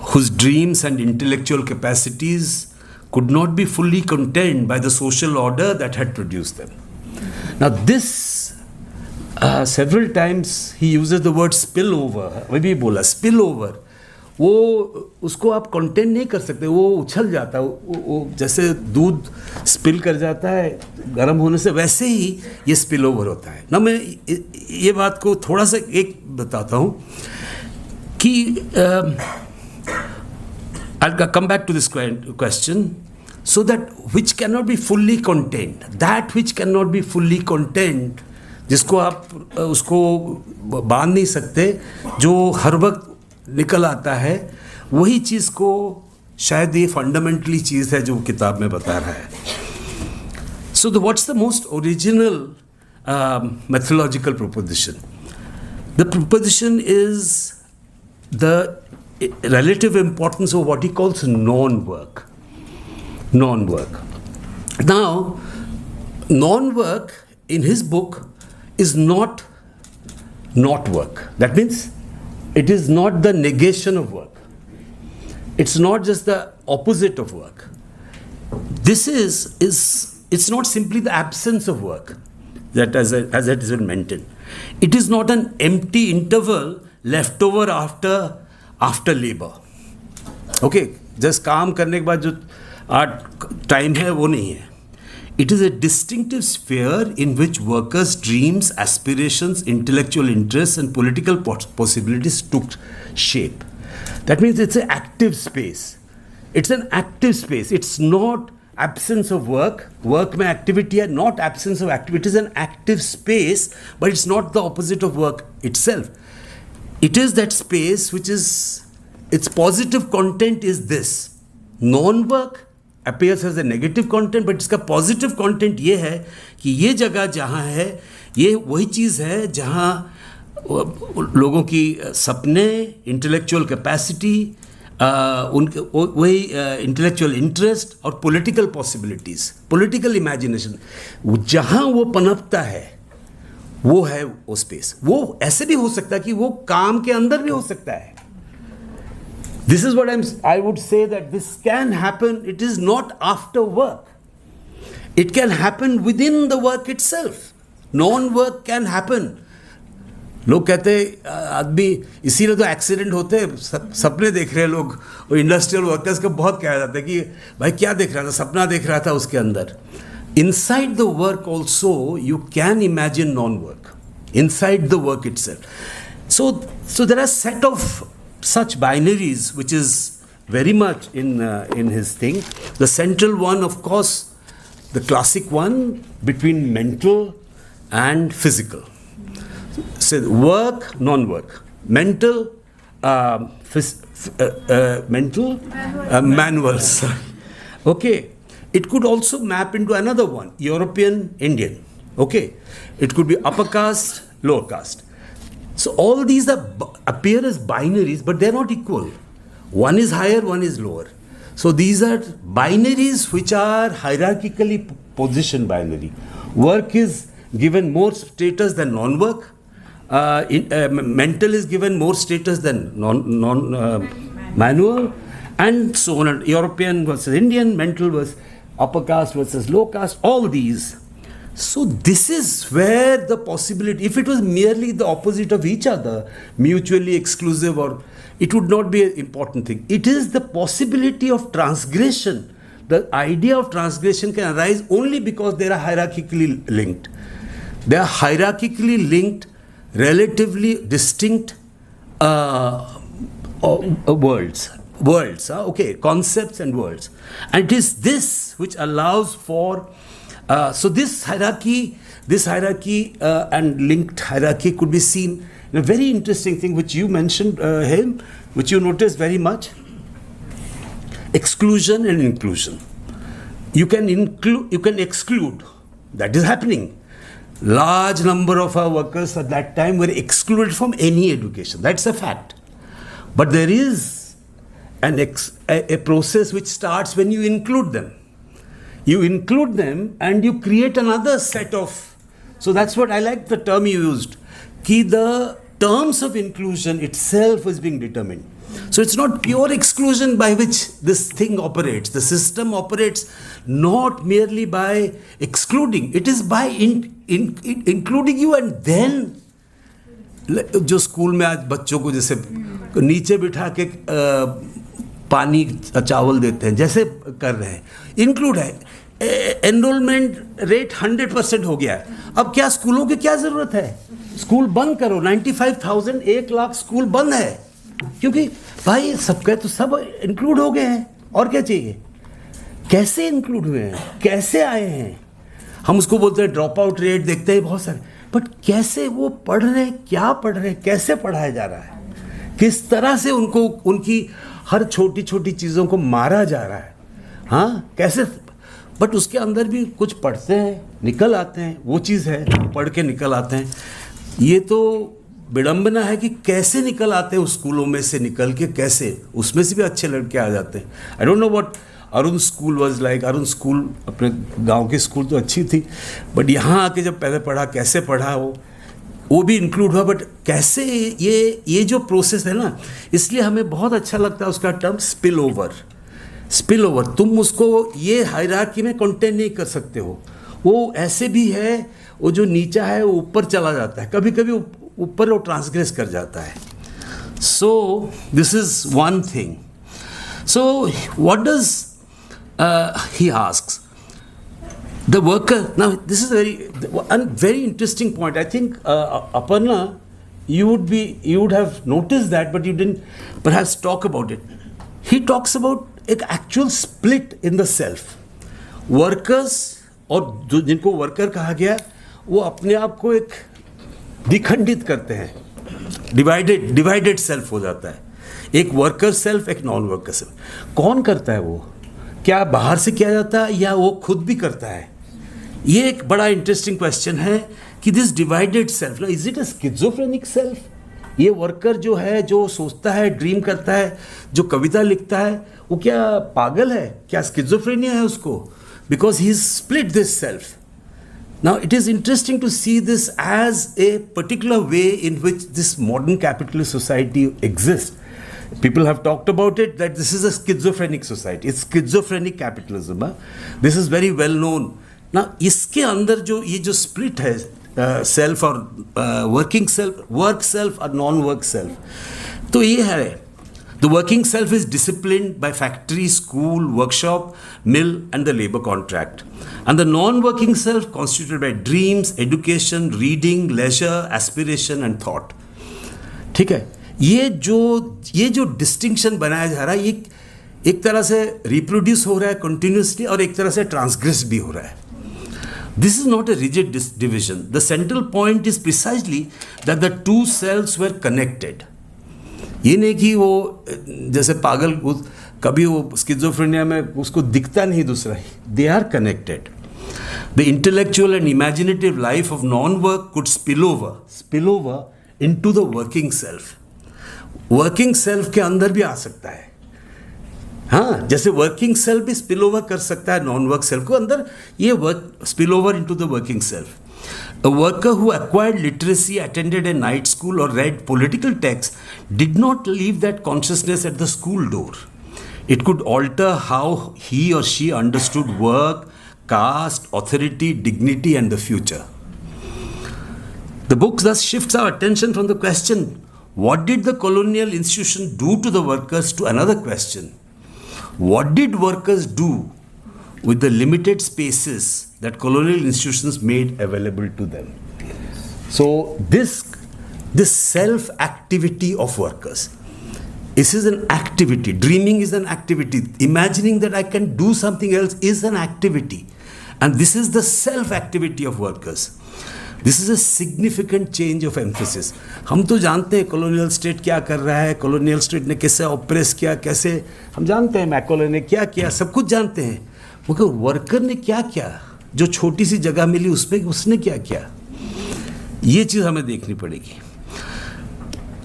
whose dreams and intellectual capacities could not be fully contained by the social order that had produced them. Now this, several times he uses the word spillover. अभी भी बोला spillover. वो उसको आप contain नहीं कर सकते, वो उछल जाता है, वो जैसे दूध स्पिल कर जाता है गर्म होने से, वैसे ही ये स्पिल ओवर होता है ना. मैं ये बात को थोड़ा सा एक बताता हूँ कि I'll come back to this question. So that which cannot be fully contained, that which cannot be fully contained, जिसको आप उसको बांध नहीं सकते, जो हर वक्त निकल आता है, वही चीज़ को शायद ये फंडामेंटली चीज़ है जो किताब में बता रहा है. So what's the most original methodological proposition? The proposition is the relative importance of what he calls non-work. Non-work. Now, non-work in his book is not work. That means it is not the negation of work. It's not just the opposite of work. This it's not simply the absence of work that as it has been mentioned. It is not an empty interval left over after labor. Okay, just काम करने के बाद जो time है वो नहीं है. It is a distinctive sphere in which workers' dreams, aspirations, intellectual interests and political possibilities took shape. That means it's an active space. It's an active space. It's not absence of work. Work में activity है, not absence of activity. It is an active space, but it's not the opposite of work itself. It is that space which is, its positive content is this. Non-work appears as a negative content, but इसका positive content ये है कि ये जगह जहाँ है, ये वही चीज़ है जहाँ लोगों की सपने, intellectual capacity, उनके वही intellectual interest और political possibilities, political imagination, जहाँ वो पनपता है, वो है वो स्पेस. वो ऐसे भी हो सकता है कि वो काम के अंदर भी हो सकता है. This is what I would say, that this can happen. It is not after work. It can happen within the work itself. Non-work can happen. लोग कहते हैं आदमी इसीलिए तो एक्सीडेंट होते हैं, सपने देख रहे हैं लोग, और इंडस्ट्रियल वर्कर्स को बहुत कहा जाता है कि भाई क्या देख रहा था, सपना देख रहा था उसके अंदर. Inside the work also you can imagine non-work. Inside the work itself. So there are a set of such binaries which is very much in his thing. The central one, of course, the classic one between mental and physical. So work, non-work, mental, manuals. Okay, it could also map into another one, European, Indian. Okay, it could be upper caste, lower caste. So all these appear as binaries, but they're not equal. One is higher, one is lower. So these are binaries which are hierarchically positioned binary. Work is given more status than non-work. Mental is given more status than manual, and so on. European versus Indian, mental versus upper caste versus low caste, all these. So this is where the possibility, if it was merely the opposite of each other, mutually exclusive, or it would not be an important thing. It is the possibility of transgression. The idea of transgression can arise only because they are hierarchically linked. They are hierarchically linked, relatively distinct worlds. Okay, concepts and worlds. And it is this which allows for so this hierarchy and linked hierarchy could be seen in a very interesting thing which you mentioned, him, which you noticed very much. Exclusion and inclusion. You can exclude. That is happening. Large number of our workers at that time were excluded from any education. That's a fact. But there is a process which starts when you include them. You include them and you create another set of. So that's what I like the term you used. Ki the terms of inclusion itself is being determined. So it's not pure exclusion by which this thing operates. The system operates not merely by excluding. It is by including you, and then जो school में आज बच्चों को जैसे नीचे बिठा के पानी चावल देते हैं जैसे कर रहे हैं, इंक्लूड है. एनरोलमेंट रेट 100% हो गया है. अब क्या स्कूलों की क्या ज़रूरत है? स्कूल बंद करो. 95,000 1 लाख स्कूल बंद है, क्योंकि भाई सबके तो सब इंक्लूड हो गए हैं. और क्या चाहिए? कैसे इंक्लूड हुए हैं, कैसे आए हैं? हम उसको बोलते हैं ड्रॉप आउट रेट, देखते हैं बहुत सारे, बट कैसे वो पढ़ रहे हैं, क्या पढ़ रहे हैं, कैसे पढ़ाया जा रहा है, किस तरह से उनको उनकी हर छोटी छोटी चीज़ों को मारा जा रहा है. हाँ, कैसे? बट उसके अंदर भी कुछ पढ़ते हैं, निकल आते हैं. वो चीज़ है, पढ़ के निकल आते हैं. ये तो विडंबना है कि कैसे निकल आते हैं उस स्कूलों में से निकल के, कैसे उसमें से भी अच्छे लड़के आ जाते हैं. I don't know what Arun school was like. Arun school अपने गांव की स्कूल तो अच्छी थी, बट यहाँ आके जब पहले पढ़ा, कैसे पढ़ा वो भी इंक्लूड हुआ. बट कैसे ये जो प्रोसेस है ना, इसलिए हमें बहुत अच्छा लगता है उसका term spill over. Spill over, तुम उसको ये हायरार्की में कंटेन नहीं कर सकते हो. वो ऐसे भी है, वो जो नीचा है वो ऊपर चला जाता है, कभी कभी ऊपर वो ट्रांसग्रेस कर जाता है. So this is one thing. So what does he asks the worker. Now this is a very interesting point. I think Aparna, you would have noticed that, but you didn't perhaps talk about it. He talks about an actual split in the self. Workers, और जिनको worker कहा गया, वो अपने आप को एक विखंडित करते हैं. डिवाइडेड सेल्फ हो जाता है. एक वर्कर सेल्फ, एक नॉन वर्कर सेल्फ. कौन करता है वो? क्या बाहर से किया जाता है या वो खुद भी करता है? ये एक बड़ा इंटरेस्टिंग क्वेश्चन है कि this divided self, is it a schizophrenic self? ये वर्कर जो है, जो सोचता है, ड्रीम करता है, जो कविता लिखता है, वो क्या पागल है? क्या स्किज़ोफ्रेनिया है उसको? Because he split this self. Now it is interesting to see this as a particular way in which this modern capitalist society exists. People have talked about it that this is a schizophrenic society. It's schizophrenic capitalism. This is very well known. Now इसके अंदर जो ये जो split है, self और working self, work self और non-work self, तो ये है. The working self is disciplined by factory, school, workshop, mill and the labor contract. And the non-working self constituted by dreams, education, reading, leisure, aspiration and thought. ठीक है? ये जो distinction बनाया जा रहा है, ये एक तरह से रिप्रोड्यूस हो रहा है कंटिन्यूसली और एक तरह से ट्रांसग्रेस भी हो रहा है. This is not a rigid division. The central point is precisely that the two selves were connected. ये नहीं कि वो जैसे पागल कभी वो स्किज़ोफ्रेनिया में उसको दिखता नहीं दूसरा ही. They are connected. The intellectual and imaginative life of non work could spill over into the working self. Working self के अंदर भी आ सकता है. हाँ, जैसे वर्किंग सेल्फ भी स्पिल ओवर कर सकता है नॉन वर्क सेल्फ को अंदर. ये work spill over into the working self. A worker who acquired literacy, attended a night school or read political texts did not leave that consciousness at the school door. It could alter how he or she understood work, caste, authority, dignity and the future. The book thus shifts our attention from the question, what did the colonial institution do to the workers, to another question. What did workers do with the limited spaces that colonial institutions made available to them? So this self-activity of workers, this is an activity. Dreaming is an activity. Imagining that I can do something else is an activity. And this is the self-activity of workers. This is a significant change of emphasis. हम तो जानते हैं colonial state क्या कर रहा है, colonial state ने कैसे ऑप्रेस किया, कैसे हम जानते हैं मैकोले ने क्या किया, सब कुछ जानते हैं. मगर वर्कर ने क्या किया? जो छोटी सी जगह मिली उसमें उसने क्या किया? ये चीज़ हमें देखनी पड़ेगी.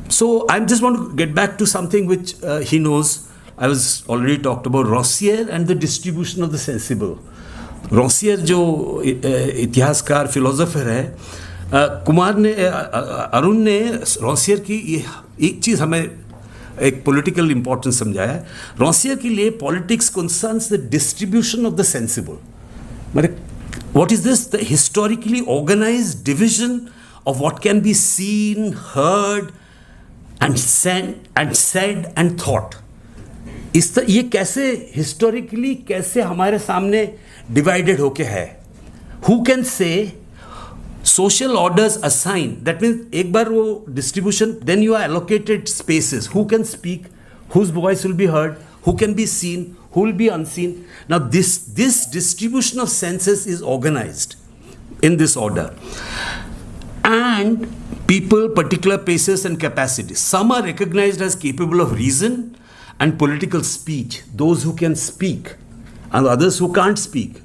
So I just want to get back to something which he knows. I was already talked about Rossier and the distribution of the sensible. Rossier जो इतिहासकार फिलोसोफर है, कुमार ने अरुण ने रॉसियर की ये एक चीज़ हमें एक पॉलिटिकल इंपॉर्टेंस समझाया है. रॉसियर के लिए politics concerns the distribution of the sensible. मतलब what is this? The historically organised division of what can be seen, heard and said and thought. ये कैसे हिस्टोरिकली कैसे हमारे सामने डिवाइडेड होके है. Who can say social orders assign, that means एक बार वो distribution, then you are allocated spaces. Who can speak, whose voice will be heard, who can be seen, who will be unseen. Now this distribution of senses is organized in this order, and people, particular places and capacities. Some are recognized as capable of reason and political speech, those who can speak, and others who can't speak.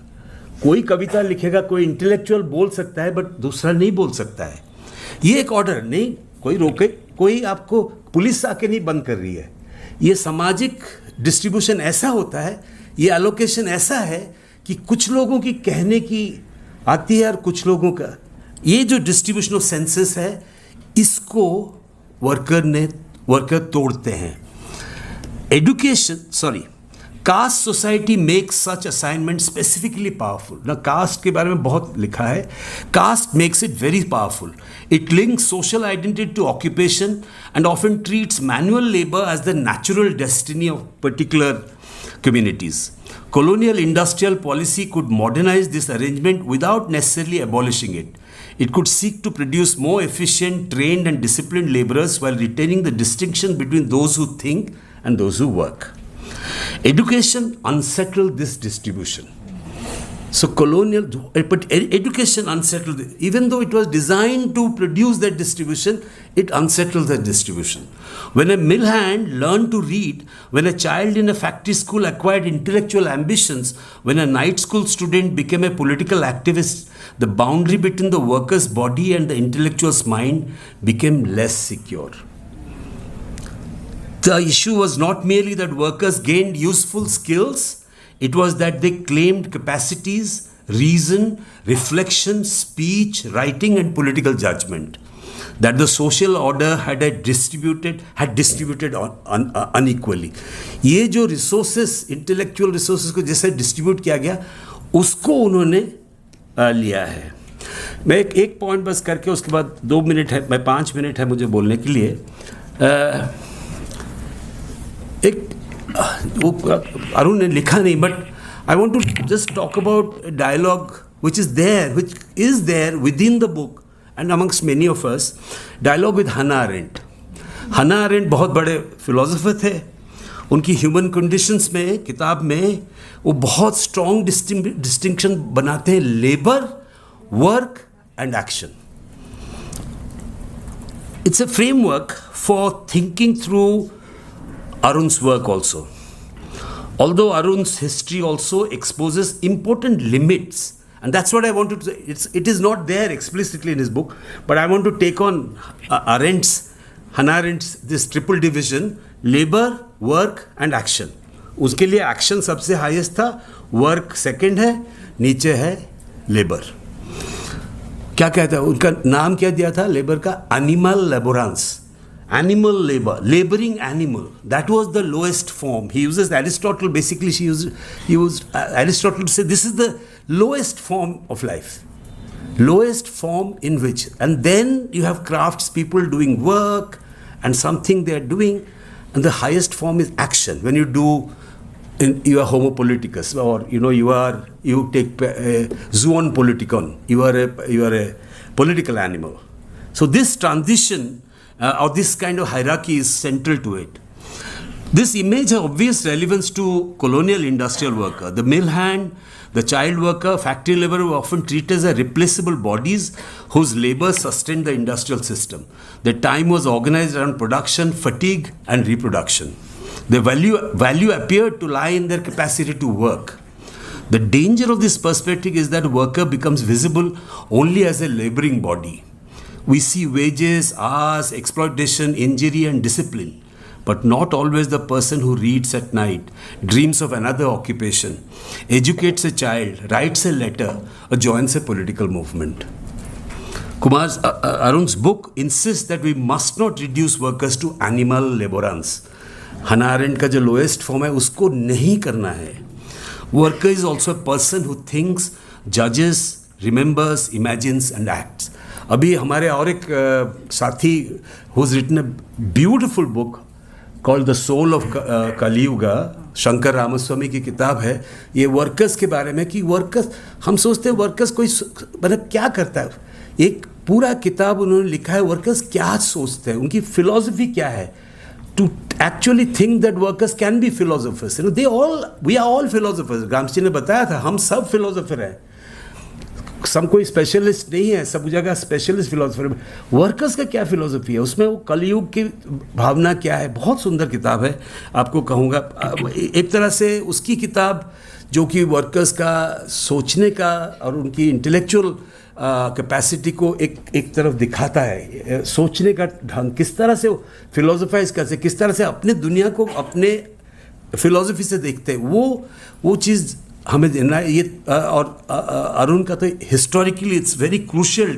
कोई कविता लिखेगा, कोई intellectual बोल सकता है, but दूसरा नहीं बोल सकता है. ये एक ऑर्डर नहीं, कोई रोके, कोई आपको पुलिस आके नहीं बंद कर रही है. ये सामाजिक डिस्ट्रीब्यूशन ऐसा होता है, ये एलोकेशन ऐसा है कि कुछ लोगों की कहने की आती है और कुछ लोगों का. ये जो डिस्ट्रीब्यूशन ऑफ सेंसेस है, इसको वर्कर तोड़ते हैं. Caste society makes such assignment specifically powerful. ना कास्ट के बारे में बहुत लिखा है. Caste makes it very powerful. It links social identity to occupation and often treats manual labour as the natural destiny of particular communities. Colonial industrial policy could modernize this arrangement without necessarily abolishing it. It could seek to produce more efficient, trained and disciplined laborers while retaining the distinction between those who think and those who work. Education unsettled this distribution. So education unsettled, even though it was designed to produce that distribution, it unsettled that distribution. When a mill hand learned to read, when a child in a factory school acquired intellectual ambitions, when a night school student became a political activist, the boundary between the worker's body and the intellectual's mind became less secure. The issue was not merely that workers gained useful skills, it was that they claimed capacities, reason, reflection, speech, writing and political judgment. That the social order had distributed unequally. ये जो resources, intellectual resources को जैसे distribute किया गया, उसको उन्होंने लिया है. मैं एक point बस करके उसके बाद 2 मिनट है, मैं 5 मिनट है मुझे बोलने के लिए. एक Arun ने लिखा नहीं, but I want to just talk about a dialogue which is there within the book and amongst many of us. Dialogue with Hannah Arendt. Hannah Arendt बहुत बड़े फिलोसोफर थे. उनकी ह्यूमन कंडीशंस में किताब में वो बहुत स्ट्रॉन्ग डिस्टिंक्शन बनाते हैं labour, work and action. It's a framework for thinking through Arun's work also. Although Arun's history also exposes important limits, and that's what I want to say. It is not there explicitly in his book, but I want to take on Hannah Arendt's this triple division: labor, work and action. उसके लिए action सबसे highest था, work second है, नीचे है labor. क्या कहता है उनका नाम क्या दिया था लेबर का? animal laborans, animal labor, laboring animal. That was the lowest form. He uses Aristotle, basically he used Aristotle to say this is the lowest form of life, lowest form in which, and then you have crafts people doing work and something they are doing, and the highest form is action. When you do, you are homo politicus, or you take zoon politikon, you are a political animal. So this transition or this kind of hierarchy is central to it. This image has obvious relevance to colonial industrial worker. The mill hand, the child worker, factory labor were often treated as replaceable bodies whose labor sustained the industrial system. Their time was organized around production, fatigue and reproduction. Their value appeared to lie in their capacity to work. The danger of this perspective is that worker becomes visible only as a laboring body. We see wages, hours, exploitation, injury, and discipline. But not always the person who reads at night, dreams of another occupation, educates a child, writes a letter, or joins a political movement. Arun's book insists that we must not reduce workers to animal laborants. Hannah Arendt का जो lowest form है उसको नहीं करना है. Worker is also a person who thinks, judges, remembers, imagines and acts. अभी हमारे और एक साथी who's written a beautiful book called The Soul of Kali Yuga, Shankar Ramaswamy की किताब है ये वर्कर्स के बारे में कि वर्कर्स हम सोचते हैं वर्कर्स कोई मतलब क्या करता है. एक पूरा किताब उन्होंने लिखा है वर्कर्स क्या सोचते हैं, उनकी फिलॉसफी क्या है. To actually think that workers can be philosophers. You know, we are all philosophers. गामची ने बताया था हम सब फिलोसोफर हैं. सब कोई स्पेशलिस्ट नहीं है, सब जगह स्पेशलिस्ट फिलोसोफर. वर्कर्स का क्या फिलोसफी है, उसमें वो कलयुग की भावना क्या है. बहुत सुंदर किताब है, आपको कहूँगा. एक तरह से उसकी किताब जो कि वर्कर्स का सोचने का और उनकी इंटेलेक्चुअल कैपेसिटी को एक तरफ दिखाता है. सोचने का ढंग किस तरह से फिलोसोफाइज करते, किस तरह से अपने दुनिया को अपने फिलोसफी से देखते हैं, वो चीज़ हमें देना है. ये और अरुण का तो historically it's very crucial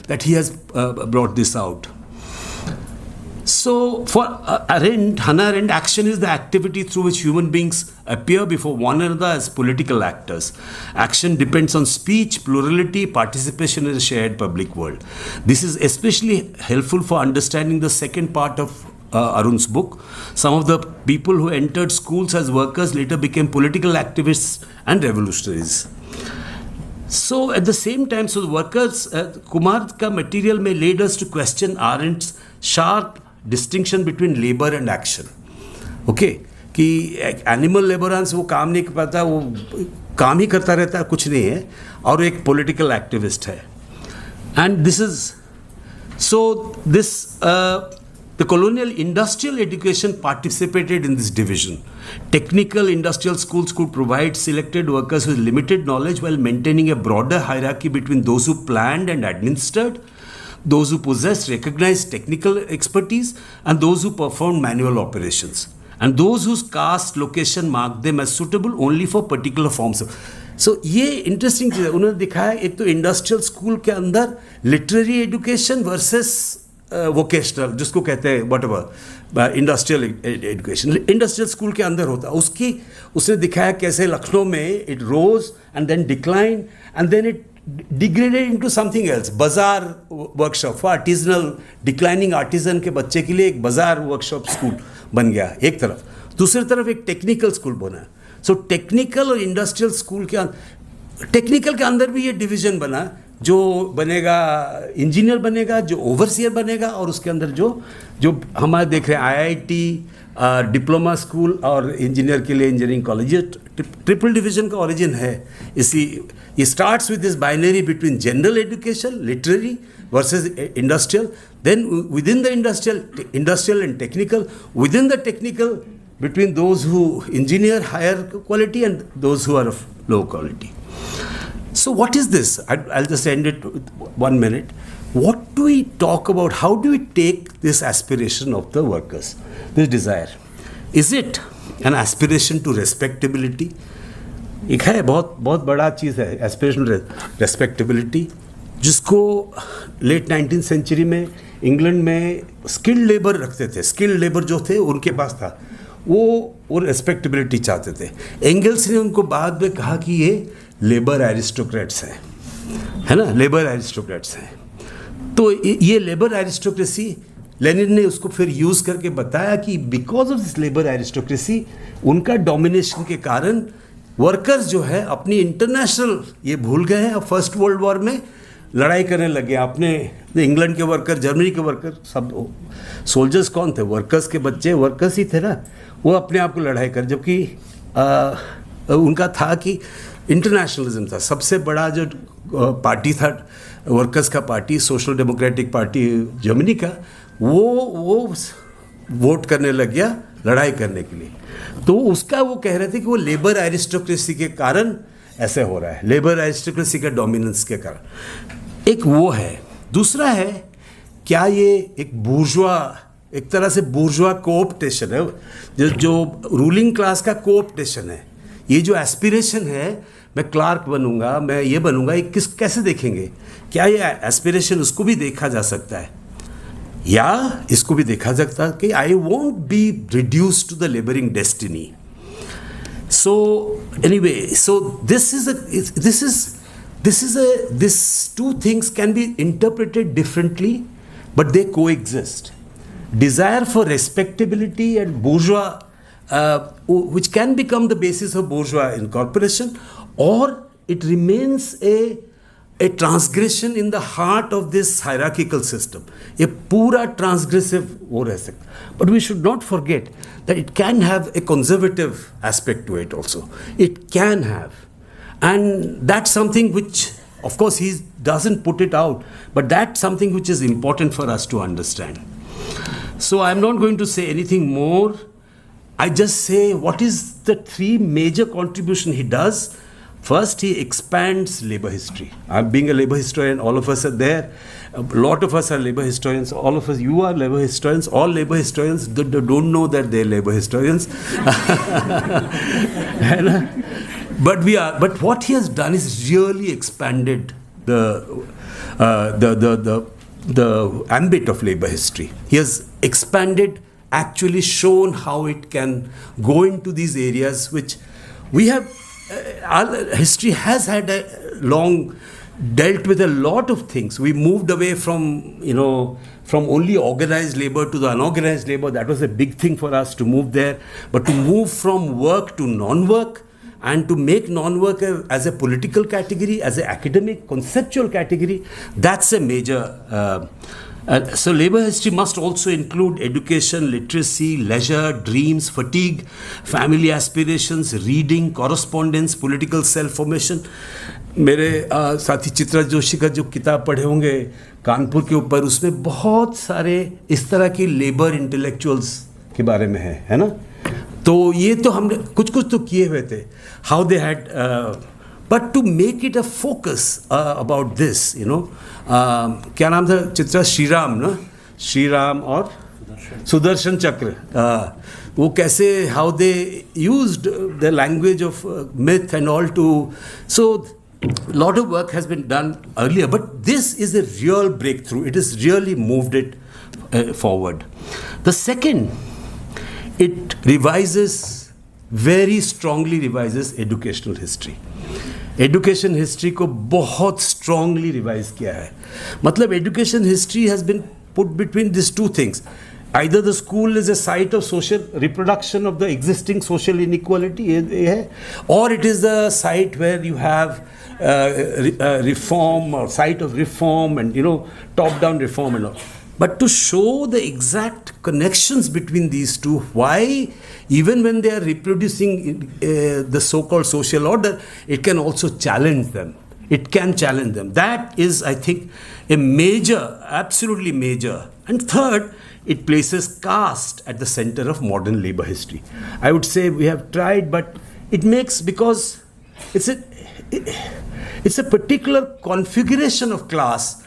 that he has brought this out. So, for Hannah Arendt, action is the activity through which human beings appear before one another as political actors. Action depends on speech, plurality, participation in a shared public world. This is especially helpful for understanding the second part of Arun's book. Some of the people who entered schools as workers later became political activists and revolutionaries. So, at the same time, so the workers, Kumar ka material may lead us to question Arendt's sharp distinction between labour and action. Okay कि animal लेबरेंस वो काम नहीं कर पाता, वो काम ही करता रहता है, कुछ नहीं है, और एक पॉलिटिकल एक्टिविस्ट है. And this is so this the colonial industrial education participated in this division. Technical industrial schools could provide selected workers with limited knowledge while maintaining a broader hierarchy between those who planned and administered, those who possessed recognized technical expertise, and those who performed manual operations, and those whose caste location marked them as suitable only for particular forms of. So ये interesting चीज़ है. उन्होंने दिखाया एक तो industrial school के अंदर literary education versus vocational, जिसको कहते हैं whatever industrial education. Industrial school के अंदर होता है. उसने दिखाया कैसे लखनऊ में it rose and then decline and then it degraded into something else. Bazaar workshop for artisanal declining artisan के बच्चे के लिए एक बाजार वर्कशॉप स्कूल बन गया एक तरफ. दूसरी तरफ एक टेक्निकल स्कूल बना. सो टेक्निकल और इंडस्ट्रियल स्कूल के टेक्निकल के अंदर भी ये डिवीजन बना. जो बनेगा इंजीनियर बनेगा, जो ओवरसियर बनेगा, और उसके अंदर जो हमारे देख रहे हैं IIT डिप्लोमा स्कूल और इंजीनियर के लिए इंजीनियरिंग कॉलेज. ट्रिपल डिवीजन का ओरिजिन है. ये starts with this binary between general education literary versus industrial, then within the industrial and technical, within the technical between those who engineer higher quality and those who are of low quality. So what is this? I'll just end it with 1 minute. What do we talk about? How do we take this aspiration of the workers, this desire? Is it an aspiration to respectability? एक है बहुत बहुत बड़ा चीज़ है aspiration respectability, जिसको late 19th century में England में skilled labour रखते थे. स्किल्ड लेबर जो थे उनके पास था, वो रेस्पेक्टेबिलिटी चाहते थे. एंगल्स ने उनको बाद में कहा कि ये लेबर एरिस्टोक्रेट्स हैं, है ना, लेबर एरिस्टोक्रेट्स हैं. तो ये लेबर एरिस्टोक्रेसी लेनिन ने उसको फिर यूज़ करके बताया कि because of this labour aristocracy, उनका डोमिनेशन के कारण वर्कर्स जो है अपनी इंटरनेशनल ये भूल गए हैं. अब फर्स्ट वर्ल्ड वॉर में लड़ाई करने लगे अपने. इंग्लैंड के वर्कर, जर्मनी के वर्कर, सब सोल्जर्स कौन थे? वर्कर्स के बच्चे वर्कर्स ही थे ना. वो अपने आप को लड़ाई कर, जबकि उनका था कि इंटरनेशनलिज्म था. सबसे बड़ा जो पार्टी था वर्कर्स का party, social democratic party Germany का, वो वोट करने लग गया लड़ाई करने के लिए. तो उसका वो कह रहे थे कि वो लेबर एरिस्टोक्रेसी के कारण ऐसे हो रहा है, लेबर एरिस्टोक्रेसी का डोमिनेंस के कारण. एक वो है. दूसरा है क्या ये एक बूर्जवा, एक तरह से बूर्जवा कोऑप्टेशन है, जो रूलिंग क्लास का कोऑप्टेशन है. ये जो एस्पिरेशन है, मैं क्लार्क बनूंगा, मैं ये बनूंगा, ये कैसे देखेंगे? क्या ये एस्पिरेशन उसको भी देखा जा सकता है, या इसको भी देखा जा सकता है कि I won't be reduced to the labouring destiny. So anyway, so these two things can be interpreted differently, but they coexist. Desire for respectability and bourgeois, which can become the basis of bourgeois incorporation, or it remains a transgression in the heart of this hierarchical system. A pura transgressive वो रह सकता. But we should not forget that it can have a conservative aspect to it also. It can have. And that's something which, of course, he doesn't put it out, but that's something which is important for us to understand. So I'm not going to say anything more. I just say what is the three major contribution he does. First, he expands labor history. I'm being a labor historian, all of us are there. A lot of us are labor historians. All of us, you are labor historians. All labor historians don't know that they're labor historians. But what he has done is really expanded the ambit of labor history. He has expanded, actually shown how it can go into these areas which we have. Our history has had a long dealt with a lot of things. We moved away from only organized labor to the unorganized labor. That was a big thing for us to move there. But to move from work to non-work, and to make non-work as a political category, as an academic conceptual category, that's a major. So labor history must also include education, literacy, leisure, dreams, fatigue, family aspirations, reading, correspondence, political self-formation. मेरे साथी चित्रा जोशी का जो किताब पढ़े होंगे कानपुर के ऊपर, उसमें बहुत सारे इस तरह की लेबर इंटेलेक्चुअल्स के बारे में है ना. तो ये तो हमने कुछ तो किए हुए थे. How they had, but to make it a focus about this, क्या नाम था चित्रा? श्रीराम ना, श्रीराम और सुदर्शन चक्र. वो कैसे, how they used the language of myth and all to. So lot of work has been done earlier, but this is a real breakthrough. It has really moved it forward. The second, it revises, very strongly revises educational history. Education history को बहुत strongly revise किया है. मतलब education history has been put between this two things. Either the school is a site of social reproduction of the existing social inequality, or it is a site where you have reform, or site of reform, and top-down reform and all. But to show the exact connections between these two, why even when they are reproducing the so-called social order, it can also challenge them. It can challenge them. That is, I think, a major, absolutely major. And third, it places caste at the center of modern labor history. I would say we have tried, but it makes, because it's a particular configuration of class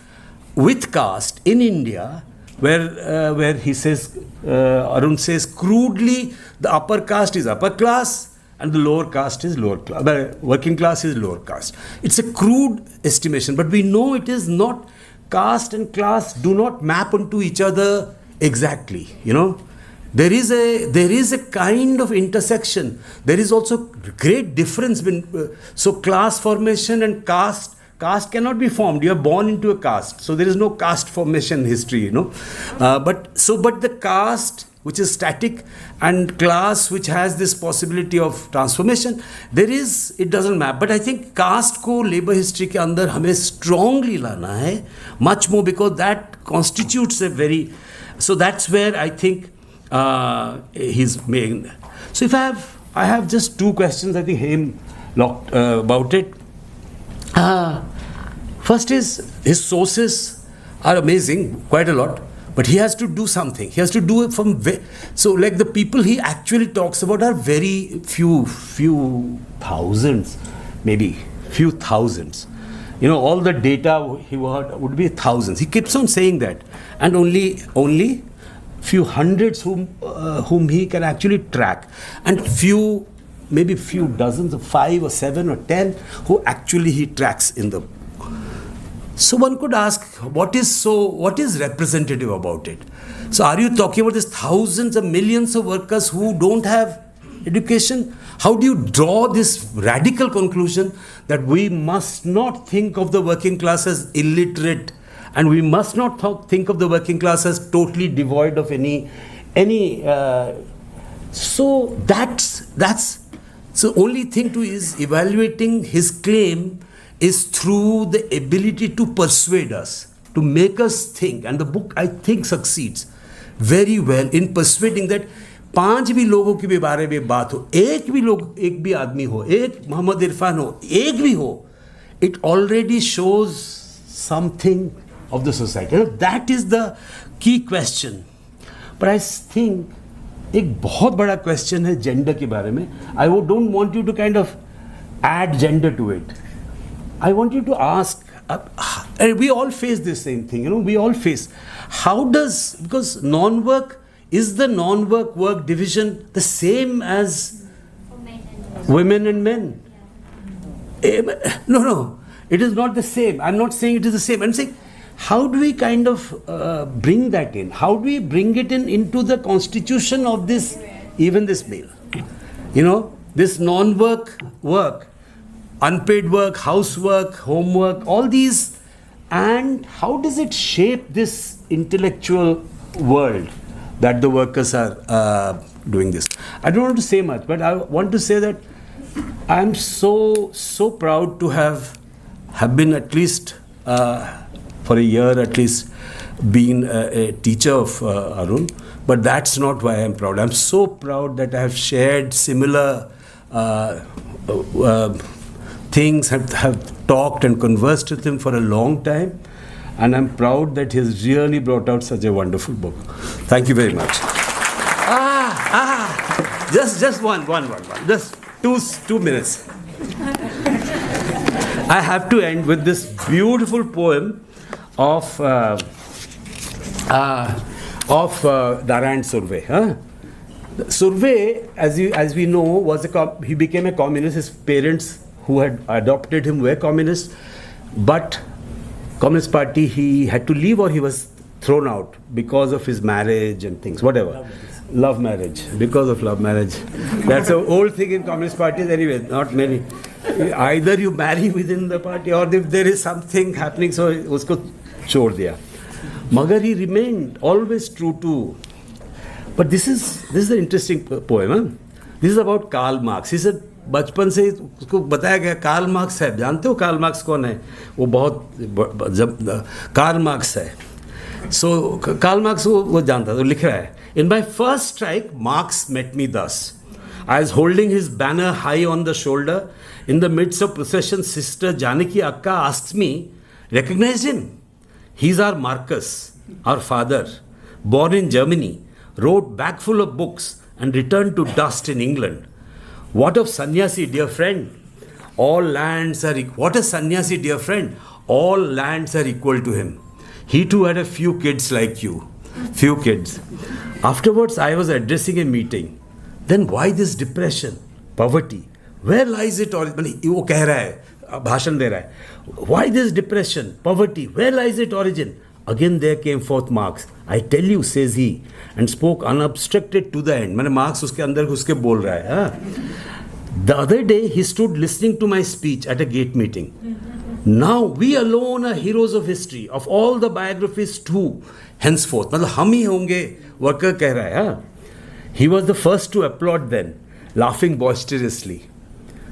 with caste in India, where he says, Arun says crudely, the upper caste is upper class and the lower caste is lower class. The working class is lower caste. It's a crude estimation, but we know it is not. Caste and class do not map onto each other exactly. There is a kind of intersection. There is also great difference between so class formation and caste. Caste cannot be formed. You are born into a caste, so there is no caste formation history. But the caste, which is static, and class, which has this possibility of transformation, it doesn't map. But I think caste को labor history के अंदर हमें strongly लाना है, much more, because that constitutes a very. So that's where I think he's making. So if I have just two questions, I think him about it. First is, his sources are amazing, quite a lot, but he has to do something. He has to do it from so like the people he actually talks about are very few thousands, maybe few thousands, all the data he would be thousands. He keeps on saying that, and only few hundreds whom he can actually track, and maybe few dozens of 5 or 7 or 10 who actually he tracks in the. So one could ask, what is representative about it? So are you talking about these thousands of millions of workers who don't have education? How do you draw this radical conclusion that we must not think of the working class as illiterate, and we must not think of the working class as totally devoid of any so that's so only thing to is evaluating his claim is through the ability to persuade us, to make us think, and the book I think succeeds very well in persuading that 5 भी लोगों के भी बारे में बात हो, एक भी आदमी हो, एक मोहम्मद इरफान हो, एक भी हो, it already shows something of the society. That is the key question. But I think एक बहुत बड़ा question है gender के बारे में. I don't want you to kind of add gender to it. I want you to ask, we all face this same thing, we all face. Because non-work, is the non-work work division the same as women and men? No, it is not the same. I'm not saying it is the same. I'm saying, how do we kind of bring that in? How do we bring it into the constitution of even this bill? This non-work work, unpaid work, housework, homework, all these, and how does it shape this intellectual world that the workers are doing this? I don't want to say much, but I want to say that I'm so proud to have been at least for a year at least been a teacher of Arun, but that's not why I'm proud. I'm so proud that I have shared similar things, have talked and conversed with him for a long time, and I'm proud that he has really brought out such a wonderful book. Thank you very much. Just one. Just 2 minutes. I have to end with this beautiful poem of Narayan Surve. Surve, as we know, he became a communist. His parents, who had adopted him, were communists, but Communist Party, he had to leave or he was thrown out because of his marriage and things, whatever. Love marriage. Because of love marriage. That's an old thing in Communist parties anyway, not many. Either you marry within the party or if there is something happening, so usko chhod diya. Magar he remained always true to. But this is an interesting poem. Huh? This is about Karl Marx. He said, बचपन से उसको बताया गया Karl Marx है, जानते हो Karl Marx कौन है? वो बहुत जब कार्ल मार्क्स है, सो कार्ल मार्क्स वो जानता, तो लिख रहा है, in my first strike Marx met me thus. I was holding his banner high on the shoulder. In the midst of procession, Sister Janaki Akka asks me, recognize him? He's our Marcus, our father, born in Germany, wrote bag full of books and returned to dust in England. What of sannyasi, dear friend? All lands are what is sannyasi, dear friend? All lands are equal to him. He too had a few kids like you. Few kids. Afterwards, I was addressing a meeting. Then why this depression, poverty? Where lies it? वो कह रहा है, भाषण दे रहा है. Why this depression, poverty? Where lies it origin? Again there came forth Marx. I tell you, says he, and spoke unobstructed to the end. मैंने Marx उसके अंदर घुस के बोल रहा है. हाँ? The other day he stood listening to my speech at a gate meeting. Now we alone are heroes of history, of all the biographies too. Henceforth, मतलब हम ही होंगे. Worker कह रहा है. हाँ? He was the first to applaud then, laughing boisterously.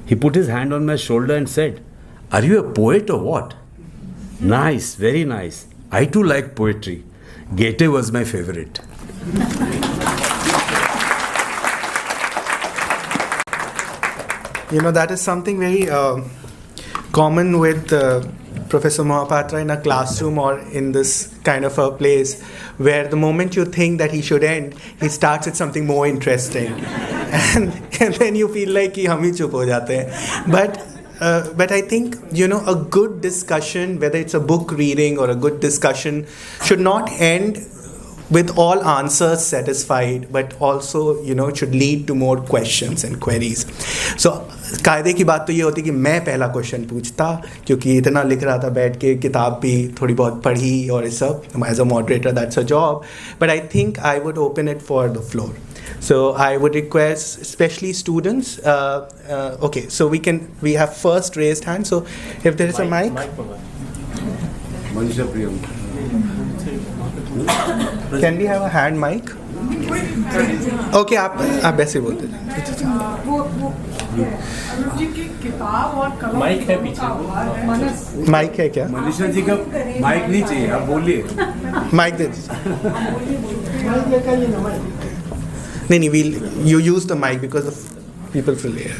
He put his hand on my shoulder and said, "Are you a poet or what?" Nice, very nice. I too like poetry. Goethe was my favorite. That is something very common with Professor Mahapatra in a classroom or in this kind of a place where the moment you think that he should end, he starts with something more interesting. And then you feel like कि हम ही चुप हो जाते हैं. But but I think, you know, a good discussion, whether it's a book reading or a good discussion, should not end with all answers satisfied, but also, you know, it should lead to more questions and queries. So कायदे की बात तो ये होती कि मैं पहला question पूछता, क्योंकि इतना लिख रहा था बैठ के, किताब भी थोड़ी बहुत पढ़ी और सब, as a moderator that's a job, but I think I would open it for the floor. So I would request, especially students. Okay, so we have first raised hand. So if there is a mic. Can we have a hand mic? Okay, आप वैसे बोलते जाएं. अरुण जी की किताब और कलम mic है पीछे. माइक है क्या? मनीषा जी का माइक नहीं चाहिए, आप बोलिए. माइक दे दीजिए. नहीं, you use the mic because of people from there.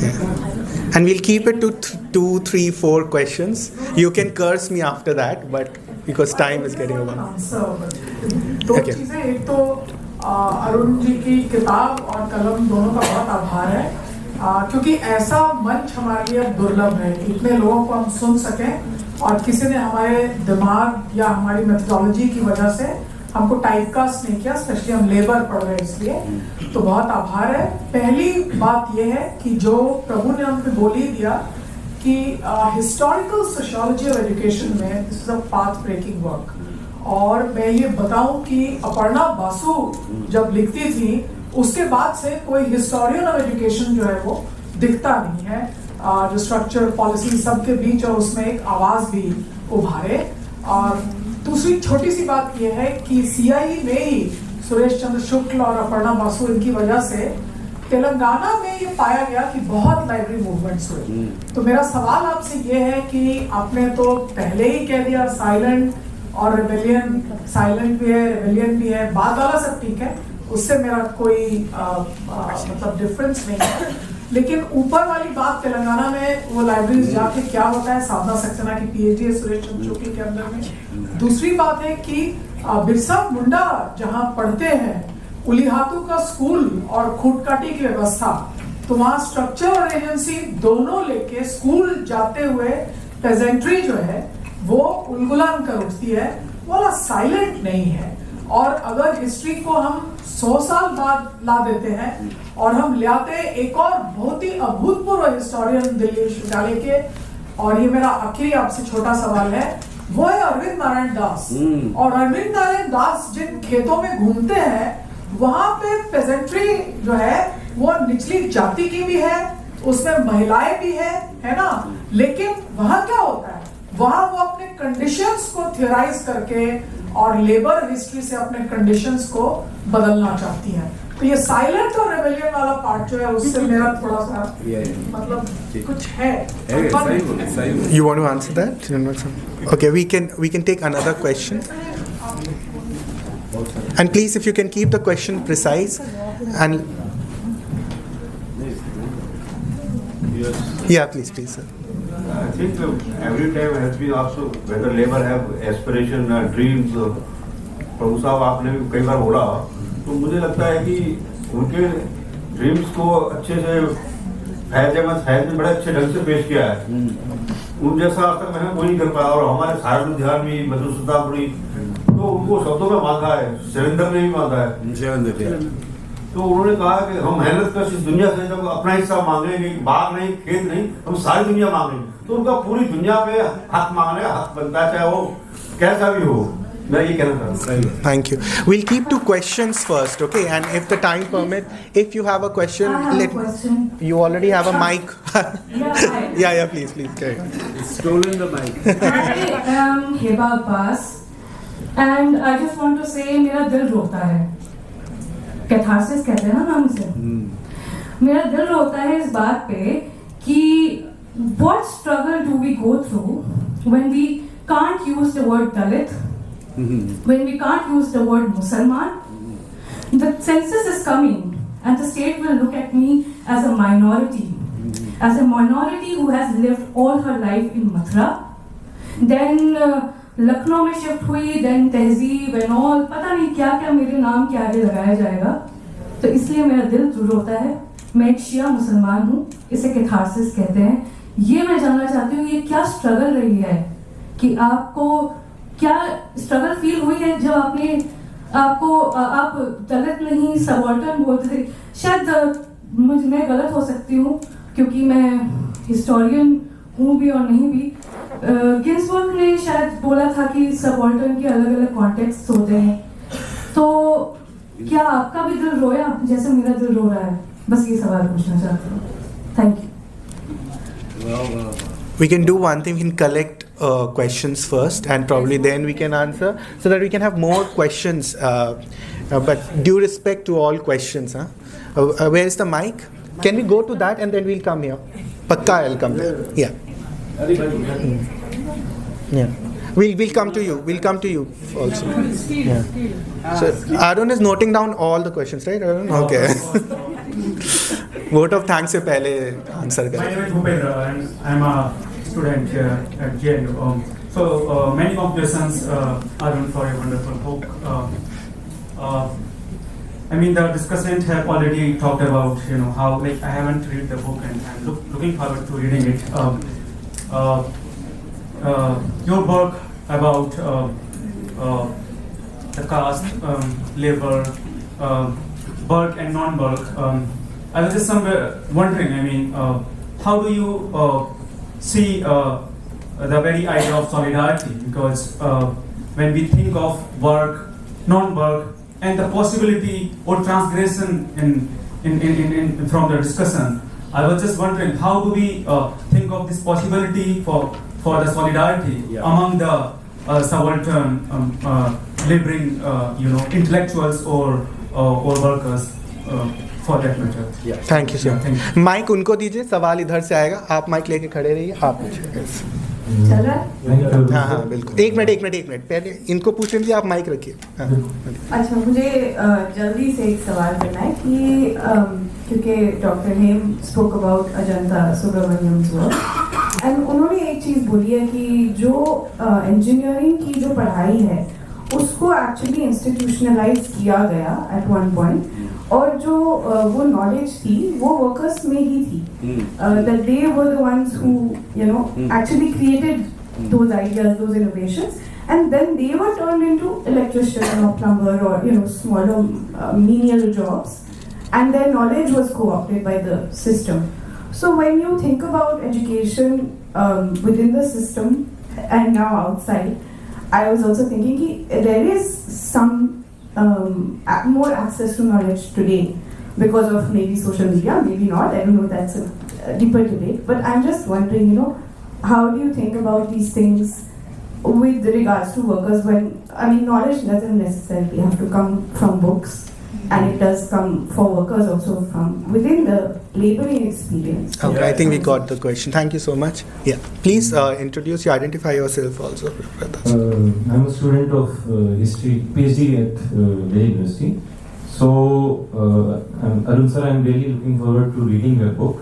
Yeah. And we'll keep it to 2, 3, 4 questions. You can curse me after that, but because time is getting over. दो चीज़ें, एक तो अरुण जी की किताब और कलम दोनों का बहुत आभार है, क्योंकि ऐसा मंच हमारे लिए दुर्लभ है, इतने लोगों को हम सुन सकें और किसी ने हमारे दिमाग या हमारी मेथोडोलॉजी की वजह से हमको टाइपकास्ट नहीं किया, स्पेशली हम लेबर पढ़ रहे हैं इसलिए, तो बहुत आभार है. पहली बात यह है कि जो प्रभु ने हमको बोल ही दिया कि हिस्टोरिकल सोशियोलॉजी ऑफ एजुकेशन में this is a path breaking work. और मैं ये बताऊं कि अपर्णा बासु जब लिखती थी उसके बाद से कोई हिस्टोरियन ऑफ एजुकेशन जो है वो दिखता नहीं है, जो स्ट्रक्चर पॉलिसी सबके बीच और उसमें एक आवाज भी उभारे. और दूसरी छोटी सी बात यह है कि CIE में ही सुरेश चंद्र शुक्ल और अपर्णा बासु, इनकी वजह से तेलंगाना में ये पाया गया कि बहुत लाइब्रेरी मूवमेंट्स हुए. तो मेरा सवाल आपसे ये है कि आपने तो पहले ही कह दिया साइलेंट और रेबेलियन, साइलेंट भी है, रेबेलियन भी है, बाद वाला सब ठीक है, उससे मेरा कोई मतलब डिफरेंस नहीं है, लेकिन ऊपर वाली बात तेलंगाना में वो लाइब्रेरीज जाके क्या होता है, साधना सक्सेना की PhD है सुरेश चंद्र शुक्ल के अंदर में. दूसरी बात है कि बिरसा मुंडा जहाँ पढ़ते हैं, उलीहातू का स्कूल और खूटकाटी की व्यवस्था, तो वहाँ स्ट्रक्चर और एजेंसी दोनों लेके स्कूल जाते हुए पेजेंट्री जो है वो उलगुलान कर उठती है, वो साइलेंट नहीं है. और अगर हिस्ट्री को हम 100 साल बाद ला देते हैं और हम ले आते हैं एक और बहुत ही अभूतपूर्व हिस्टोरियन दिल्ली विश्वविद्यालय के, और ये मेरा आखिरी आपसे छोटा सवाल है, वो है अरविंद नारायण दास. और अरविंद नारायण दास जिन खेतों में घूमते हैं वहां पे पेजेंट्री जो है वो निचली जाति की भी है, उसमें महिलाएं भी है ना, लेकिन वहां क्या होता है, वहां वो अपने कंडीशंस को थियराइज करके और लेबर हिस्ट्री से अपने कंडीशंस को बदलना चाहती हैं. तो ये साइलेंट और रेबेलियन वाला पार्ट जो है उससे मेरा थोड़ा सा मतलब कुछ है. You want to answer that? Okay, we can take another question. And please, if you can keep the question precise and yeah, please, sir. I think every time has been also whether labor have aspiration, dreams. प्रभु साहब आपने भी कई बार बोला, तो मुझे लगता है कि उनके ड्रीम्स को अच्छे से फैज में बड़े अच्छे ढंग से पेश किया है. उन जैसा आज तक मैंने कोई नहीं कर पाया. और हमारे सारे ध्यान भी मधुसूदनपुरी तो उनको शब्दों में मांगा है, सुरेंद्र ने भी मांगा है. तो उन्होंने कहा कि हम मेहनत कर इस दुनिया से जब अपना हिस्सा मांगेंगे, बाग नहीं, खेत नहीं, हम सारी दुनिया मांगेंगे. तो उनका पूरी दुनिया पे हक मांगने हक बनता है, चाहे वो कैसा भी हो. मैं ये कहना चाहता हूँ. Thank you. We'll keep to questions first, okay? And if the time permit, if you have a question, you already have a mic. yeah, please. Okay. Stolen the mic. I am Heba Abbas, and I just want to say मेरा दिल रोता है. Catharsis कहते हैं ना नाम से. मेरा दिल रोता है इस बात पे कि what struggle do we go through when we can't use the word Dalit, when we can't use the word Musalman. The census is coming and the state will look at me as a minority, as a minority who has lived all her life in Mathura. Then Lucknow में shift हुई, then तहजीब and all, पता नहीं क्या क्या मेरे नाम के आगे लगाया जाएगा. तो इसलिए मेरा दिल रोता है. मैं एक शिया मुसलमान हूँ, इसे कैथारसिस कहते हैं। ये मैं जानना चाहती हूँ, ये क्या स्ट्रगल रही है कि आपको क्या स्ट्रगल फील हुई है जब आप दलित नहीं सबॉल्टर्न बोलते थे। शायद मैं गलत हो सकती हूँ क्योंकि मैं हिस्टोरियन हूँ भी और नहीं भी। गिन्सबर्ग ने शायद बोला था कि सबॉल्टर्न के अलग अलग कॉन्टेक्स्ट होते हैं, तो क्या आपका भी दिल रोया जैसे मेरा दिल रो रहा है? बस ये सवाल पूछना चाहती हूँ। Thank you. We can do one thing, we can collect questions first and probably then we can answer so that we can have more questions. But due respect to all questions. Where is the mic? Can we go to that and then we'll come here? Pakka, I'll come there. Yeah. Yeah. We'll come to you. We'll come to you also. Yeah. So Arun is noting down all the questions, right? Arun? Okay. Vote of thanks से पहले answer करें. My name is Bhupendra and I'm a student here at JNU. Many congratulations, Arun, for a wonderful book. I mean, the discussant have already talked about, how, like, I haven't read the book and I'm looking forward to reading it. Your work about the caste, labor, work and non-work. I was just somewhere wondering, I mean, how do you see the very idea of solidarity? Because when we think of work, non-work, and the possibility or transgression in from the discussion, I was just wondering, how do we think of this possibility for the solidarity among the subaltern laboring, intellectuals or workers, for that matter. Thank you sir. Mike उनको दीजिए, सवाल इधर से आएगा, आप mic लेके खड़े रहिए, आप पूछिए. चल रहा है? हाँ बिल्कुल. एक मिनट पहले इनको पूछ लीजिए, आप माइक रखिए. अच्छा, मुझे जल्दी से एक सवाल करना है कि क्योंकि doctor Hem spoke about Ajanta Subramaniam's work and उन्होंने एक चीज़ बोली है कि जो इंजीनियरिंग की जो पढ़ाई है उसको एक्चुअली इंस्टीट्यूशनलाइज किया गया एट वन पॉइंट, और जो वो नॉलेज थी वो वर्कर्स में ही थी. That they were the ones who actually created those ideas, those innovations, and then they were turned into electrician or plumber or smaller menial jobs, and their knowledge was co-opted by the system. So when you think about education within the system and now outside, I was also thinking there is some more access to knowledge today because of maybe social media, maybe not. I don't know, that's a deeper debate. But I'm just wondering, how do you think about these things with regards to workers when, knowledge doesn't necessarily have to come from books, and it does come for workers also from within the laboring experience. Okay, I think we got the question. Thank you so much. Yeah, please introduce you, identify yourself also. I'm a student of history, PhD at Delhi University. So, Arun sir, I'm really looking forward to reading your book.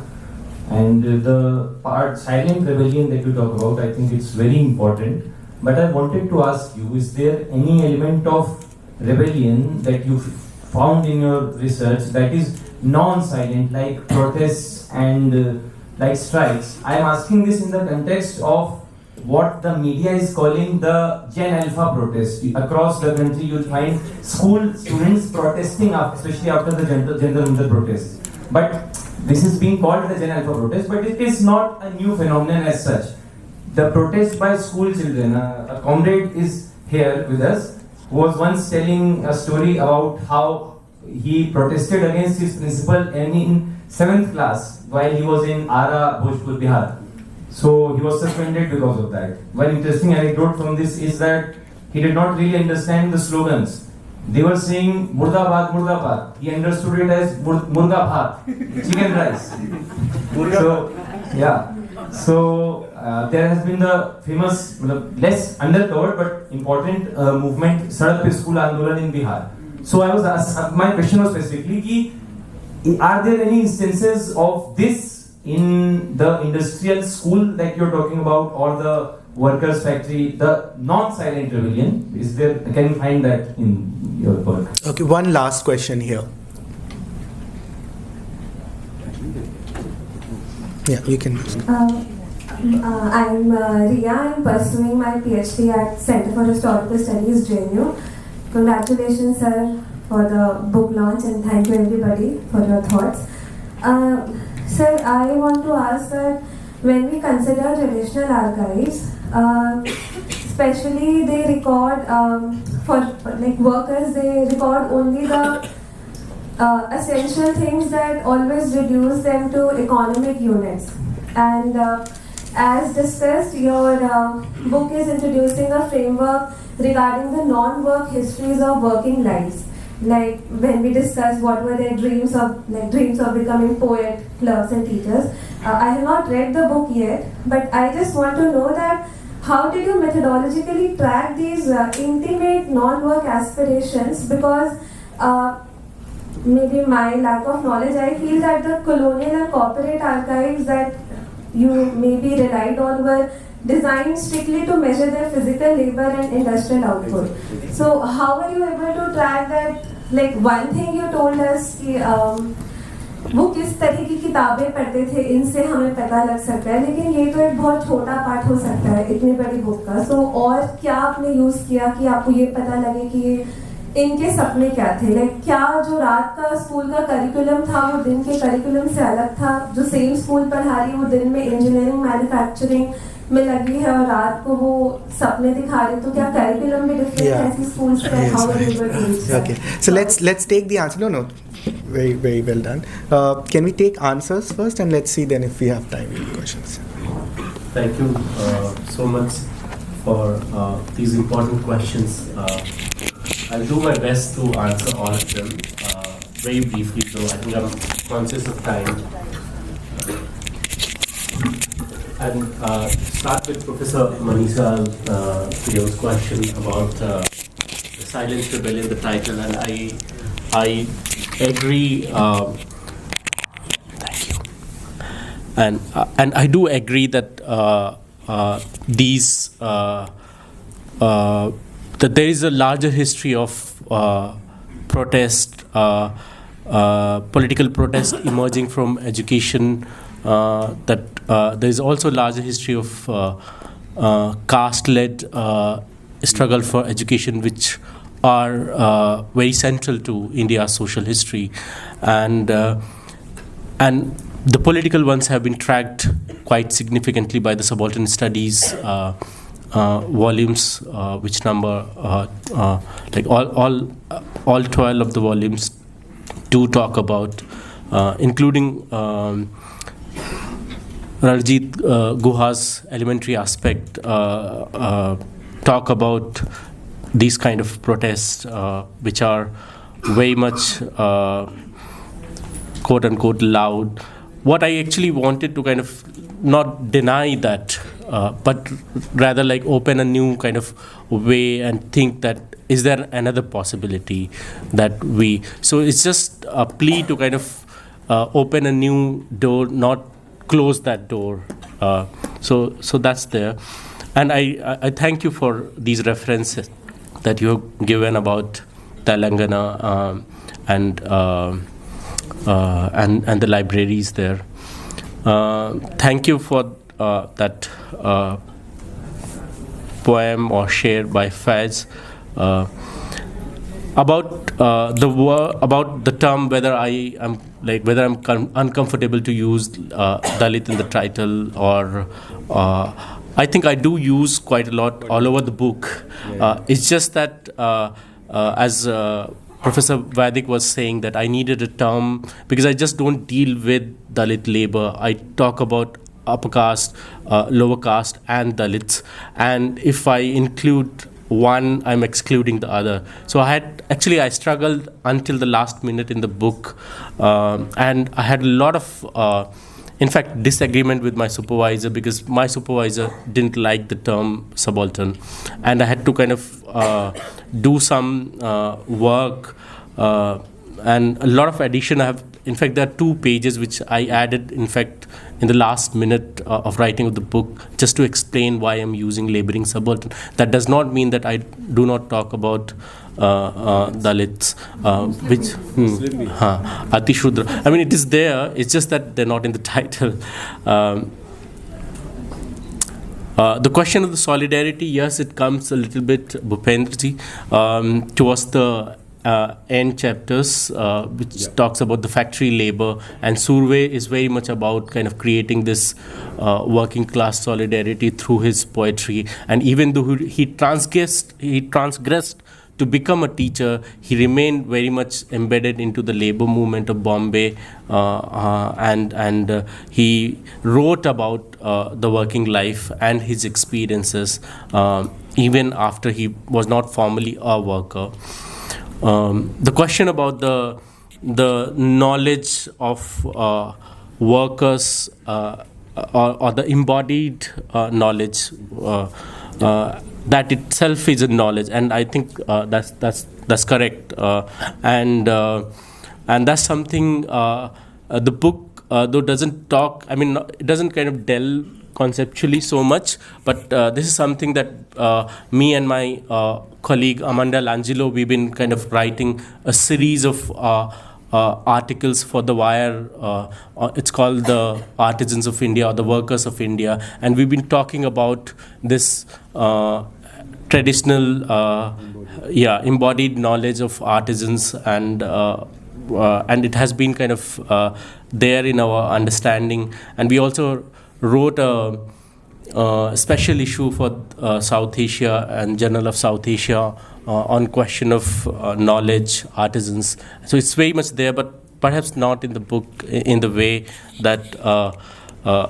And the part silent rebellion that you talk about, I think it's very important. But I wanted to ask you, is there any element of rebellion that you found in your research that is non-silent, like protests and like strikes? I am asking this in the context of what the media is calling the Gen Alpha protest. Across the country, you'll find school students protesting, especially after the gender protest. But this is being called the Gen Alpha protest, but it is not a new phenomenon as such. The protest by school children, a comrade is here with us, who was once telling a story about how he protested against his principal in 7th class while he was in Ara, Bhojpur, Bihar. So he was suspended because of that. One interesting anecdote from this is that he did not really understand the slogans. They were saying Murdabad, Murdabad. He understood it as Murga Bhat, chicken rice. So, yeah. So there has been the famous, less undercover but important movement, Sadak Pe School Andolan in Bihar. So I was asked, my question was specifically, are there any instances of this in the industrial school that you're talking about, or the workers' factory, the non-silent rebellion? Is there? Can you find that in your work? Okay, one last question here. Yeah, you can. I'm Ria. I'm pursuing my PhD at Center for Historical Studies, JNU. Congratulations, sir, for the book launch, and thank you everybody for your thoughts. Sir, I want to ask that when we consider traditional archives, especially they record for like workers, they record only the essential things that always reduce them to economic units. And as discussed, your book is introducing a framework regarding the non-work histories of working lives. Like when we discussed what were their dreams of becoming poet, clerks and teachers. I have not read the book yet, but I just want to know that how did you methodologically track these intimate non-work aspirations? Because maybe my lack of knowledge, I feel that the colonial and corporate archives that you maybe relied on were designed strictly to measure their physical labor and industrial output. So how were you able to track that? Like one thing you told us कि वो किस तरह की किताबें पढ़ते थे, इनसे हमें पता लग सकता है, लेकिन ये तो एक बहुत छोटा पार्ट हो सकता है इतनी बड़ी बुक का. So और क्या आपने यूज किया कि आपको ये पता लगे कि इनके सपने क्या थे? लाइक क्या जो रात का स्कूल का करिकुलम था वो दिन के करिकुलम से अलग था? जो सेम स्कूल पढ़ा रही वो दिन में इंजीनियरिंग मैन्युफैक्चरिंग में लगी है और रात को वो सपने दिखा रही, तो क्या करिकुलम में डिफरेंस ऐसी स्कूल्स से? How are you able to reach? Okay, so let's take the answer. No, very well done. Can we take answers first, and let's see then if we have time for questions. Thank you so much for these important questions. I'll do my best to answer all of them very briefly, so I think I'm conscious of time. And start with Professor Manisha Priyo's question about the silent rebellion, the title, and I agree. Thank you. And I do agree that these that there is a larger history of protest, political protest emerging from education. That there is also a larger history of caste-led struggle for education, which are very central to India's social history, and the political ones have been tracked quite significantly by the subaltern studies volumes, which number like all 12 of the volumes do talk about, including Rajit Guha's elementary aspect, talk about these kind of protests, which are very much quote unquote loud. What I actually wanted to kind of not deny that, but rather like open a new kind of way and think that is there another possibility that we. So it's just a plea to kind of open a new door, not close that door. So that's there, and I thank you for these references that you have given about Telangana and the libraries there. Thank you for that poem or share by Faiz about the term, whether I'm uncomfortable to use Dalit in the title, or I think I do use quite a lot all over the book. It's just that as Professor Vaidik was saying, that I needed a term because I just don't deal with Dalit labor. I talk about upper caste, lower caste and Dalits, and if I include one, I'm excluding the other. So I struggled until the last minute in the book, and I had a lot of in fact disagreement with my supervisor, because my supervisor didn't like the term subaltern, and I had to kind of do some work and a lot of addition I have in fact, there are 2 pages which I added, in fact, in the last minute of writing of the book, just to explain why I'm using laboring subaltern. That does not mean that I do not talk about Dalits, which Ati Shudra. I mean, it is there. It's just that they're not in the title. The question of the solidarity, yes, it comes a little bit, Bhupendraji, towards the end chapters, which talks about the factory labor, and Surve is very much about kind of creating this working class solidarity through his poetry. And even though he transgressed to become a teacher, he remained very much embedded into the labor movement of Bombay, and he wrote about the working life and his experiences even after he was not formally a worker. The question about the knowledge of workers or the embodied knowledge, that itself is a knowledge, and I think that's correct, and that's something the book though doesn't talk. I mean, it doesn't kind of delve conceptually so much, but this is something that me and my colleague Amanda Langelo, we've been kind of writing a series of articles for The Wire. It's called The Artisans of India or The Workers of India, and we've been talking about this traditional embodied knowledge of artisans, and it has been kind of there in our understanding. And we also wrote a special issue for South Asia and Journal of South Asia on question of knowledge, artisans. So it's very much there, but perhaps not in the book in the way that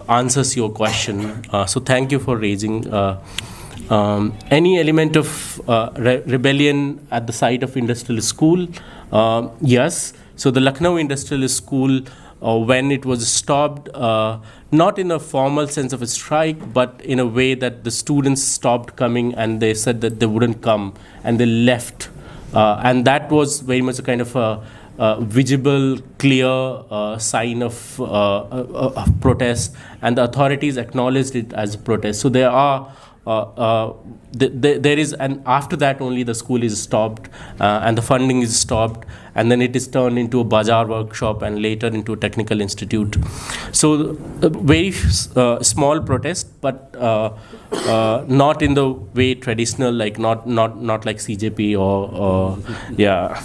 answers your question. So thank you for raising any element of rebellion at the site of industrial school. Yes. So the Lucknow Industrial School, when it was stopped, not in a formal sense of a strike, but in a way that the students stopped coming and they said that they wouldn't come and they left. And that was very much a kind of a visible, clear sign of protest, and the authorities acknowledged it as a protest. So there are there is, and after that only the school is stopped, and the funding is stopped, and then it is turned into a bazaar workshop and later into a technical institute. So a very small protest, but not in the way traditional, like not like CJP or yeah.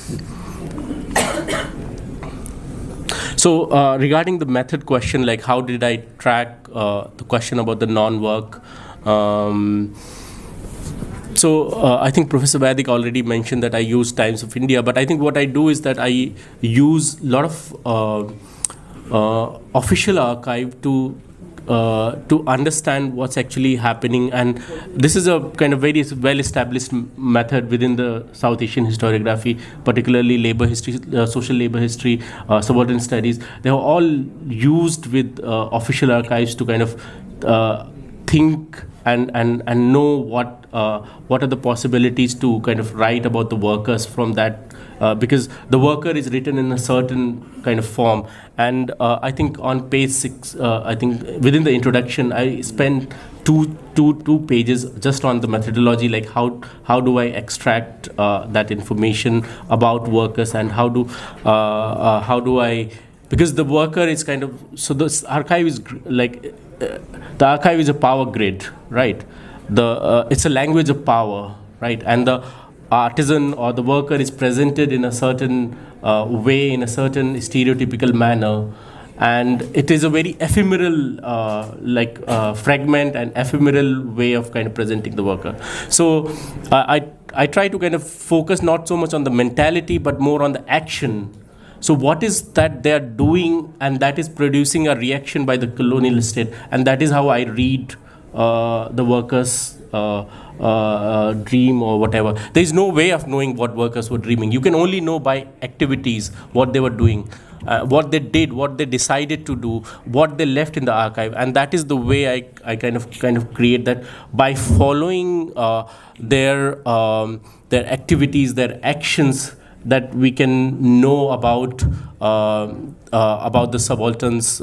So regarding the method question, like how did I track the question about the non-work? So I think Professor Vaidik already mentioned that I use Times of India, but I think what I do is that I use a lot of official archive to understand what's actually happening, and this is a kind of very well-established method within the South Asian historiography, particularly labor history, social labor history, subaltern studies. They are all used with official archives to kind of think and know what are the possibilities to kind of write about the workers from that, because the worker is written in a certain kind of form. And I think on page 6, I think within the introduction, I spent two pages just on the methodology, like how do I extract that information about workers, and how do I, because the worker is kind of, so this archive is like, the archive is a power grid, right? It's a language of power, right? And the artisan or the worker is presented in a certain way, in a certain stereotypical manner, and it is a very ephemeral fragment and ephemeral way of kind of presenting the worker. So I try to kind of focus not so much on the mentality but more on the action. So what is that they are doing, and that is producing a reaction by the colonial state, and that is how I read the workers' dream or whatever. There is no way of knowing what workers were dreaming. You can only know by activities what they were doing, what they did, what they decided to do, what they left in the archive, and that is the way I kind of create that by following their activities, their actions. that we can know about the subaltern's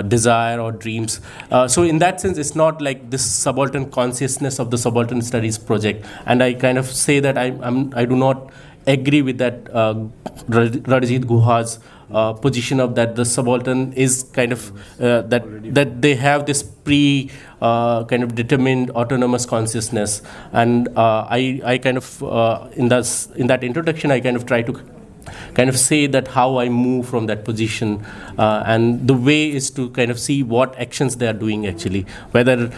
desire or dreams. So in that sense, it's not like this subaltern consciousness of the subaltern studies project. And I kind of say that I do not agree with that Rajit Guha's position of that the subaltern is kind of that they have this kind of determined autonomous consciousness. And I kind of in that introduction I kind of try to kind of say that how I move from that position, and the way is to kind of see what actions they are doing actually, whether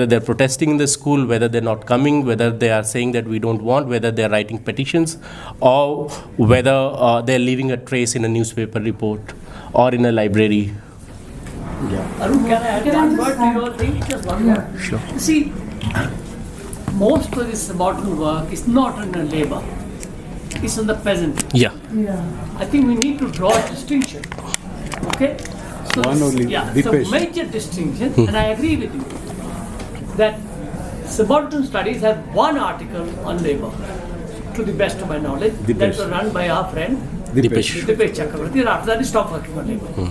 they're protesting in the school, whether they're not coming, whether they are saying that we don't want, whether they're writing petitions, or whether they're leaving a trace in a newspaper report or in a library. Arun, can I add one word to your thing? Just one word. Sure. You see, most of this subaltern work is not under labor. It's on the peasant. Yeah. I think we need to draw a distinction. Okay? So One only. Yeah. The So patient. major distinction, and I agree with you that subaltern studies have one article on labor, to the best of my knowledge, that was run by our friend Dipesh. Dipesh Chakravarti. After that, he stopped working on labor.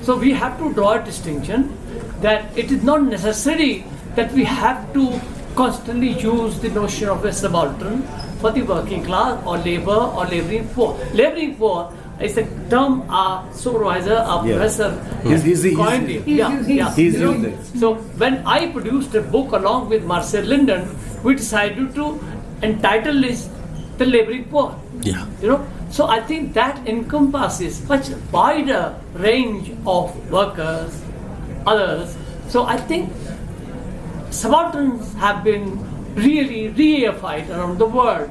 So we have to draw a distinction that it is not necessary that we have to constantly use the notion of a subaltern for the working class or labor or laboring poor. Laboring poor is a term our supervisor, our professor coined it. He's used it. So when I produced a book along with Marcel Linden, we decided to entitle it The Laboring Poor. Yeah. So I think that encompasses much wider range of workers, others. So I think subalterns have been really reified around the world,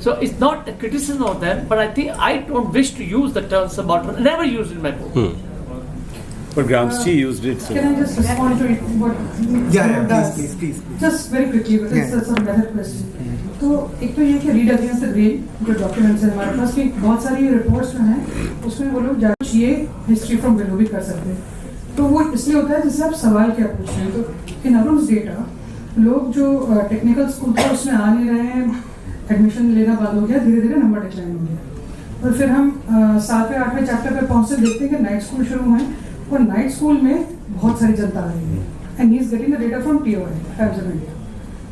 So it's not a criticism of them, but I don't wish to use the term subaltern. I never used it in my book. But Gramsci used it. So. Can I just respond to what? Please. Just very quickly, but it's a better question. तो एक तो ये कि read against the grain जो documents है हमारे पास की बहुत सारी रिपोर्ट्स जो हैं उसमें वो लोग ये हिस्ट्री फ्रॉम बिलो भी कर सकते हैं. तो वो इसलिए होता है जिससे आप सवाल क्या पूछ रहे हैं. तो इन अरुण्स डेटा लोग जो टेक्निकल स्कूल था उसमें आ नहीं रहे हैं, एडमिशन लेना बंद हो गया, धीरे धीरे नंबर डिक्लाइन हो गया. और फिर हम 7वें 8वें चैप्टर पे पहुँचते देखते हैं कि नाइट स्कूल शुरू हुए और नाइट स्कूल में बहुत सारी जनता आ रही है and he is getting the data from TOI times of India.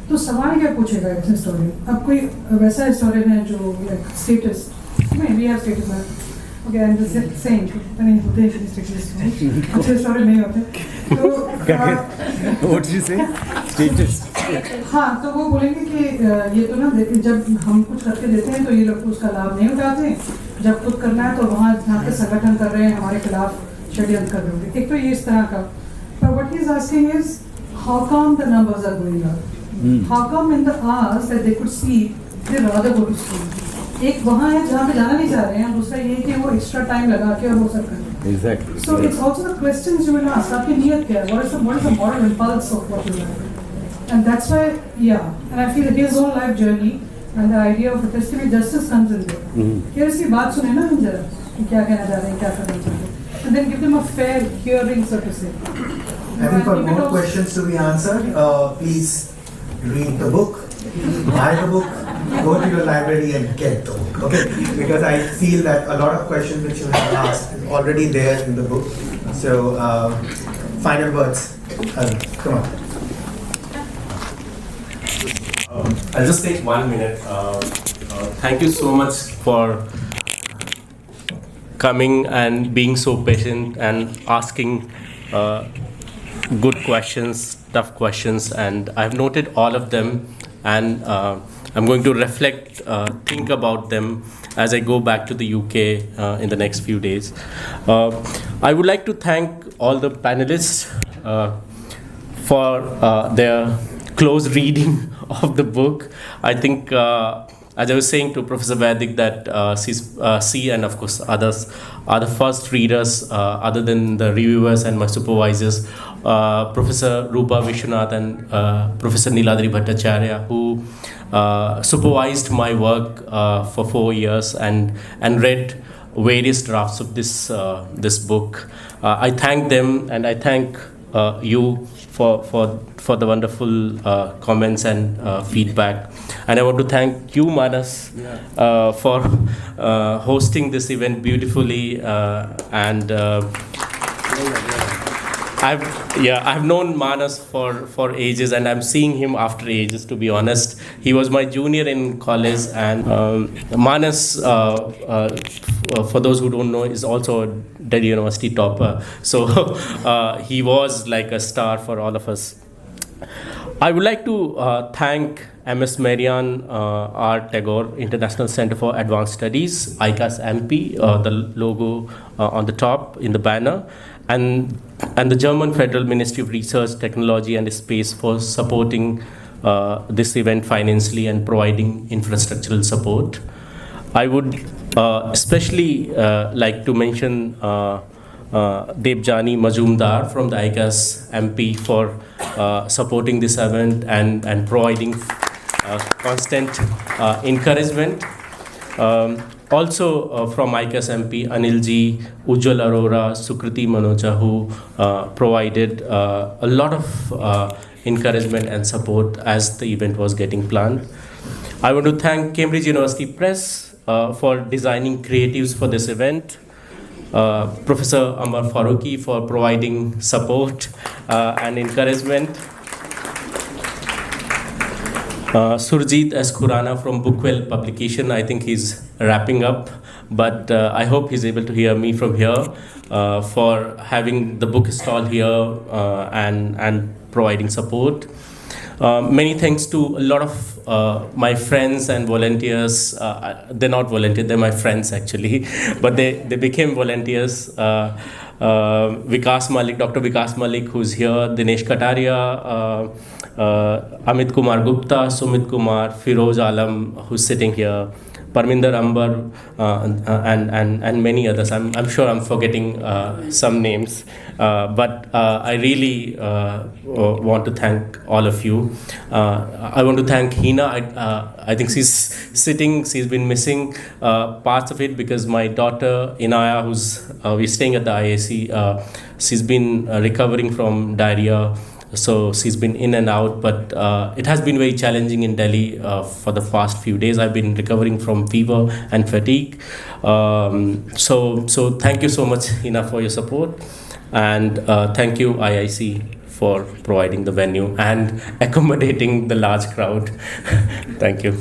तो सवाल क्या पूछेगा इस हिस्टोरियन. अब कोई वैसा हिस्टोरियन है जो स्टेटस में we have status okay I am just saying नहीं होते हैं स्टेटस अच्छे हिस्टोरियन नहीं होते. तो what do you say status. हाँ तो वो बोलेंगे कि ये तो ना जब हम कुछ करके देते हैं तो ये लोग उसका लाभ नहीं उठाते, जब खुद करना है तो वहाँ जहाँ पे संगठन कर रहे हैं हमारे खिलाफ षड्यंत्र कर रहे होंगे. एक तो ये इस तरह का. पर what he is asking is how come the numbers are going up. How come in the hours that they could see they rather go to school? एक वहाँ है जहाँ पे जाना नहीं चाह रहे हैं, दूसरा ये कि वो एक्स्ट्रा टाइम लगा के और वो सब करें. Exactly. So it's also the questions you will ask. आपकी नीयत क्या है? What is the moral impulse of what you like? And that's why, and I feel that his own life journey and the idea of testimony justice comes in there. फिर इसकी बात सुने ना हम जरा कि क्या कहना चाह रहे हैं, क्या करना चाहते हैं, and then give them a fair hearing, so to say. And for more questions to be answered, please read the book, buy the book, go to your library and get the book, okay? Because I feel that a lot of questions which you have asked is already there in the book. So, final words. Come on. I'll just take 1 minute. Thank you so much for coming and being so patient and asking good questions, tough questions, and I've noted all of them, and I'm going to reflect, think about them as I go back to the UK in the next few days. I would like to thank all the panelists for their close reading of the book. I think, as I was saying to Professor Vaidik, that she and of course others are the first readers, other than the reviewers and my supervisors, Professor Rupa Vishwanath and Professor Niladri Bhattacharya, who supervised my work for 4 years and read various drafts of this book. I thank them, and I thank you for the wonderful comments and feedback. And I want to thank you, Manas, for hosting this event beautifully. I've known Manas for ages, and I'm seeing him after ages, to be honest. He was my junior in college, and Manas, for those who don't know, is also a Delhi University topper. So he was like a star for all of us. I would like to thank MS Marian R. Tagore International Center for Advanced Studies, ICAS MP, the logo on the top in the banner, and the German Federal Ministry of Research, Technology and Space for supporting this event financially and providing infrastructural support. I would especially like to mention Debjani Majumdar from the ICAS MP for supporting this event and providing constant encouragement. Also from ICAS MP, Anilji, Ujjwal Arora, Sukriti Manoja, who provided a lot of encouragement and support as the event was getting planned. I want to thank Cambridge University Press for designing creatives for this event. Professor Amar Faruqi for providing support and encouragement. Surjit S. Khurana from Bookwell Publication. I think he's wrapping up, but I hope he's able to hear me from here, for having the book stall here and providing support. Many thanks to a lot of my friends and volunteers. They're not volunteers, they're my friends actually, but they became volunteers. Vikas Malik, Dr. Vikas Malik, who's here, Dinesh Kataria, Amit Kumar Gupta, Sumit Kumar, Firoz Alam, who's sitting here, Parminder Ambar, and many others. I'm sure I'm forgetting some names, but I really want to thank all of you. I want to thank Hina. I think she's sitting, she's been missing parts of it because my daughter Inaya, who's we're staying at the IAC, she's been recovering from diarrhea. So she's been in and out, but it has been very challenging in Delhi for the past few days. I've been recovering from fever and fatigue. So thank you so much, Hina, for your support. And thank you, IIC, for providing the venue and accommodating the large crowd. Thank you.